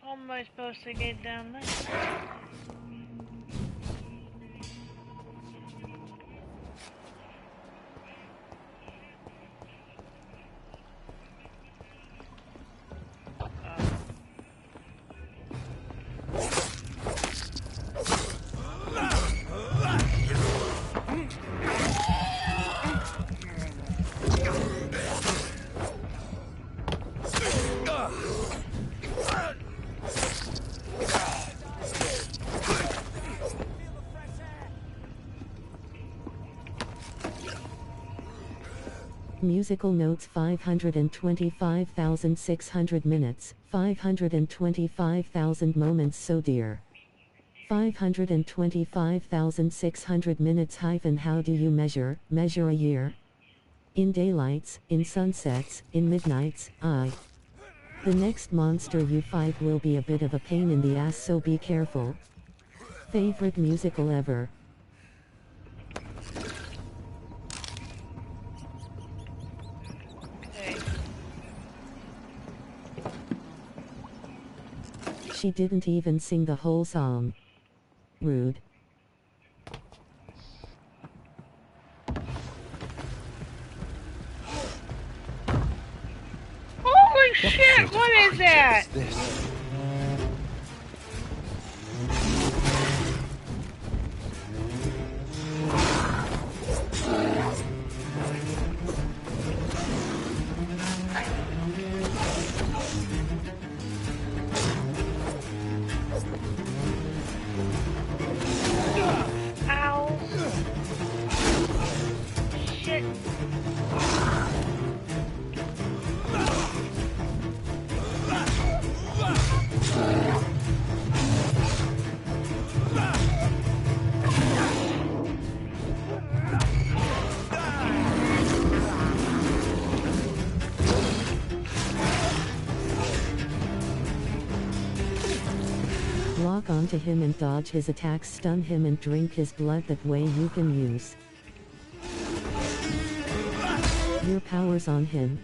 How am I supposed to get down there? Musical notes 525,600 minutes, 525,000 moments so dear. 525,600 minutes hyphen how do you measure a year? In daylights, in sunsets, in midnights, The next monster you fight will be a bit of a pain in the ass, so be careful. Favorite musical ever. She didn't even sing the whole song. Rude. Holy shit, what is that? Ow. Shit. Lock onto him and dodge his attacks, stun him and drink his blood, that way you can use your powers on him.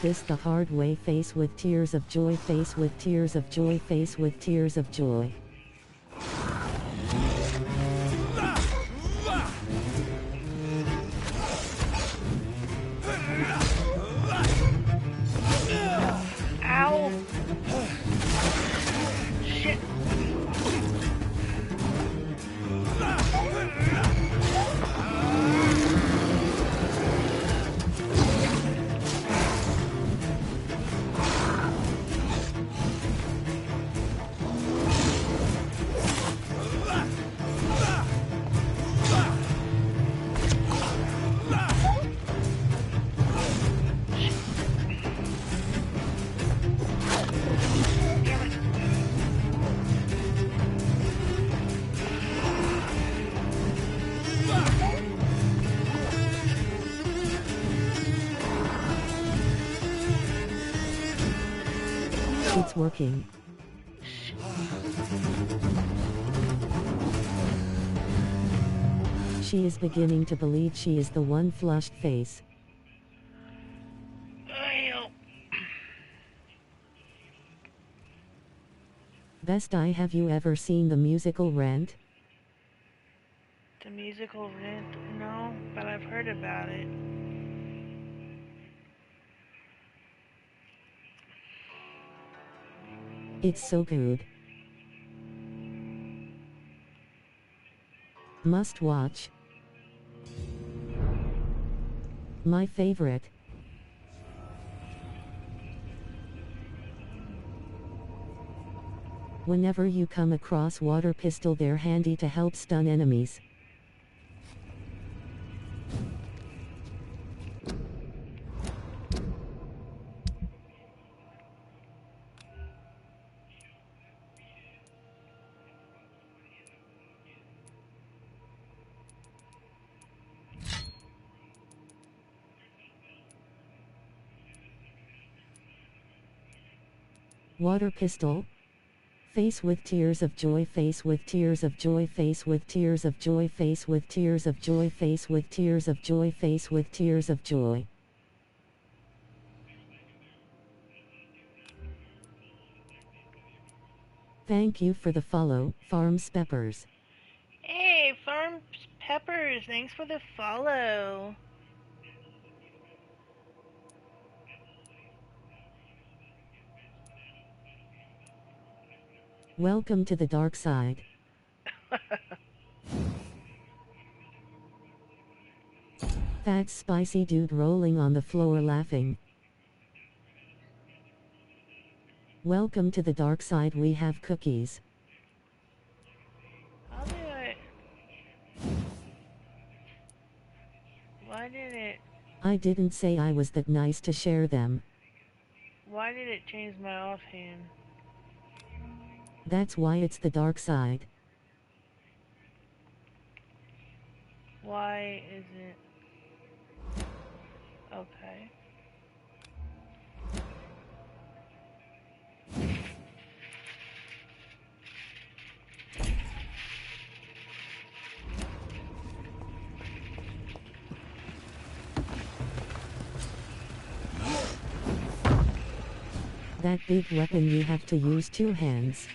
This the hard way, face with tears of joy, face with tears of joy, face with tears of joy. It's working. She is beginning to believe she is the one flushed face. Best Eye, have you ever seen the musical Rent? The musical Rent? No, but I've heard about it. It's so good. Must watch. My favorite. Whenever you come across water pistol, they're handy to help stun enemies. Water pistol. Face with tears of joy, face with tears of joy, face with tears of joy, face with tears of joy, face with tears of joy, face with tears of joy. Thank you for the follow, Farms Peppers. Hey, Farms Peppers, thanks for the follow. Welcome to the dark side. Fat spicy dude rolling on the floor laughing. Welcome to the dark side, we have cookies. I'll do it. Why did it... I didn't say I was that nice to share them. Why did it change my offhand? That's why it's the dark side. Why is it... Okay. That big weapon, you have to use two hands.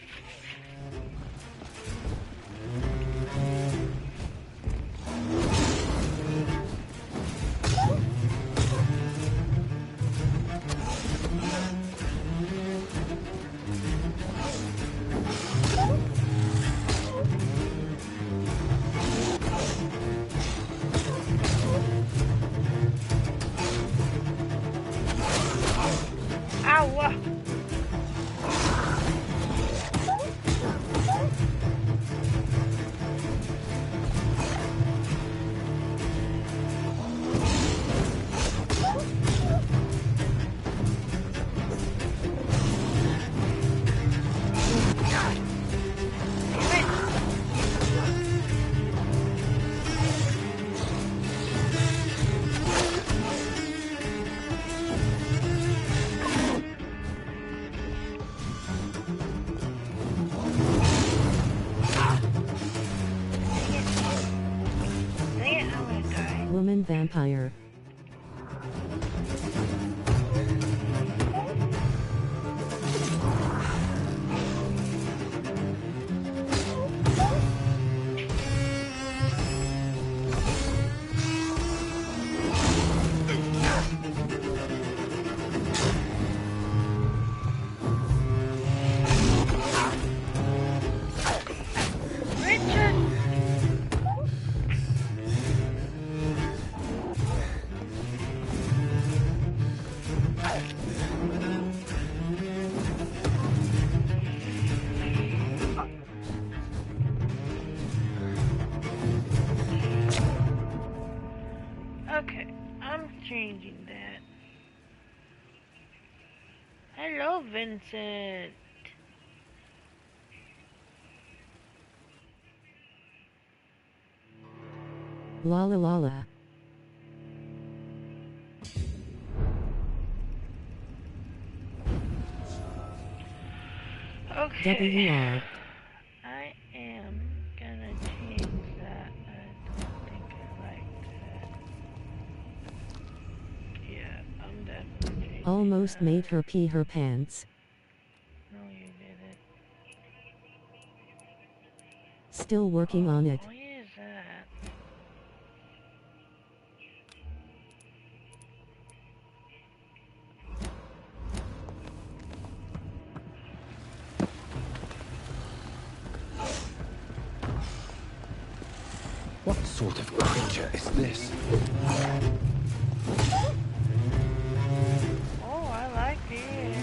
Ow! Woman vampire. Okay, I'm changing that. Hello, Vincent. La la la la. WR. I am gonna change that. I don't think I like that. Yeah, I'm definitely changing Almost that. made her pee her pants. No, you didn't. Still working on it. What is that? What sort of creature is this? Oh, I like this.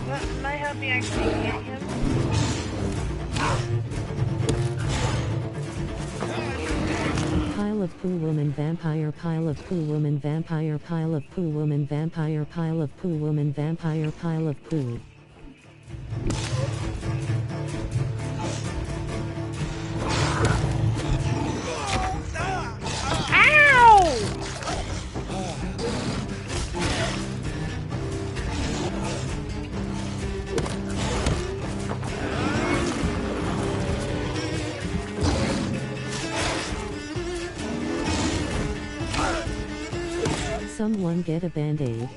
Can I help you actually get him? Pile of poo woman vampire pile of poo woman vampire pile of poo woman vampire pile of poo woman vampire pile of poo. Someone get a band-aid.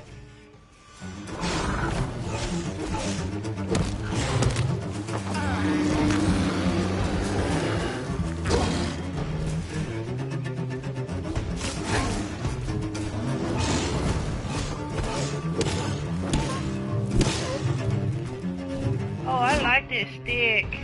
Oh, I like this stick.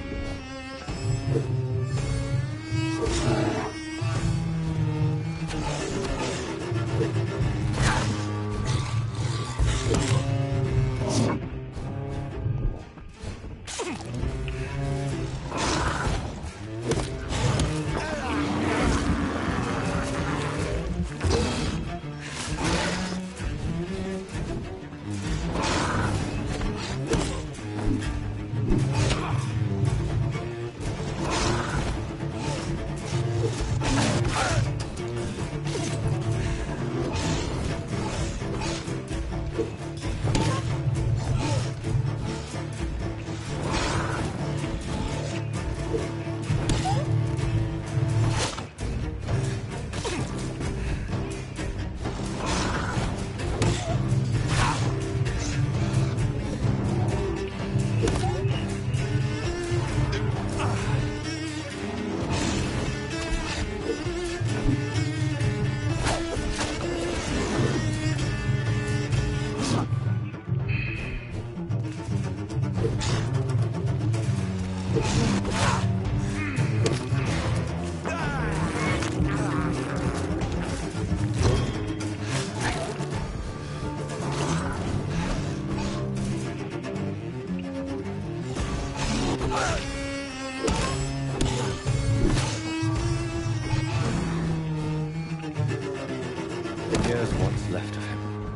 Here's what's left of him.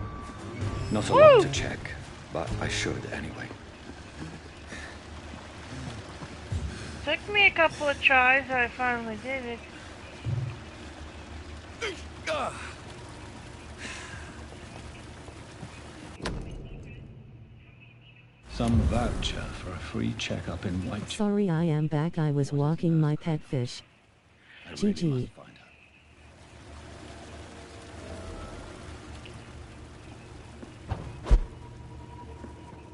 Not a lot to check, but I should anyway. Took me a couple of tries, but I finally did it. Some voucher for a free checkup in White. Sorry, I am back. I was walking my pet fish. GG.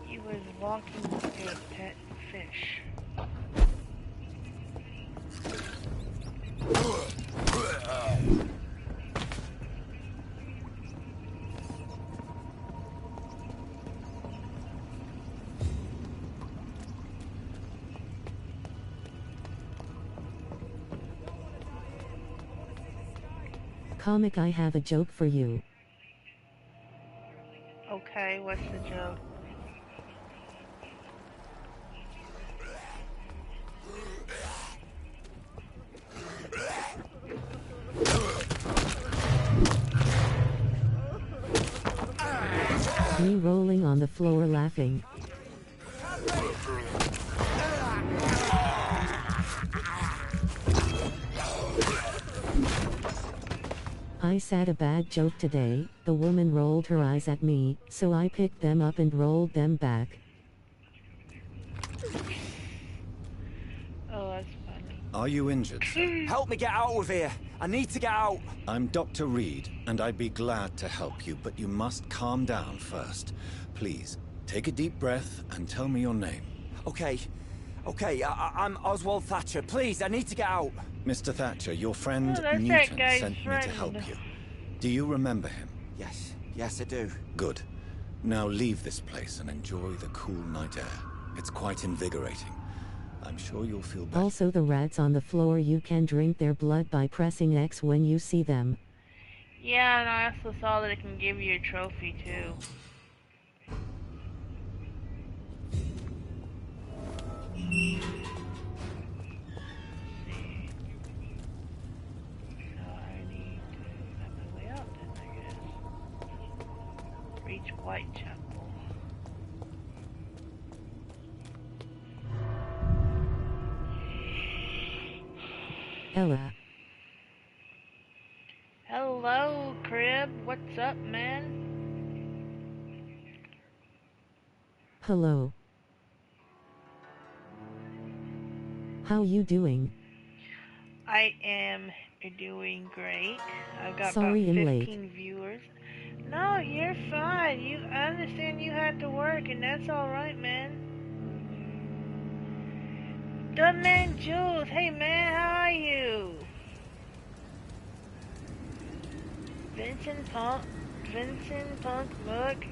He was walking a pet fish. Comic, I have a joke for you. Okay, what's the joke? Me rolling on the floor laughing. I said a bad joke today. The woman rolled her eyes at me, so I picked them up and rolled them back. Oh, that's funny. Are you injured, sir? Help me get out of here. I need to get out. I'm Dr. Reed, and I'd be glad to help you, but you must calm down first. Please, take a deep breath and tell me your name. Okay. I'm Oswald Thatcher. Please, I need to get out. Mr. Thatcher, your friend Oh, that's Newton that guy's sent me friend. to help you. Do you remember him? Yes, I do. Good. Now leave this place and enjoy the cool night air. It's quite invigorating. I'm sure you'll feel better. Also the rats on the floor, you can drink their blood by pressing X when you see them. Yeah, and I also saw that it can give you a trophy too. Reach Whitechapel. Ella. Hello, Crib. What's up, man? Hello. How you doing? I am doing great. I've got Sorry about I'm 15 viewers. No, you're fine. I understand you had to work, and that's alright, man. The man Jules. Hey, man, how are you? Vincent Punk, Mook,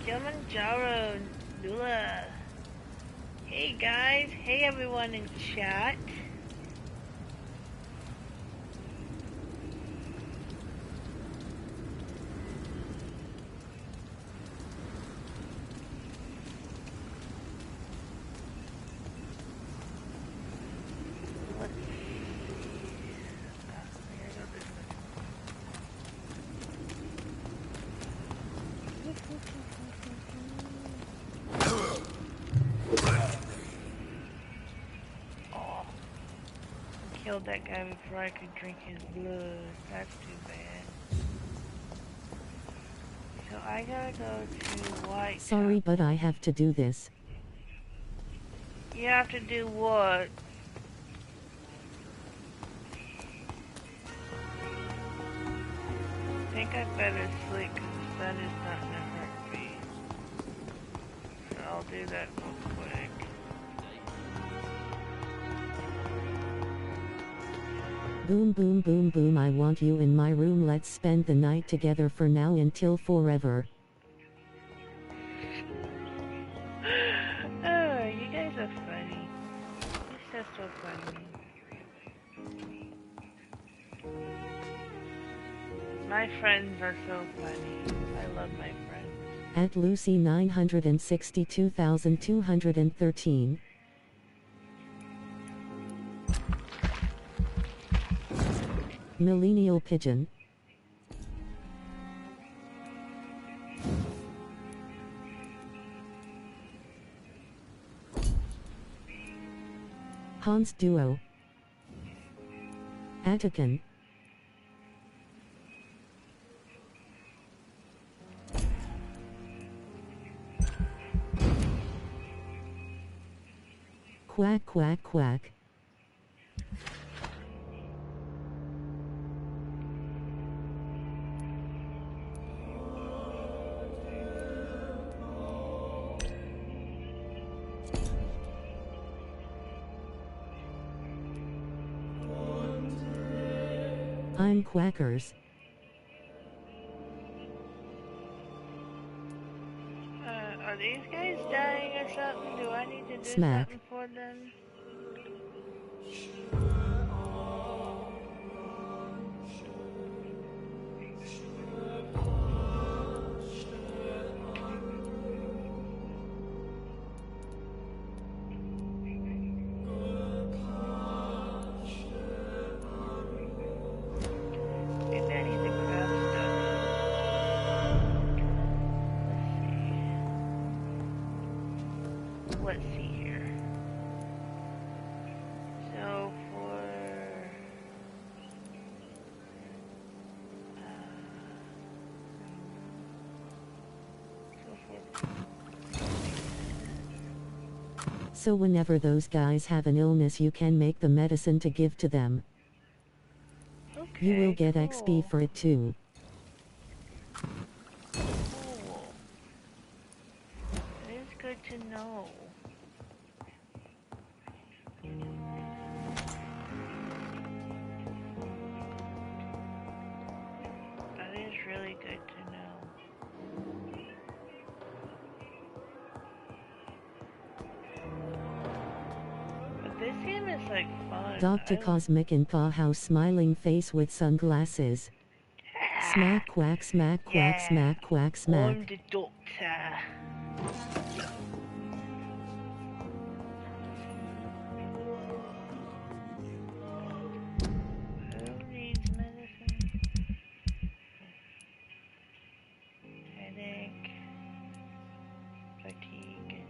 Kilimanjaro, Nula. Hey, guys. Hey, everyone in chat. Killed that guy before I could drink his blood. That's too bad. So I gotta go to White. Sorry, but I have to do this. You have to do what? I think I better sleep because the sun is not gonna hurt me. So I'll do that real quick. Boom boom boom boom, I want you in my room, let's spend the night together for now until forever. Oh, you guys are funny. You're so funny. My friends are so funny. I love my friends. At Lucy 962,213. Millennial Pigeon. Hans Duo. Attican. Quack quack quack. I'm Quackers. Are these guys dying or something? Do I need to do Smack. something for them? Maybe I need to grab stuff. Let's see here. So for So whenever those guys have an illness, you can make the medicine to give to them. Okay, You will get cool. XP for it too. Cool. It is good to know. That is really good to know. But this game is like fun. Dr. Cosmic in House, smiling face with sunglasses. Smack quack smack quack smack quack smack. I'm the doctor. Who needs medicine? Headache, fatigue,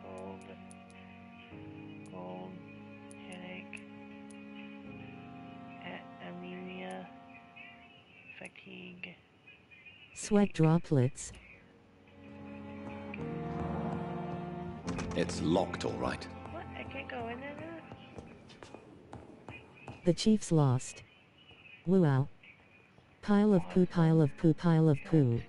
cold, headache, anemia, fatigue. Sweat droplets. It's locked, all right. What? I can't go in there now? The Chief's lost. Wow. Pile of poo, pile of poo, pile of poo.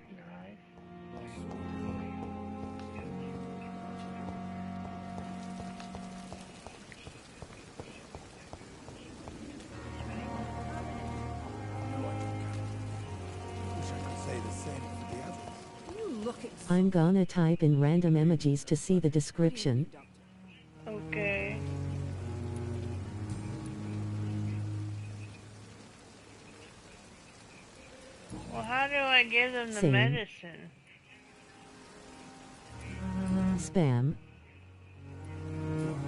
I'm gonna type in random emojis to see the description. Okay. Well, how do I give them the Same. medicine? Spam.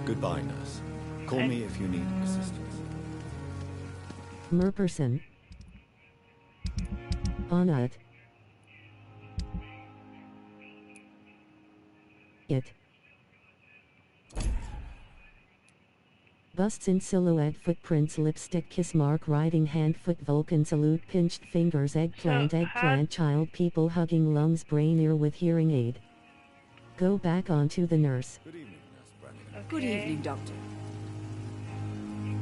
Goodbye, nurse. Call me if you need assistance. Merperson. Onut. It. Busts in silhouette, footprints, lipstick, kiss mark, riding hand, foot, Vulcan salute, pinched fingers, eggplant, child, people hugging, lungs, brain, ear with hearing aid. Go back onto the nurse. Good evening, Doctor.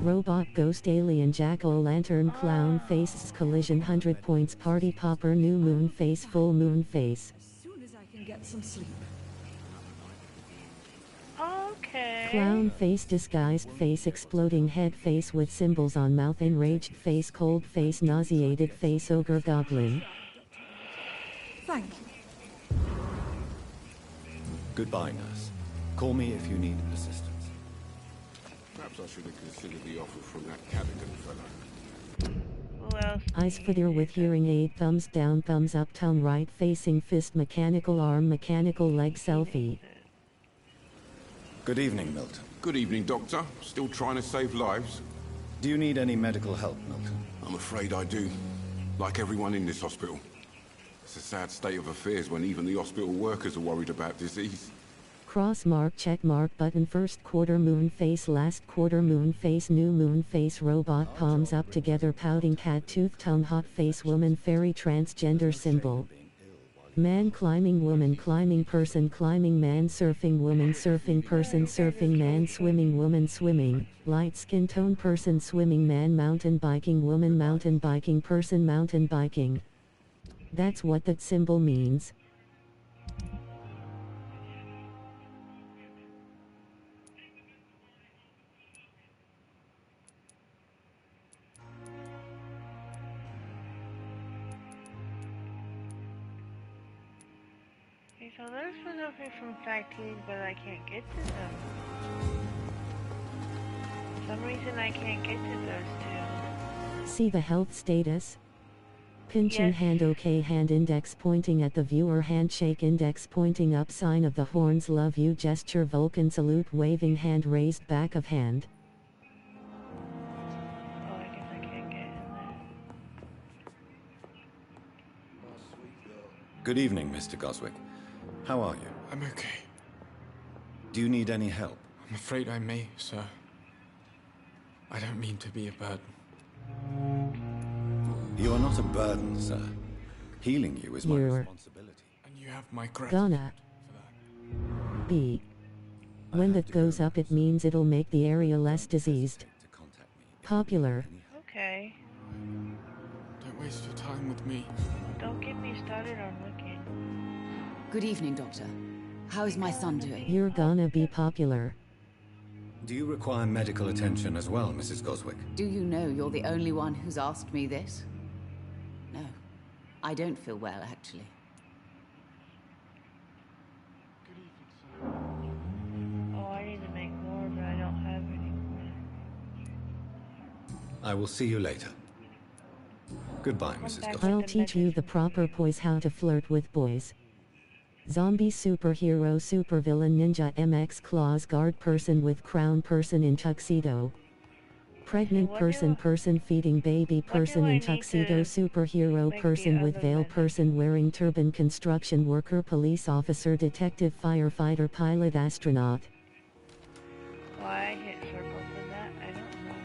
Robot, ghost, alien, jack-o'-lantern, clown, faces, collision, 100 points, party popper, new moon face, full moon face. As soon as I can get some sleep. Okay. Clown face, disguised face, exploding head face with symbols on mouth, enraged face, cold face, nauseated face, ogre, goblin. Thank you. Goodbye, nurse. Call me if you need assistance. Perhaps I should have considered the offer from that Cadigan fellow. Who else? Eyes footer with hearing aid, thumbs down, thumbs up, tongue right facing fist, mechanical arm, mechanical leg selfie. Good evening, Milton. Good evening, Doctor. Still trying to save lives? Do you need any medical help, Milton? I'm afraid I do. Like everyone in this hospital. It's a sad state of affairs when even the hospital workers are worried about disease. Cross mark, check mark, button, first quarter moon face, last quarter moon face, new moon face, robot, palms up together, pouting cat, tooth, tongue, hot face, woman, fairy, transgender symbol. Man climbing, woman climbing, person climbing, man surfing, woman surfing, person surfing, man swimming, woman swimming, light skin tone, person swimming, man mountain biking, woman mountain biking, person mountain biking. That's what that symbol means. Okay, so those prevent me from fatigue, but I can't get to them. For some reason I can't get to those two. See the health status? Pinching Yes. hand, OK, hand index pointing at the viewer, handshake index pointing up, sign of the horns, love you gesture, Vulcan salute, waving hand, raised back of hand. Oh, I guess I can't get in there. Good evening, Mr. Goswick. How are you? I'm okay. Do you need any help? I'm afraid I may, sir. I don't mean to be a burden. You are not a burden, sir. Healing you is my You're responsibility. And you have my gratitude gonna for that. be When that goes up, it means it'll make the area less diseased. Popular. Okay. Don't waste your time with me. Don't get me started on looking. Good evening, Doctor. How is my son doing? You're gonna be popular. Do you require medical attention as well, Mrs. Goswick? Do you know you're the only one who's asked me this? No. I don't feel well, actually. Oh, I need to make more, but I don't have any more. I will see you later. Goodbye, Mrs. Goswick. I'll teach you the proper poise how to flirt with boys. Zombie superhero supervillain ninja MX claws guard person with crown person in tuxedo. Pregnant person feeding baby person in tuxedo superhero person with veil person wearing turban construction worker police officer detective firefighter pilot astronaut. Why I hit circle for that? I don't know.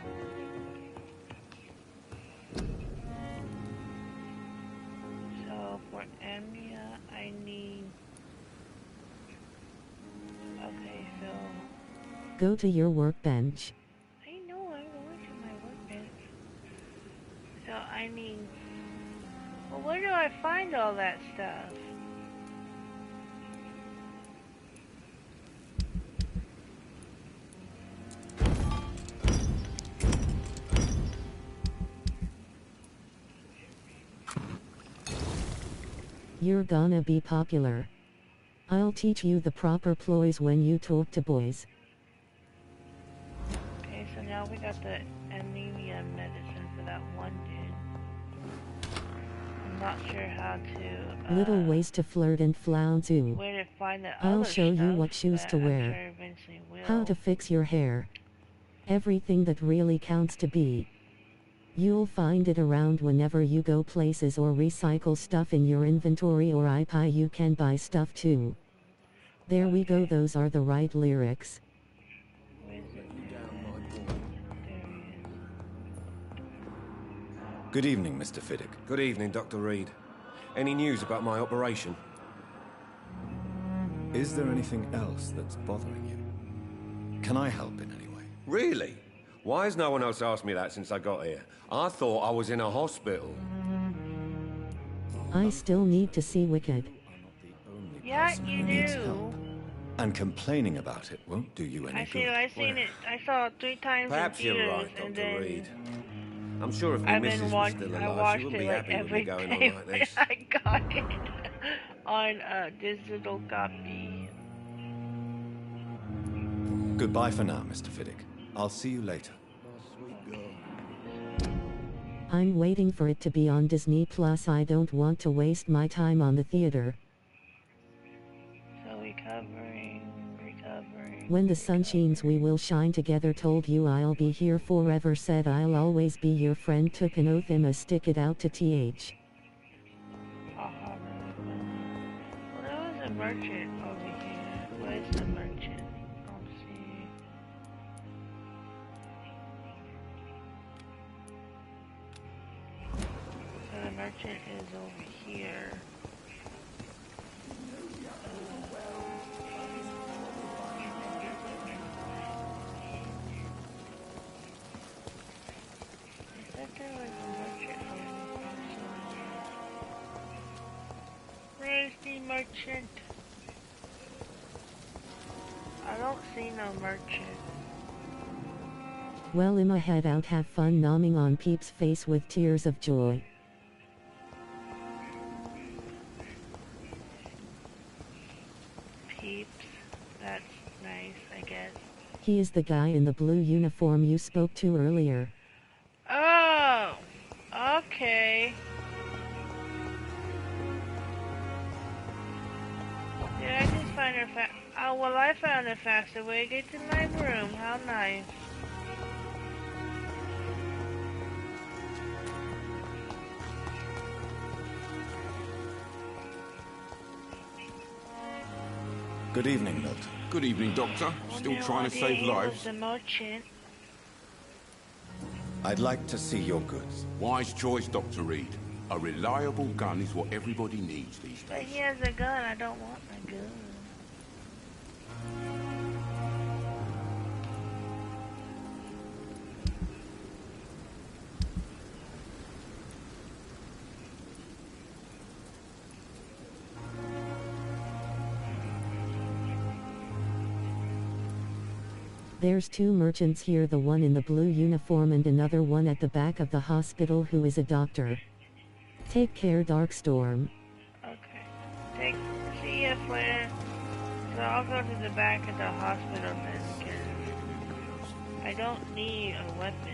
So for Amnia, I need. Okay, so. Go to your workbench. I know I'm going to my workbench. So I need. Well, where do I find all that stuff? You're gonna be popular. I'll teach you the proper ploys when you talk to boys. Okay, so now we got the anemia medicine for that one dude. I'm not sure how to. Little ways to flirt and flounce you. Where to find the I'll other show you stuff, what shoes but to I'm wear. sure eventually will. How to fix your hair. Everything that really counts to be. You'll find it around whenever you go places or recycle stuff in your inventory or iPie. You can buy stuff too. There we go, those are the right lyrics. Good evening, Mr. Fiddick. Good evening, Dr. Reed. Any news about my operation? Is there anything else that's bothering you? Can I help in any way? Really? Why has no one else asked me that since I got here? I thought I was in a hospital. I still need to see Wicked. Yeah, you do. And complaining about it won't do you any good. I seen it. I saw it 3 times Perhaps in you're theaters, right, and Dr. then Reed. I'm sure if my missus was still I alive, watched she wouldn't it be like happy with me every going day on like when this. I got it on a digital copy. Goodbye for now, Mr. Fiddick. I'll see you later. I'm waiting for it to be on Disney Plus. I don't want to waste my time on the theater. So recovering. When the sun shines we will shine together. Told you I'll be here forever. Said I'll always be your friend. Took an oath. I'ma stick it out to TH. Well, there was a merchant over here. Where's the merchant? I'll see. So the merchant is over here. Where's the merchant? I don't see no merchant. Well, I'ma head out. Have fun nomming on Peep's face with tears of joy. Peeps, that's nice, I guess. He is the guy in the blue uniform you spoke to earlier. Oh, okay. Did I just find a oh, well, I found a faster way to get to my room. How nice. Good evening, Milton. Good evening, Doctor. Still trying to save lives? The merchant. I'd like to see your goods. Wise choice, Dr. Reed. A reliable gun is what everybody needs these days. But he has a gun. I don't want a gun. There's two merchants here, the one in the blue uniform and another one at the back of the hospital who is a doctor. Take care, Darkstorm. Okay. See ya, Flynn. So I'll go to the back of the hospital then, because I don't need a weapon.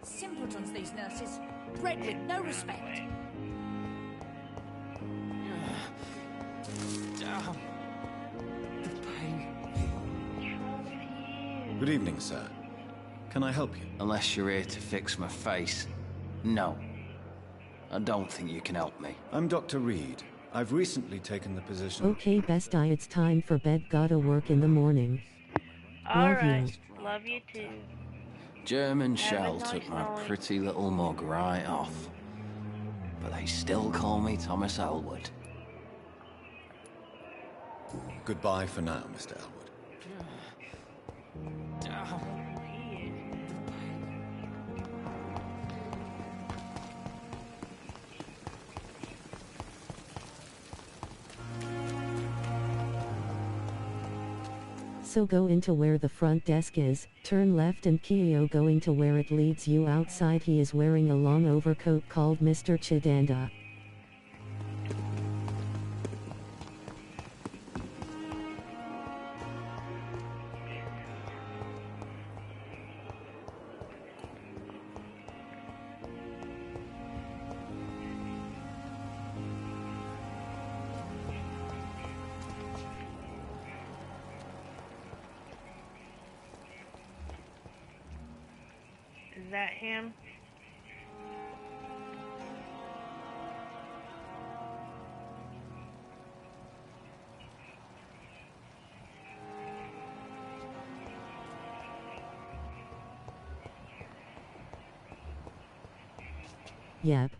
Simpletons, these nurses. Bred with no respect. Damn. The pain. Good evening, sir. Can I help you? Unless you're here to fix my face. No. I don't think you can help me. I'm Dr. Reed. I've recently taken the position... Okay, best eye, it's time for bed, gotta work in the morning. Love you. Love you too. German shell took my pretty little mug right off. But they still call me Thomas Elwood. Goodbye for now, Mr. Elwood. So go into where the front desk is, turn left and Kyo going to where it leads you. Outside he is wearing a long overcoat called Mr. Chidanda. Is that him? Yep.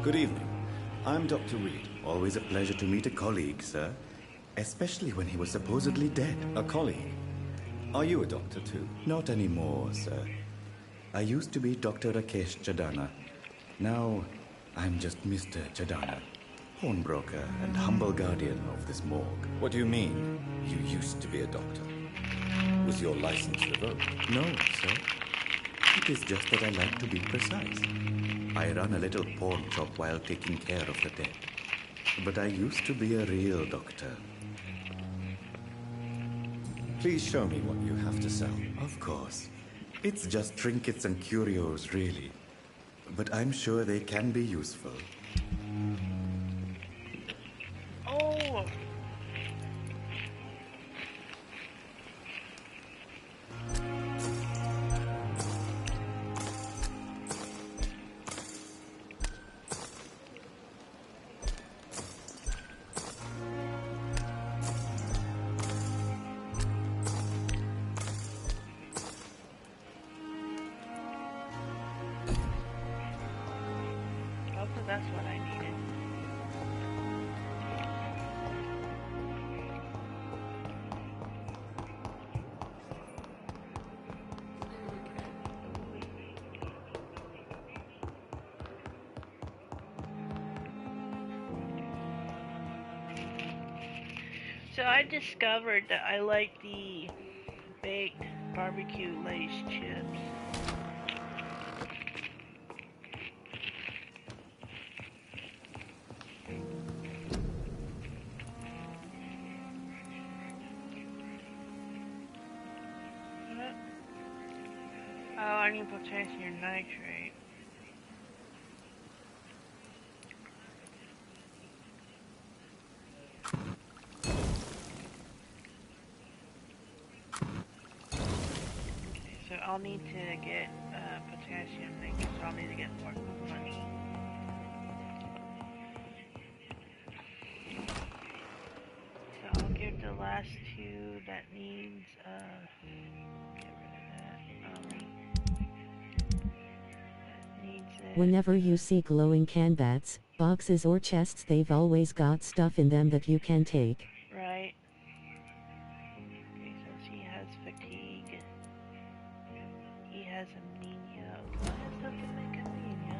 Good evening. I'm Dr. Reed. Always a pleasure to meet a colleague, sir. Especially when he was supposedly dead. A colleague? Are you a doctor too? Not anymore, sir. I used to be Dr. Rakesh Chadana. Now, I'm just Mr. Chadana, pawnbroker and humble guardian of this morgue. What do you mean, you used to be a doctor? Was your license revoked? No, sir. It is just that I like to be precise. I run a little pawn shop while taking care of the dead. But I used to be a real doctor. Please show me what you have to sell. Of course. It's just trinkets and curios, really. But I'm sure they can be useful. Oh! That's what I needed. So I discovered that I like the baked barbecue Lay's chips. Oh, I need potassium nitrate. So I'll need to get potassium nitrate, so I'll need to get more money. So I'll give the last two that needs, get rid of that. That needs it. Whenever you see glowing can bats, Boxes or chests, they've always got stuff in them that you can take. Right. Okay, so he has fatigue. He has anemia. Do I have stuff to make anemia?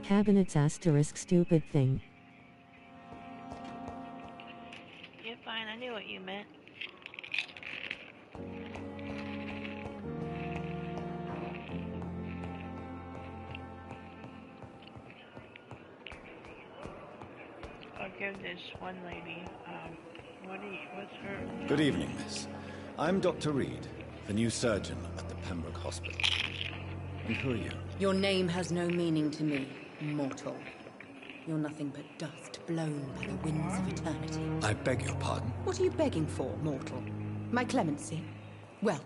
Cabinets asterisk stupid thing. You're fine, I knew what you meant. I'll give this one lady, what's her... Good evening, miss. I'm Dr. Reed, the new surgeon at the Pembroke Hospital. And who are you? Your name has no meaning to me, mortal. You're nothing but dust blown by the winds of eternity. I beg your pardon? What are you begging for, mortal? My clemency? Well,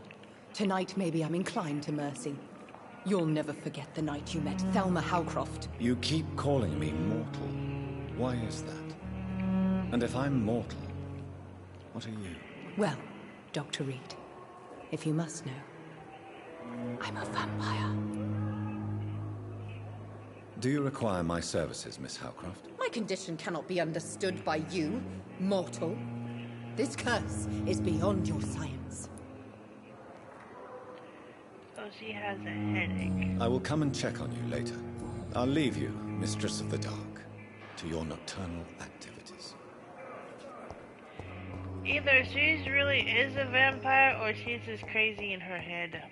tonight maybe I'm inclined to mercy. You'll never forget the night you met Thelma Howcroft. You keep calling me mortal. Why is that? And if I'm mortal, what are you? Well, Dr. Reed, if you must know, I'm a vampire. Do you require my services, Miss Howcroft? My condition cannot be understood by you, mortal. This curse is beyond your science. So she has a headache. I will come and check on you later. I'll leave you, Mistress of the Dark, to your nocturnal activities. Either she's really is a vampire or she's just crazy in her head.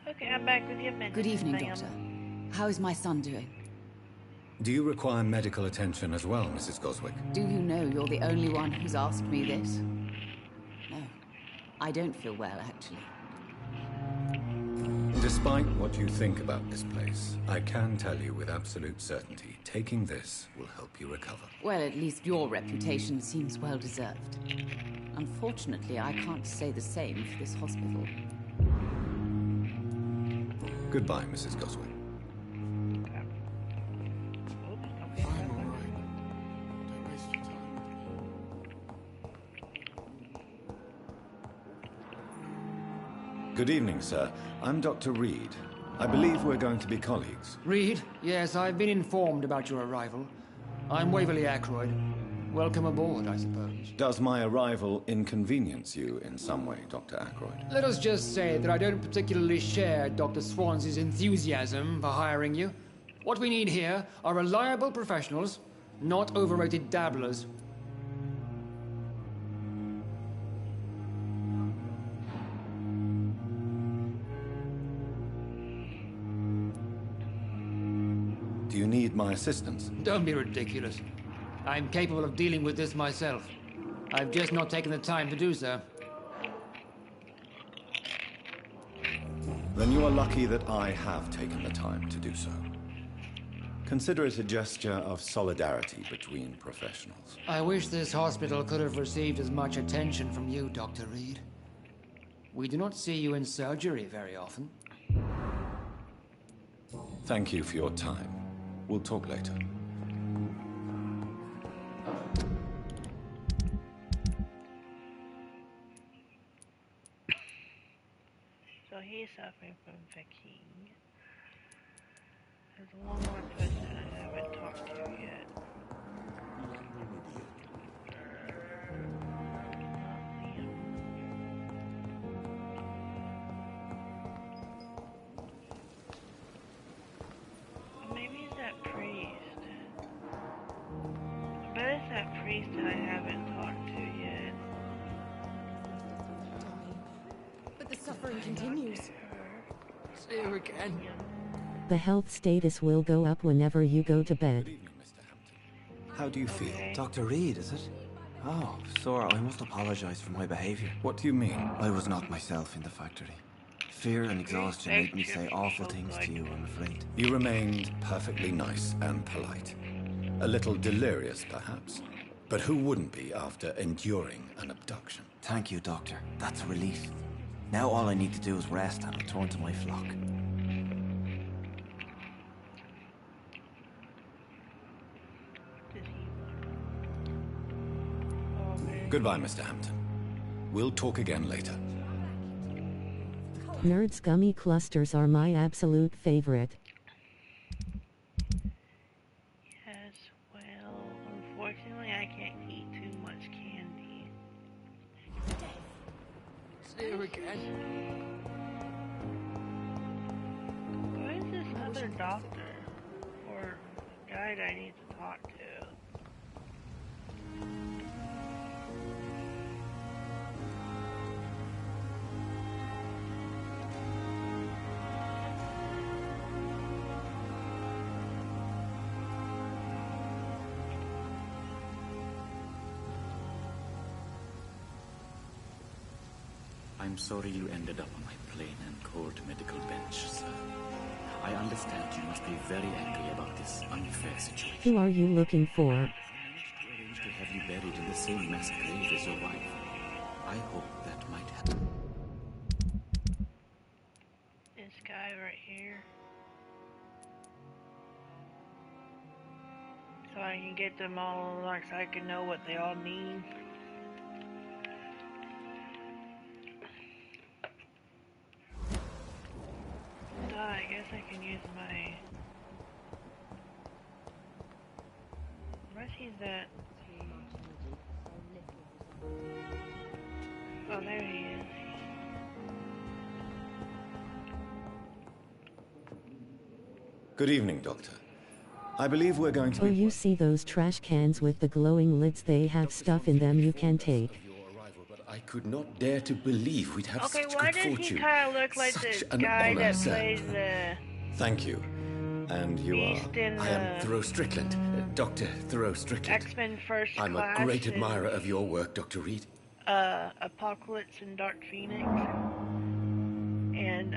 Okay, I'm back with your medicine. Good evening, ma'am. Doctor. How is my son doing? Do you require medical attention as well, Mrs. Goswick? Do you know you're the only one who's asked me this? No, I don't feel well, actually. Despite what you think about this place, I can tell you with absolute certainty, taking this will help you recover. Well, at least your reputation seems well deserved. Unfortunately, I can't say the same for this hospital. Goodbye, Mrs. Goswick. Good evening, sir. I'm Dr. Reed. I believe we're going to be colleagues. Reed? Yes, I've been informed about your arrival. I'm Waverly Ackroyd. Welcome aboard, I suppose. Does my arrival inconvenience you in some way, Dr. Ackroyd? Let us just say that I don't particularly share Dr. Swans's enthusiasm for hiring you. What we need here are reliable professionals, not overrated dabblers. Do you need my assistance? Don't be ridiculous. I'm capable of dealing with this myself. I've just not taken the time to do so. Then you are lucky that I have taken the time to do so. Consider it a gesture of solidarity between professionals. I wish this hospital could have received as much attention from you, Dr. Reed. We do not see you in surgery very often. Thank you for your time. We'll talk later. So he's suffering from fatigue. There's one more person I haven't talked to yet. Maybe it's that priest. I bet it's that priest that I haven't talked to yet. But the suffering continues. See you again. The health status will go up whenever you go to bed. How do you feel? Dr. Reed, is it? Oh, sir, I must apologize for my behavior. What do you mean? I was not myself in the factory. Fear and exhaustion made me say awful things to you, I'm afraid. You remained perfectly nice and polite. A little delirious, perhaps. But who wouldn't be after enduring an abduction? Thank you, Doctor. That's a relief. Now all I need to do is rest and return to my flock. does he want? Okay. Goodbye, Mr. Hampton. We'll talk again later. Nerds gummy clusters are my absolute favorite. Yes, well, unfortunately I can't eat too much candy. See you again. Where is this other doctor? Or guy that I need to talk to? I'm sorry you ended up on my plain and cold medical bench, sir. I understand you must be very angry about this unfair situation. Who are you looking for? I arranged to have you buried in the same mass grave as your wife. I hope that might happen. This guy right here. So I can get them all, like, so I can know what they all need. I guess I can use my... Where's he at? Oh, there he is. Good evening, Doctor. I believe we're going to Oh, you see those trash cans with the glowing lids? They have stuff in them you can take. I could not dare to believe we'd have Okay, such why good does fortune. he kind of look like Such the an guy honor, that sir. plays the... Thank you. And you are? Beast in I am Thoreau Strickland, Dr. Thoreau Strickland. X-Men First I'm Class a great and, admirer of your work, Dr. Reed. Apocalypse and Dark Phoenix. And,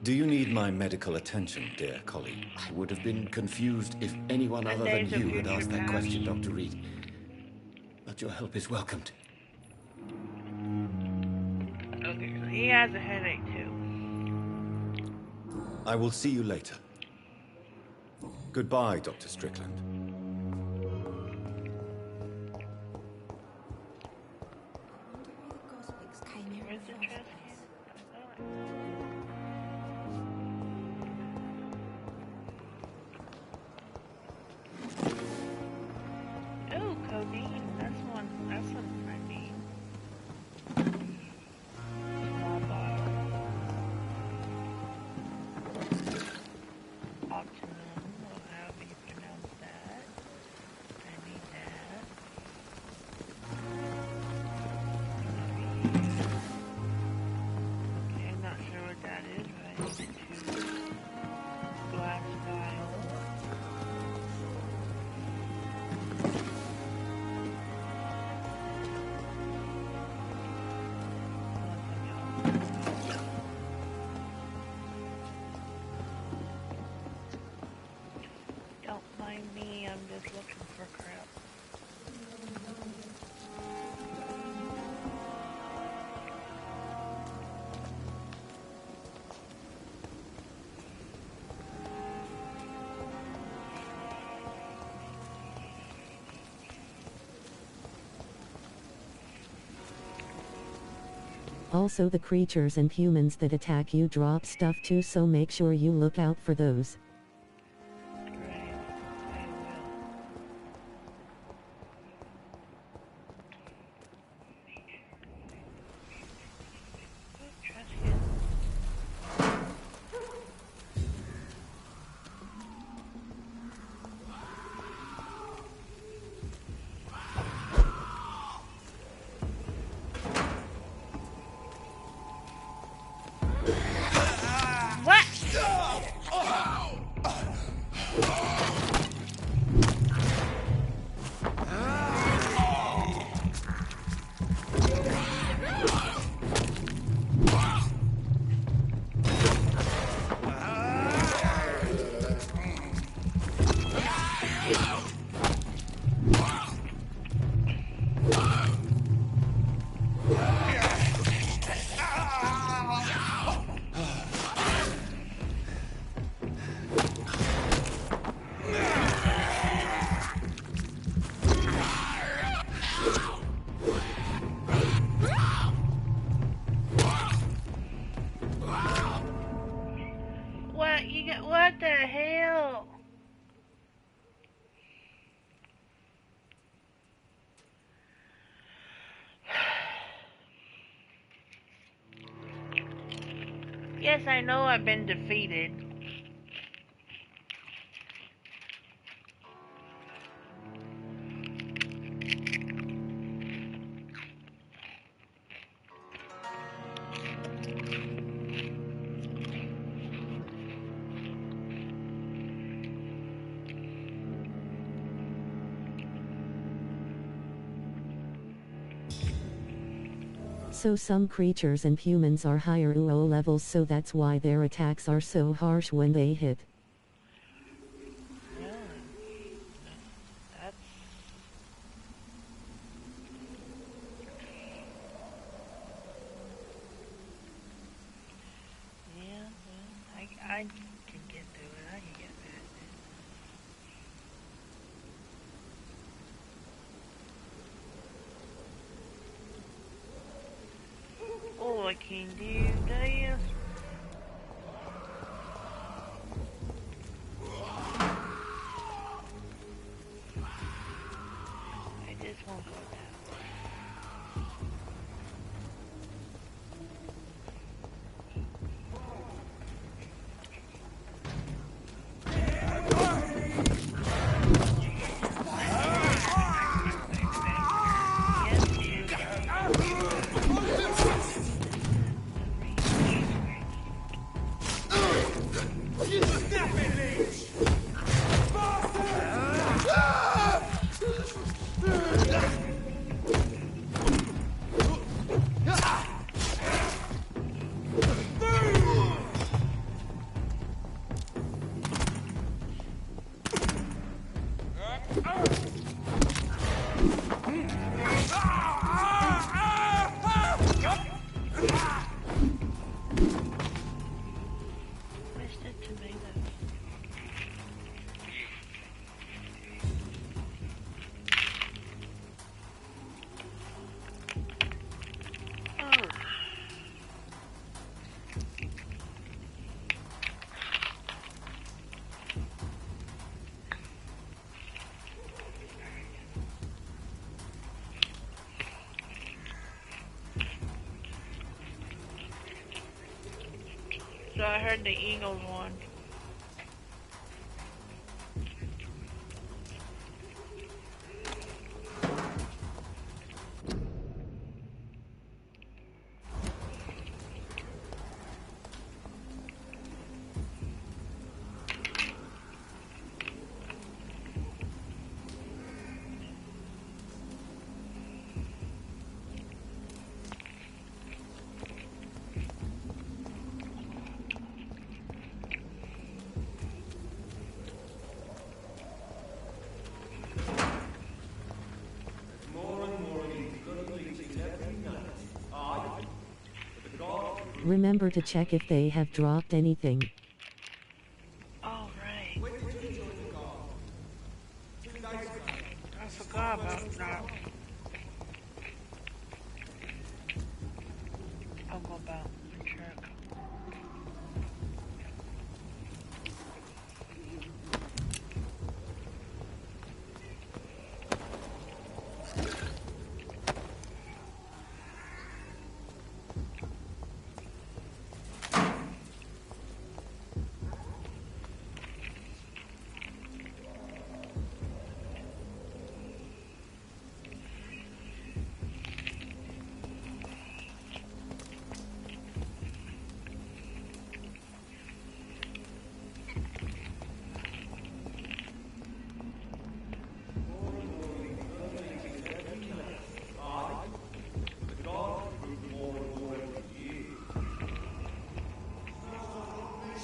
Do you need my medical attention, dear colleague? I would have been confused if anyone other than Days of you had Future asked that Past. question, Dr. Reed. But your help is welcomed. okay, so he has a headache too. I will see you later. Goodbye, Dr. Strickland. Where's the trash can? Oh, codeine. That's something I need. Small bottle. Optimum, or however you pronounce that. I need that. Okay, I'm not sure what that is, but I need two glass vials. Don't mind me, I'm just looking for crap. Also, the creatures and humans that attack you drop stuff too, so make sure you look out for those. What? What the hell? Yes, I know I've been defeated. So some creatures and humans are higher UO levels, so that's why their attacks are so harsh when they hit. I can get through it. I can get past it. Oh, I can do this. I just won't go that way. So I heard the Eagles won. Remember to check if they have dropped anything. Oh, right. I forgot about that. I'll go back and check.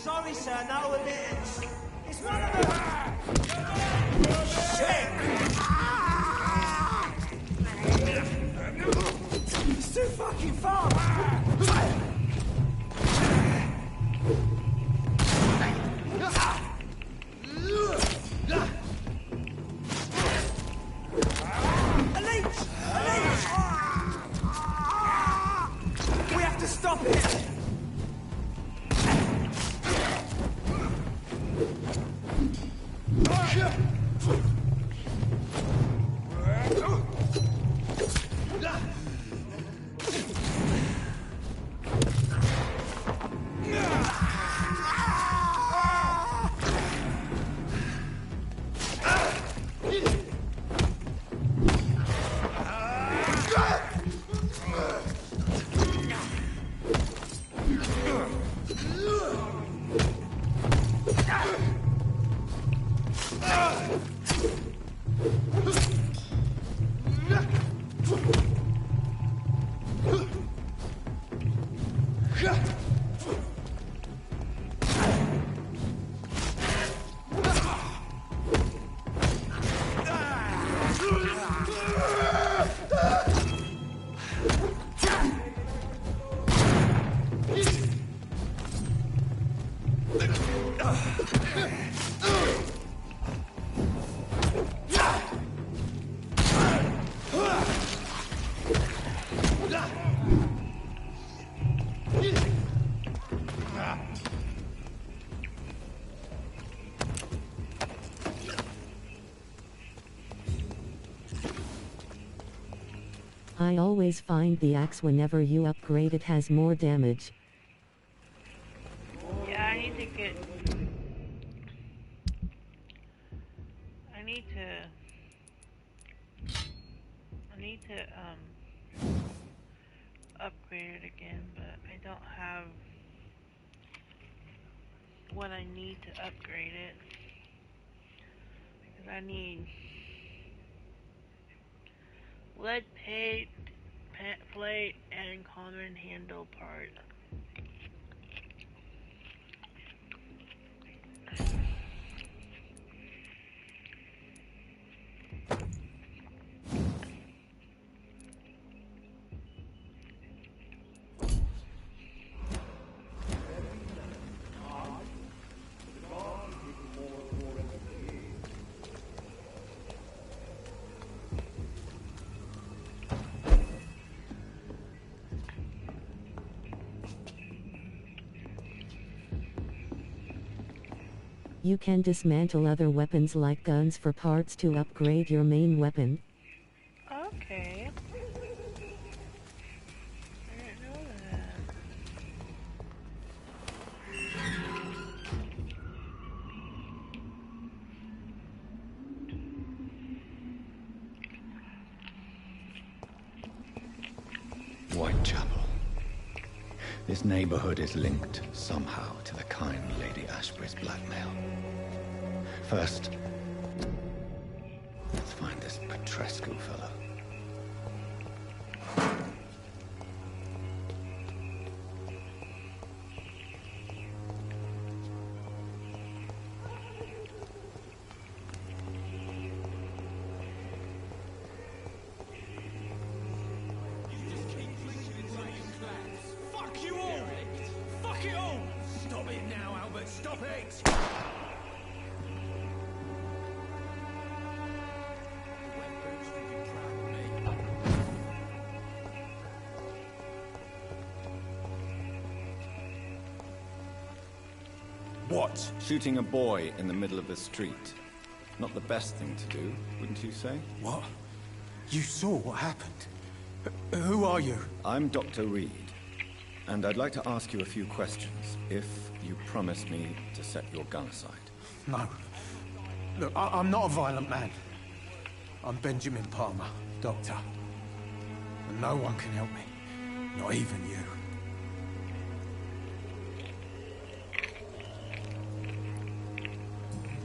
Sorry, sir, no admittance. It's one of them. Shit! It's too fucking far. A leech! A leech! We have to stop it! I always find the axe whenever you upgrade it has more damage. Yeah, I need to get... I need to upgrade it again, but I don't have what I need to upgrade it. Because I need lead plate and common handle part. You can dismantle other weapons like guns for parts to upgrade your main weapon. Okay. I didn't know that. Whitechapel. This neighborhood is linked somehow to the kind Lady Ashbury's blackmail. First, let's find this Petrescu fellow. Fuck you all! Fuck it all! Stop it now, Albert! Stop it! What? Shooting a boy in the middle of the street. Not the best thing to do, wouldn't you say? What? You saw what happened? Who are you? I'm Dr. Reed, and I'd like to ask you a few questions, if you promise me to set your gun aside. No. Look, I'm not a violent man. I'm Benjamin Palmer, doctor. And no one can help me. Not even you.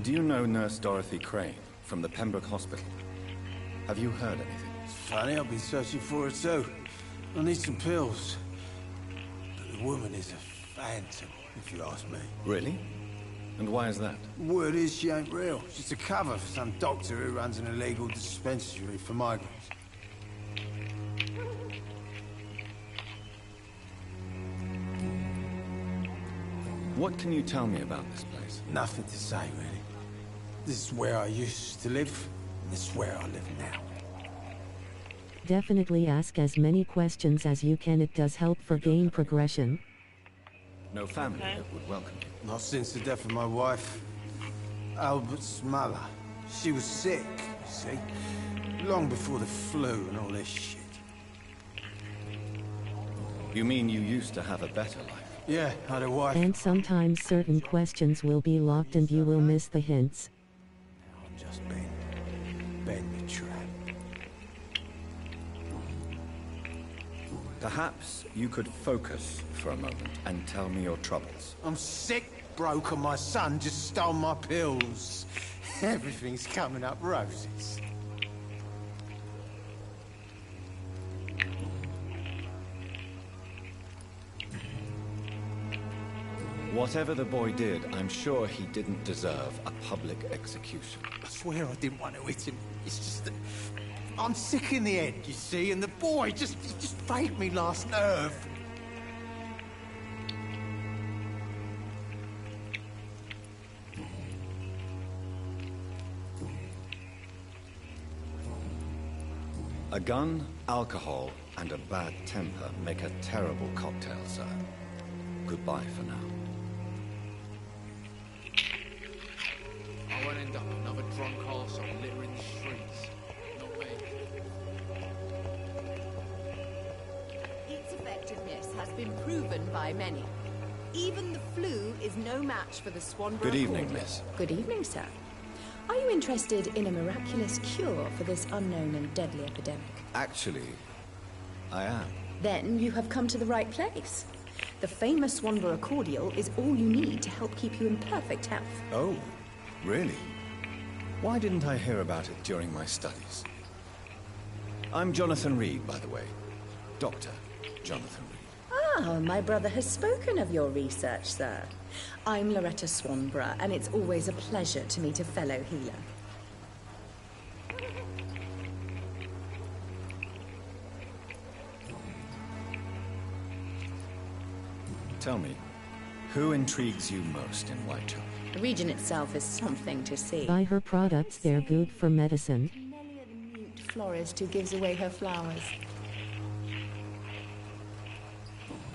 Do you know Nurse Dorothy Crane from the Pembroke Hospital? Have you heard anything? It's funny, I've been searching for her too. I need some pills. But the woman is a phantom, if you ask me. Really? And why is that? Word is she ain't real. She's a cover for some doctor who runs an illegal dispensary for migrants. What can you tell me about this place? Nothing to say, really. This is where I used to live, and this is where I live now. Definitely ask as many questions as you can. It does help for game progression. No family that would welcome you? Not since the death of my wife. Albert's mother. She was sick, you see. Long before the flu and all this shit. You mean you used to have a better life? Yeah, I had a wife. And sometimes certain questions will be locked and you will miss the hints. I'm just Ben the Tramp. Perhaps you could focus for a moment and tell me your troubles. I'm sick, broke, and my son just stole my pills. Everything's coming up roses. Whatever the boy did, I'm sure he didn't deserve a public execution. I swear I didn't want to hit him. It's just that I'm sick in the head, you see, and the boy just faked me last nerve. A gun, alcohol, and a bad temper make a terrible cocktail, sir. Goodbye for now. I won't end up another drunk arsehole littering the streets. Not me. Its effectiveness has been proven by many. Even the flu is no match for the Swanborough Good evening, cordial. miss. Good evening, sir. Are you interested in a miraculous cure for this unknown and deadly epidemic? Actually, I am. Then you have come to the right place. The famous Swanborough cordial is all you need to help keep you in perfect health. Oh, really? Why didn't I hear about it during my studies? I'm Jonathan Reed, by the way. Dr. Jonathan Reed. Ah, my brother has spoken of your research, sir. I'm Loretta Swanborough, and it's always a pleasure to meet a fellow healer. Tell me, who intrigues you most in Whitechapel? The region itself is something to see. Buy her products, they're good for medicine. Mute florist who gives away her flowers.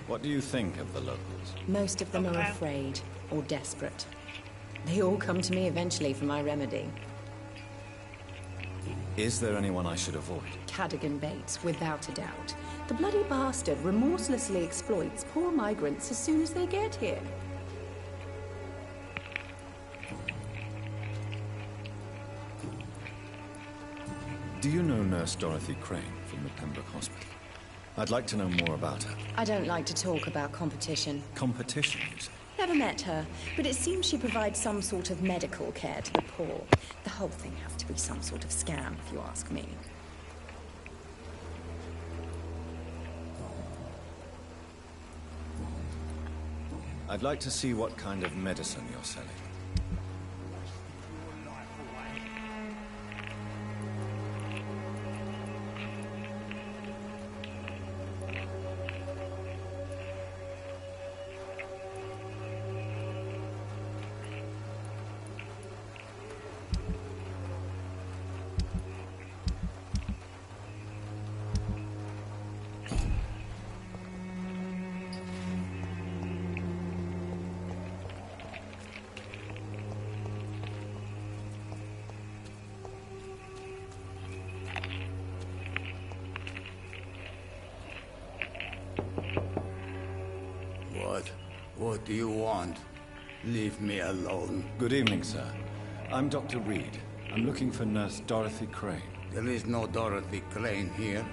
What do you think of the locals? Most of them are afraid or desperate. They all come to me eventually for my remedy. Is there anyone I should avoid? Cadogan Bates, without a doubt. The bloody bastard remorselessly exploits poor migrants as soon as they get here. Do you know Nurse Dorothy Crane from the Pembroke Hospital? I'd like to know more about her. I don't like to talk about competition. Competition, you say? Never met her, but it seems she provides some sort of medical care to the poor. The whole thing has to be some sort of scam, if you ask me. I'd like to see what kind of medicine you're selling. What do you want? Leave me alone. Good evening, sir. I'm Dr. Reed. I'm looking for Nurse Dorothy Crane. There is no Dorothy Crane here.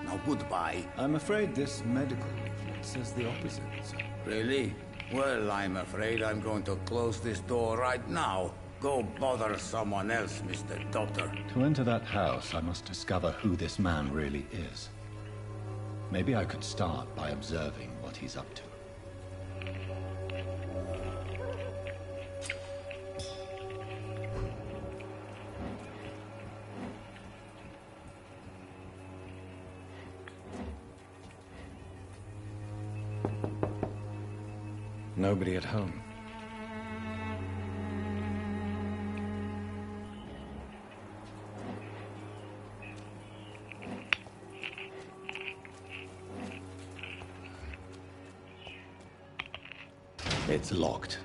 Now goodbye. I'm afraid this medical leaflet says the opposite, sir. Really? Well, I'm afraid I'm going to close this door right now. Go bother someone else, Mr. Doctor. To enter that house, I must discover who this man really is. Maybe I could start by observing what he's up to. Nobody at home. It's locked.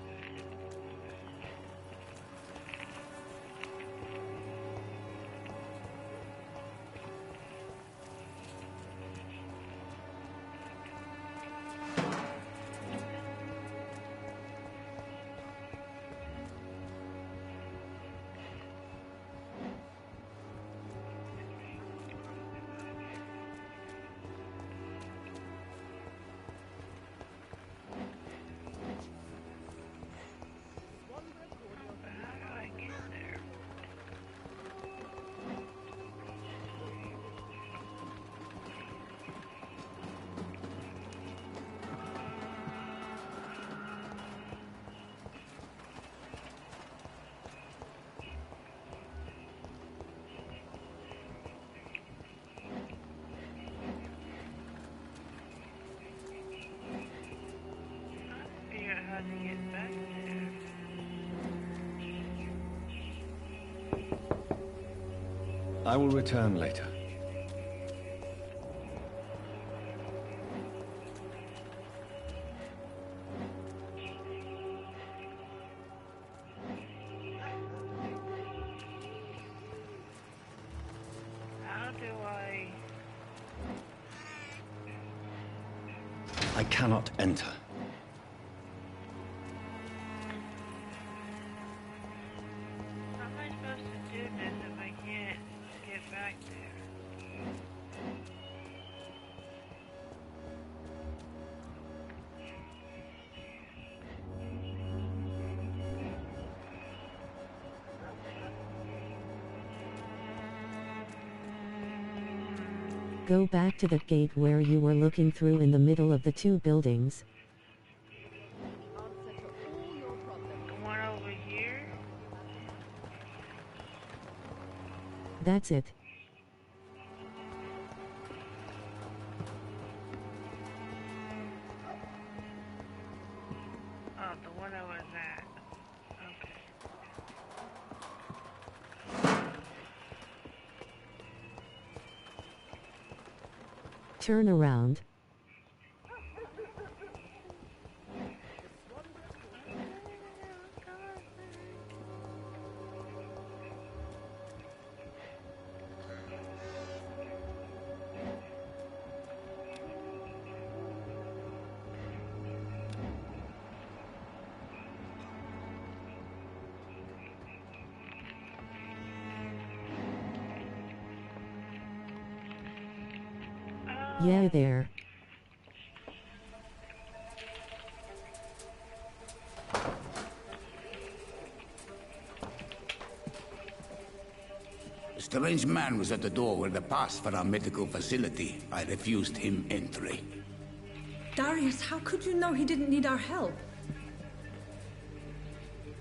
I will return later. How do I cannot enter. How am I supposed to do this if I can't get back there? Go back to the gate where you were looking through in the middle of the two buildings. The one over here? That's it. Oh, the one I was at. Turn around. Yeah, there. A strange man was at the door with a pass for our medical facility. I refused him entry. Darius, how could you know he didn't need our help?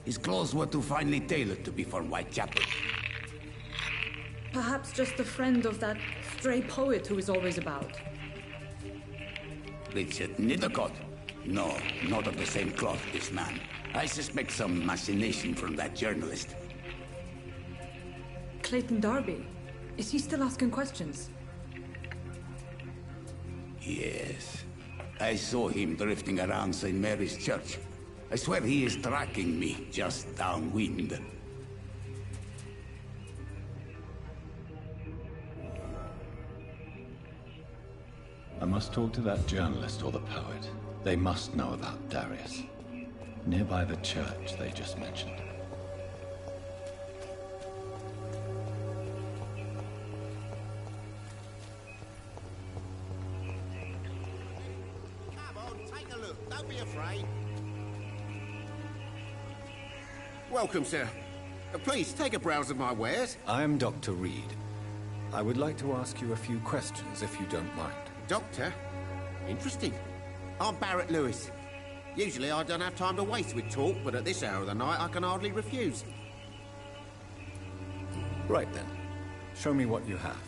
His clothes were too finely tailored to be for Whitechapel. Perhaps just a friend of that stray poet who is always about. Richard Nithercott? No, not of the same cloth, this man. I suspect some machination from that journalist. Clayton Darby. Is he still asking questions? Yes. I saw him drifting around St. Mary's Church. I swear he is tracking me just downwind. I must talk to that journalist or the poet. They must know about Darius. Nearby the church they just mentioned. Come on, take a look. Don't be afraid. Welcome, sir. Please, take a browse of my wares. I am Dr. Reed. I would like to ask you a few questions, if you don't mind. Doctor? Interesting. I'm Barrett Lewis. Usually I don't have time to waste with talk, but at this hour of the night I can hardly refuse. Right then. Show me what you have.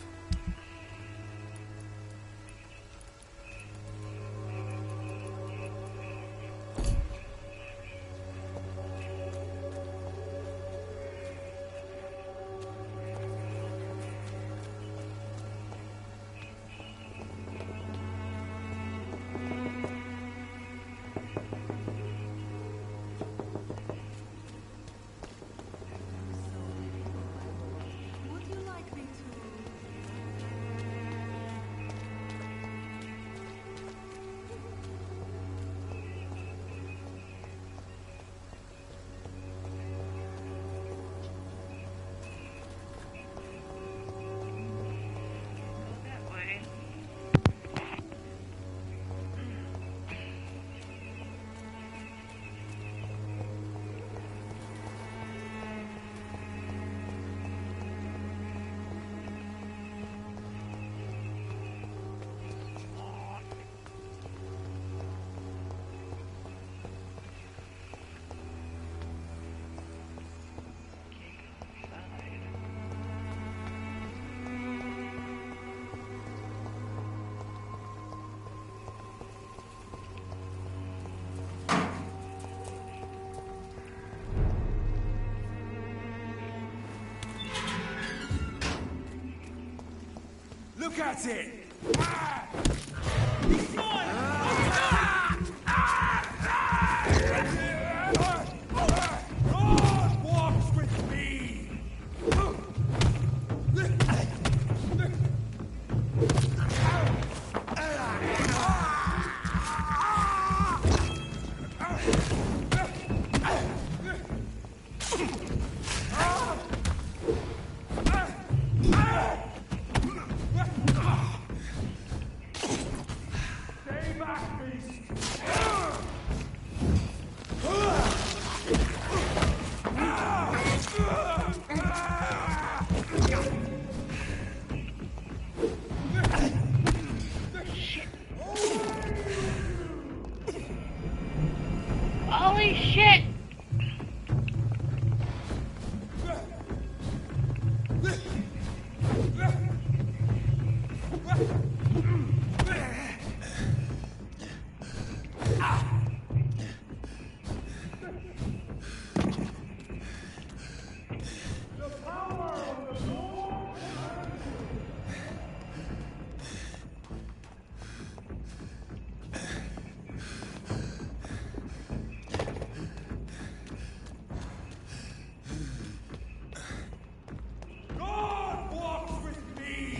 Look at it! God walks with me! Stay back, beast! Holy shit! God walks with me!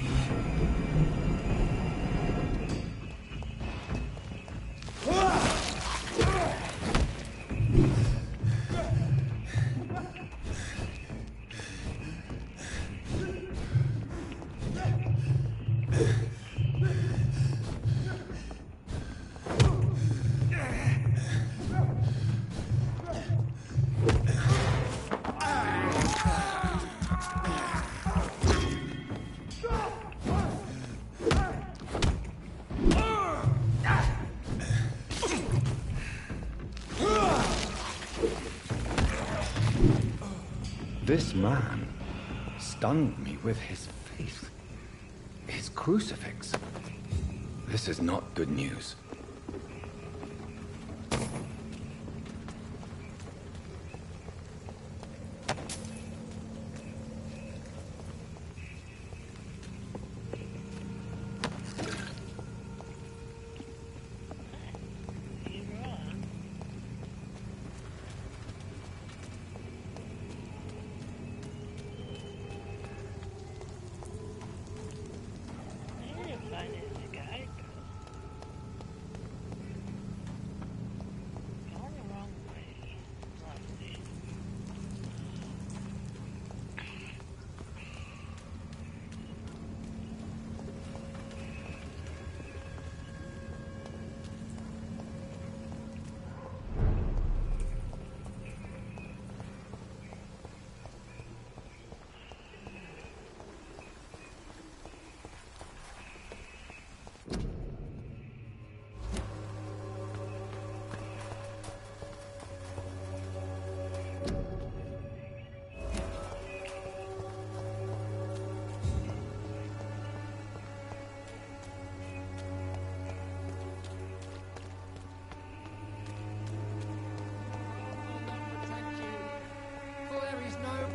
This man stunned me with his faith. His crucifix. This is not good news.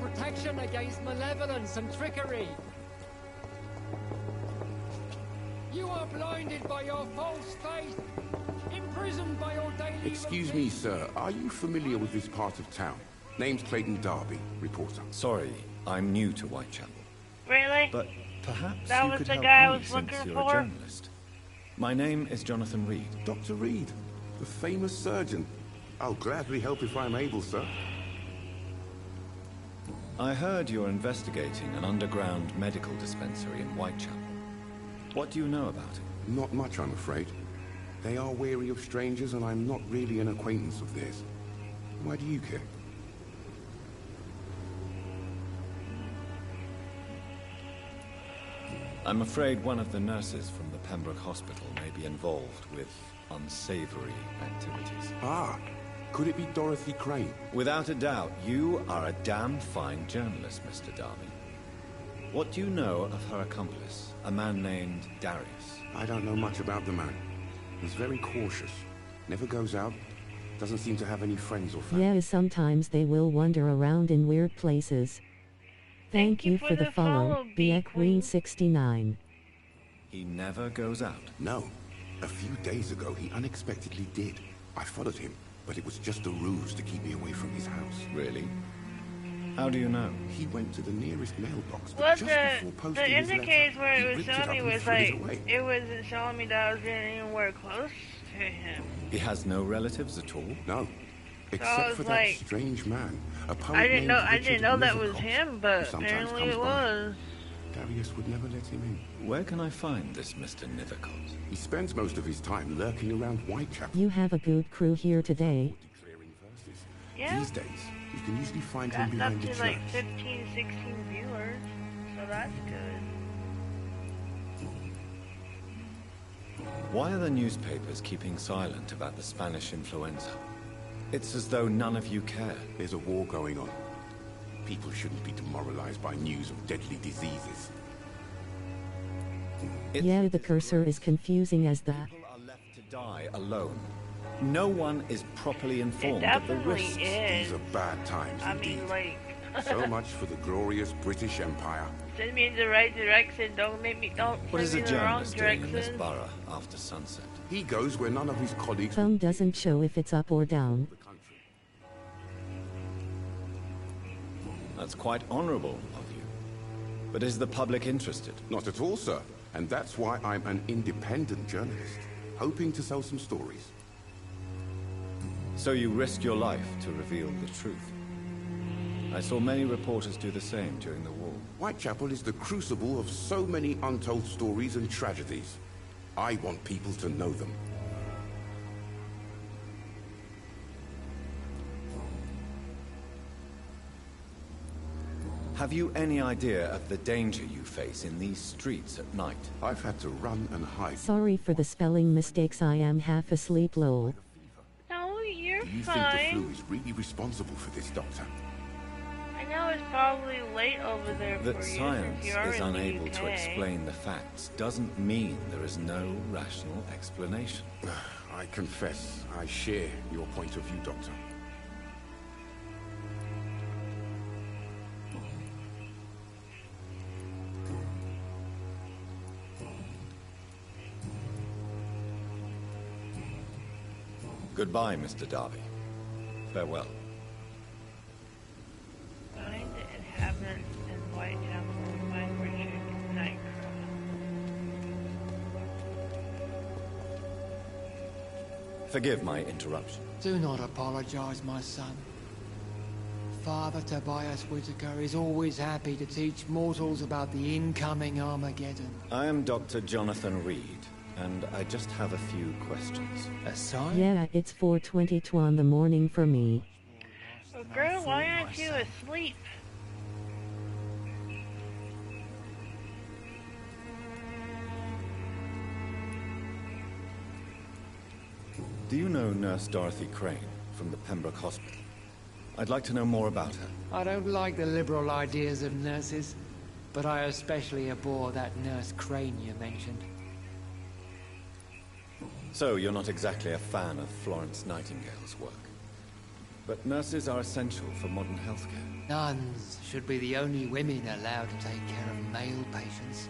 Protection against malevolence and trickery. You are blinded by your false faith, imprisoned by your daily... Excuse me, sir. Are you familiar with this part of town? Name's Clayton Darby, reporter. Sorry, I'm new to Whitechapel. Really? But perhaps that you was could the help guy I me was since looking you're for? a journalist. My name is Jonathan Reed. Dr. Reed, the famous surgeon. I'll gladly help if I'm able, sir. I heard you're investigating an underground medical dispensary in Whitechapel. What do you know about it? Not much, I'm afraid. They are wary of strangers, and I'm not really an acquaintance of theirs. Why do you care? I'm afraid one of the nurses from the Pembroke Hospital may be involved with unsavory activities. Ah, could it be Dorothy Crane? Without a doubt, you are a damn fine journalist, Mr. Darby. What do you know of her accomplice, a man named Darius? I don't know much about the man. He's very cautious. Never goes out. Doesn't seem to have any friends or family. Yeah, sometimes they will wander around in weird places. Thank you for the follow, BX69. He never goes out? No. A few days ago, he unexpectedly did. I followed him, but it was just a ruse to keep me away from his house. Really? How do you know? He went to the nearest mailbox, but Well, just before posting his letter, case where he it was ripped showing up me and was threw it like, away. it wasn't showing me that I was getting anywhere close to him. He has no relatives at all? No. So I Except was for like, that strange man, a poet I didn't named know that Richard was Livercott, him, but who sometimes apparently comes it by. was. Darius would never let him in. Where can I find this Mr. Nivicott? He spends most of his time lurking around Whitechapel. You have a good crew here today. Yeah. These days, you can usually find Got him behind up the to church. like 15, 16 viewers, so that's good. Why are the newspapers keeping silent about the Spanish influenza? It's as though none of you care. There's a war going on. People shouldn't be demoralized by news of deadly diseases. Yeah, the cursor is confusing as that. People are left to die alone. No one is properly informed It of the definitely risks. is. These are bad times I indeed. mean, like, So much for the glorious British Empire. send me in the right direction. Don't What is send a me in the wrong journalist doing in this direction. borough after sunset? He goes where none of his colleagues... Phone doesn't show if it's up or down. That's quite honorable of you. But is the public interested? Not at all, sir. And that's why I'm an independent journalist, hoping to sell some stories. So you risk your life to reveal the truth. I saw many reporters do the same during the war. Whitechapel is the crucible of so many untold stories and tragedies. I want people to know them. Have you any idea of the danger you face in these streets at night? I've had to run and hide. Sorry for the spelling mistakes, I am half asleep lol. No, you're Do you fine. think the flu is really responsible for this, Doctor? I know it's probably late over there That for you science since you're is in the unable UK. to explain the facts doesn't mean there is no rational explanation. I confess, I share your point of view, Doctor. Goodbye, Mr. Darby. Farewell. Find the inhabitants in Whitechapel. Find Richard Nightcrawler. Forgive my interruption. Do not apologize, my son. Father Tobias Whitaker is always happy to teach mortals about the incoming Armageddon. I am Dr. Jonathan Reed, and I just have a few questions. A sign? Yeah, it's 4:22 in the morning for me. Well, girl, why aren't you asleep? Do you know Nurse Dorothy Crane from the Pembroke Hospital? I'd like to know more about her. I don't like the liberal ideas of nurses, but I especially abhor that Nurse Crane you mentioned. So, you're not exactly a fan of Florence Nightingale's work. But nurses are essential for modern healthcare. Nuns should be the only women allowed to take care of male patients.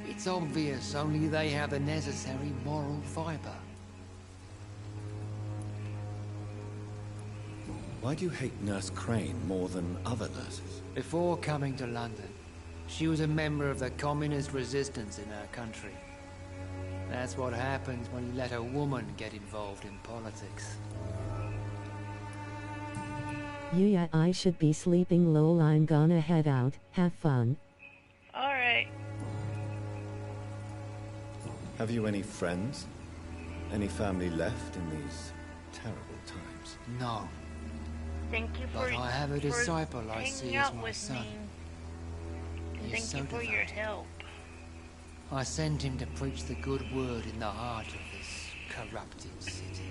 It's obvious only they have the necessary moral fiber. Why do you hate Nurse Crane more than other nurses? Before coming to London, she was a member of the communist resistance in her country. That's what happens when you let a woman get involved in politics. Yeah, I should be sleeping lol, I'm gonna head out, have fun. Alright. Have you any friends? Any family left in these terrible times? No. Thank you But I have a disciple I hanging see as out my with son. me. And He thank is so you for your devoted. help. I sent him to preach the good word in the heart of this corrupted city.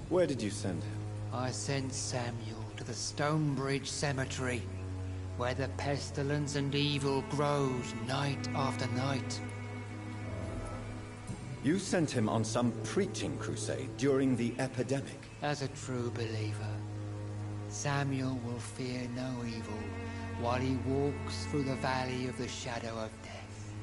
Where did you send him? I sent Samuel to the Stonebridge Cemetery, where the pestilence and evil grows night after night. You sent him on some preaching crusade during the epidemic. As a true believer, Samuel will fear no evil while he walks through the valley of the shadow of death.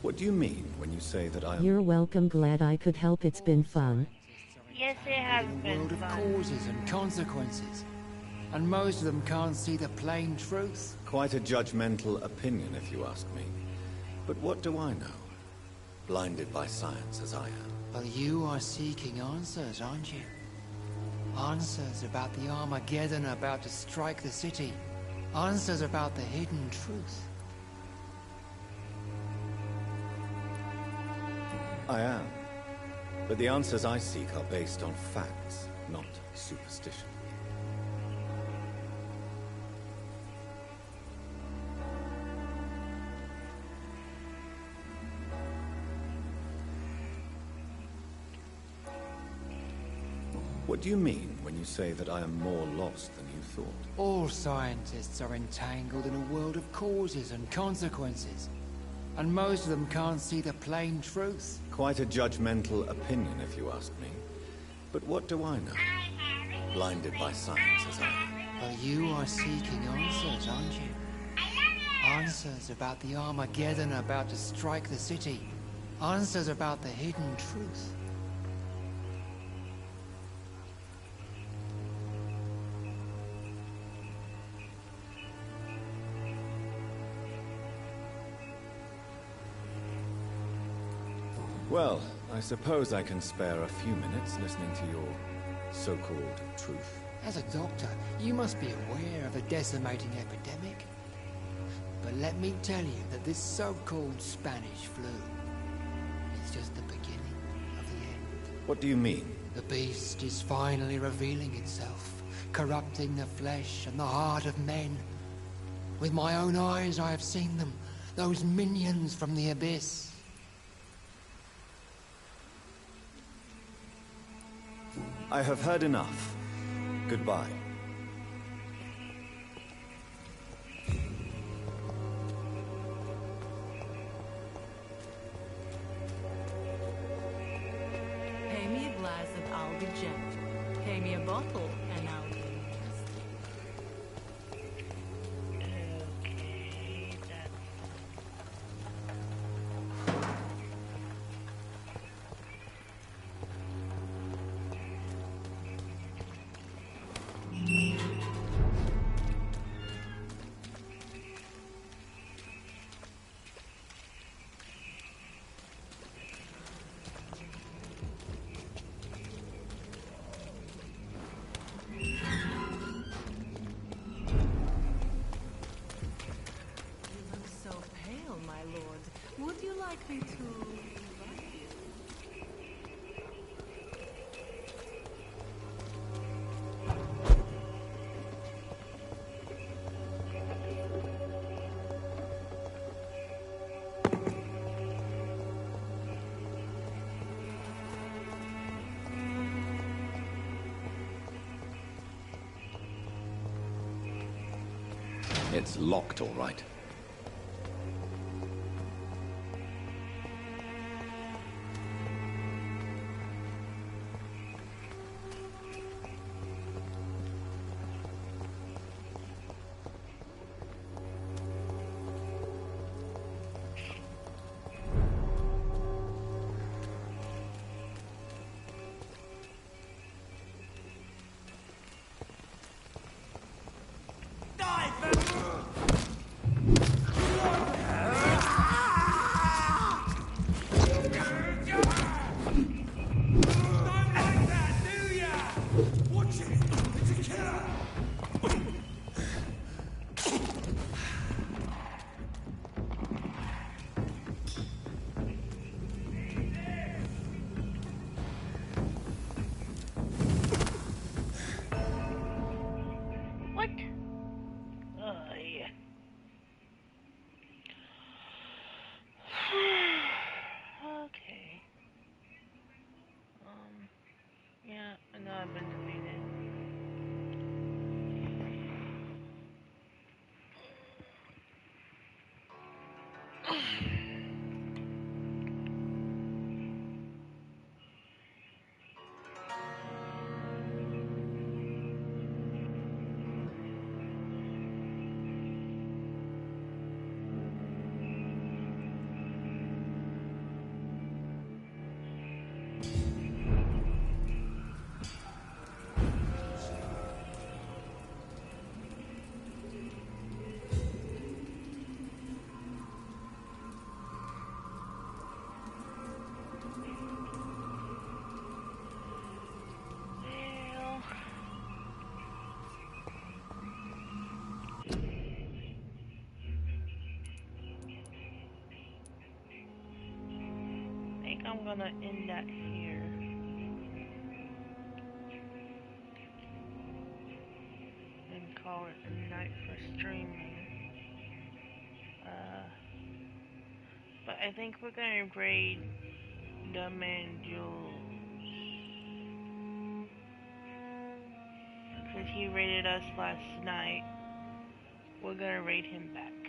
What do you mean when you say that I am... You're welcome, glad I could help, it's been fun. Yes, it has been World of fun. causes and consequences. And most of them can't see the plain truth. Quite a judgmental opinion, if you ask me. But what do I know? Blinded by science as I am. Well, you are seeking answers, aren't you? Answers about the Armageddon about to strike the city. Answers about the hidden truth. I am. But the answers I seek are based on facts, not superstition. What do you mean when you say that I am more lost than you thought? All scientists are entangled in a world of causes and consequences. And most of them can't see the plain truth. Quite a judgmental opinion, if you ask me. But what do I know? Blinded by science as I am. Well, you are seeking answers, aren't you? Answers about the Armageddon about to strike the city. Answers about the hidden truth. Well, I suppose I can spare a few minutes listening to your so-called truth. As a doctor, you must be aware of the decimating epidemic. But let me tell you that this so-called Spanish flu is just the beginning of the end. What do you mean? The beast is finally revealing itself, corrupting the flesh and the heart of men. With my own eyes I have seen them, those minions from the abyss. I have heard enough. Goodbye. Pay me a glass and I'll be gentle. Pay me a bottle and I'll be nasty. Okay, that's... So pale, my lord. Would you like me to invite you? It's locked, all right. What? Yeah. Okay. Yeah, I know I've been defeated. I'm gonna end that here. And call it a night for streaming. But I think we're gonna raid the man Jules. Because he raided us last night. We're gonna raid him back.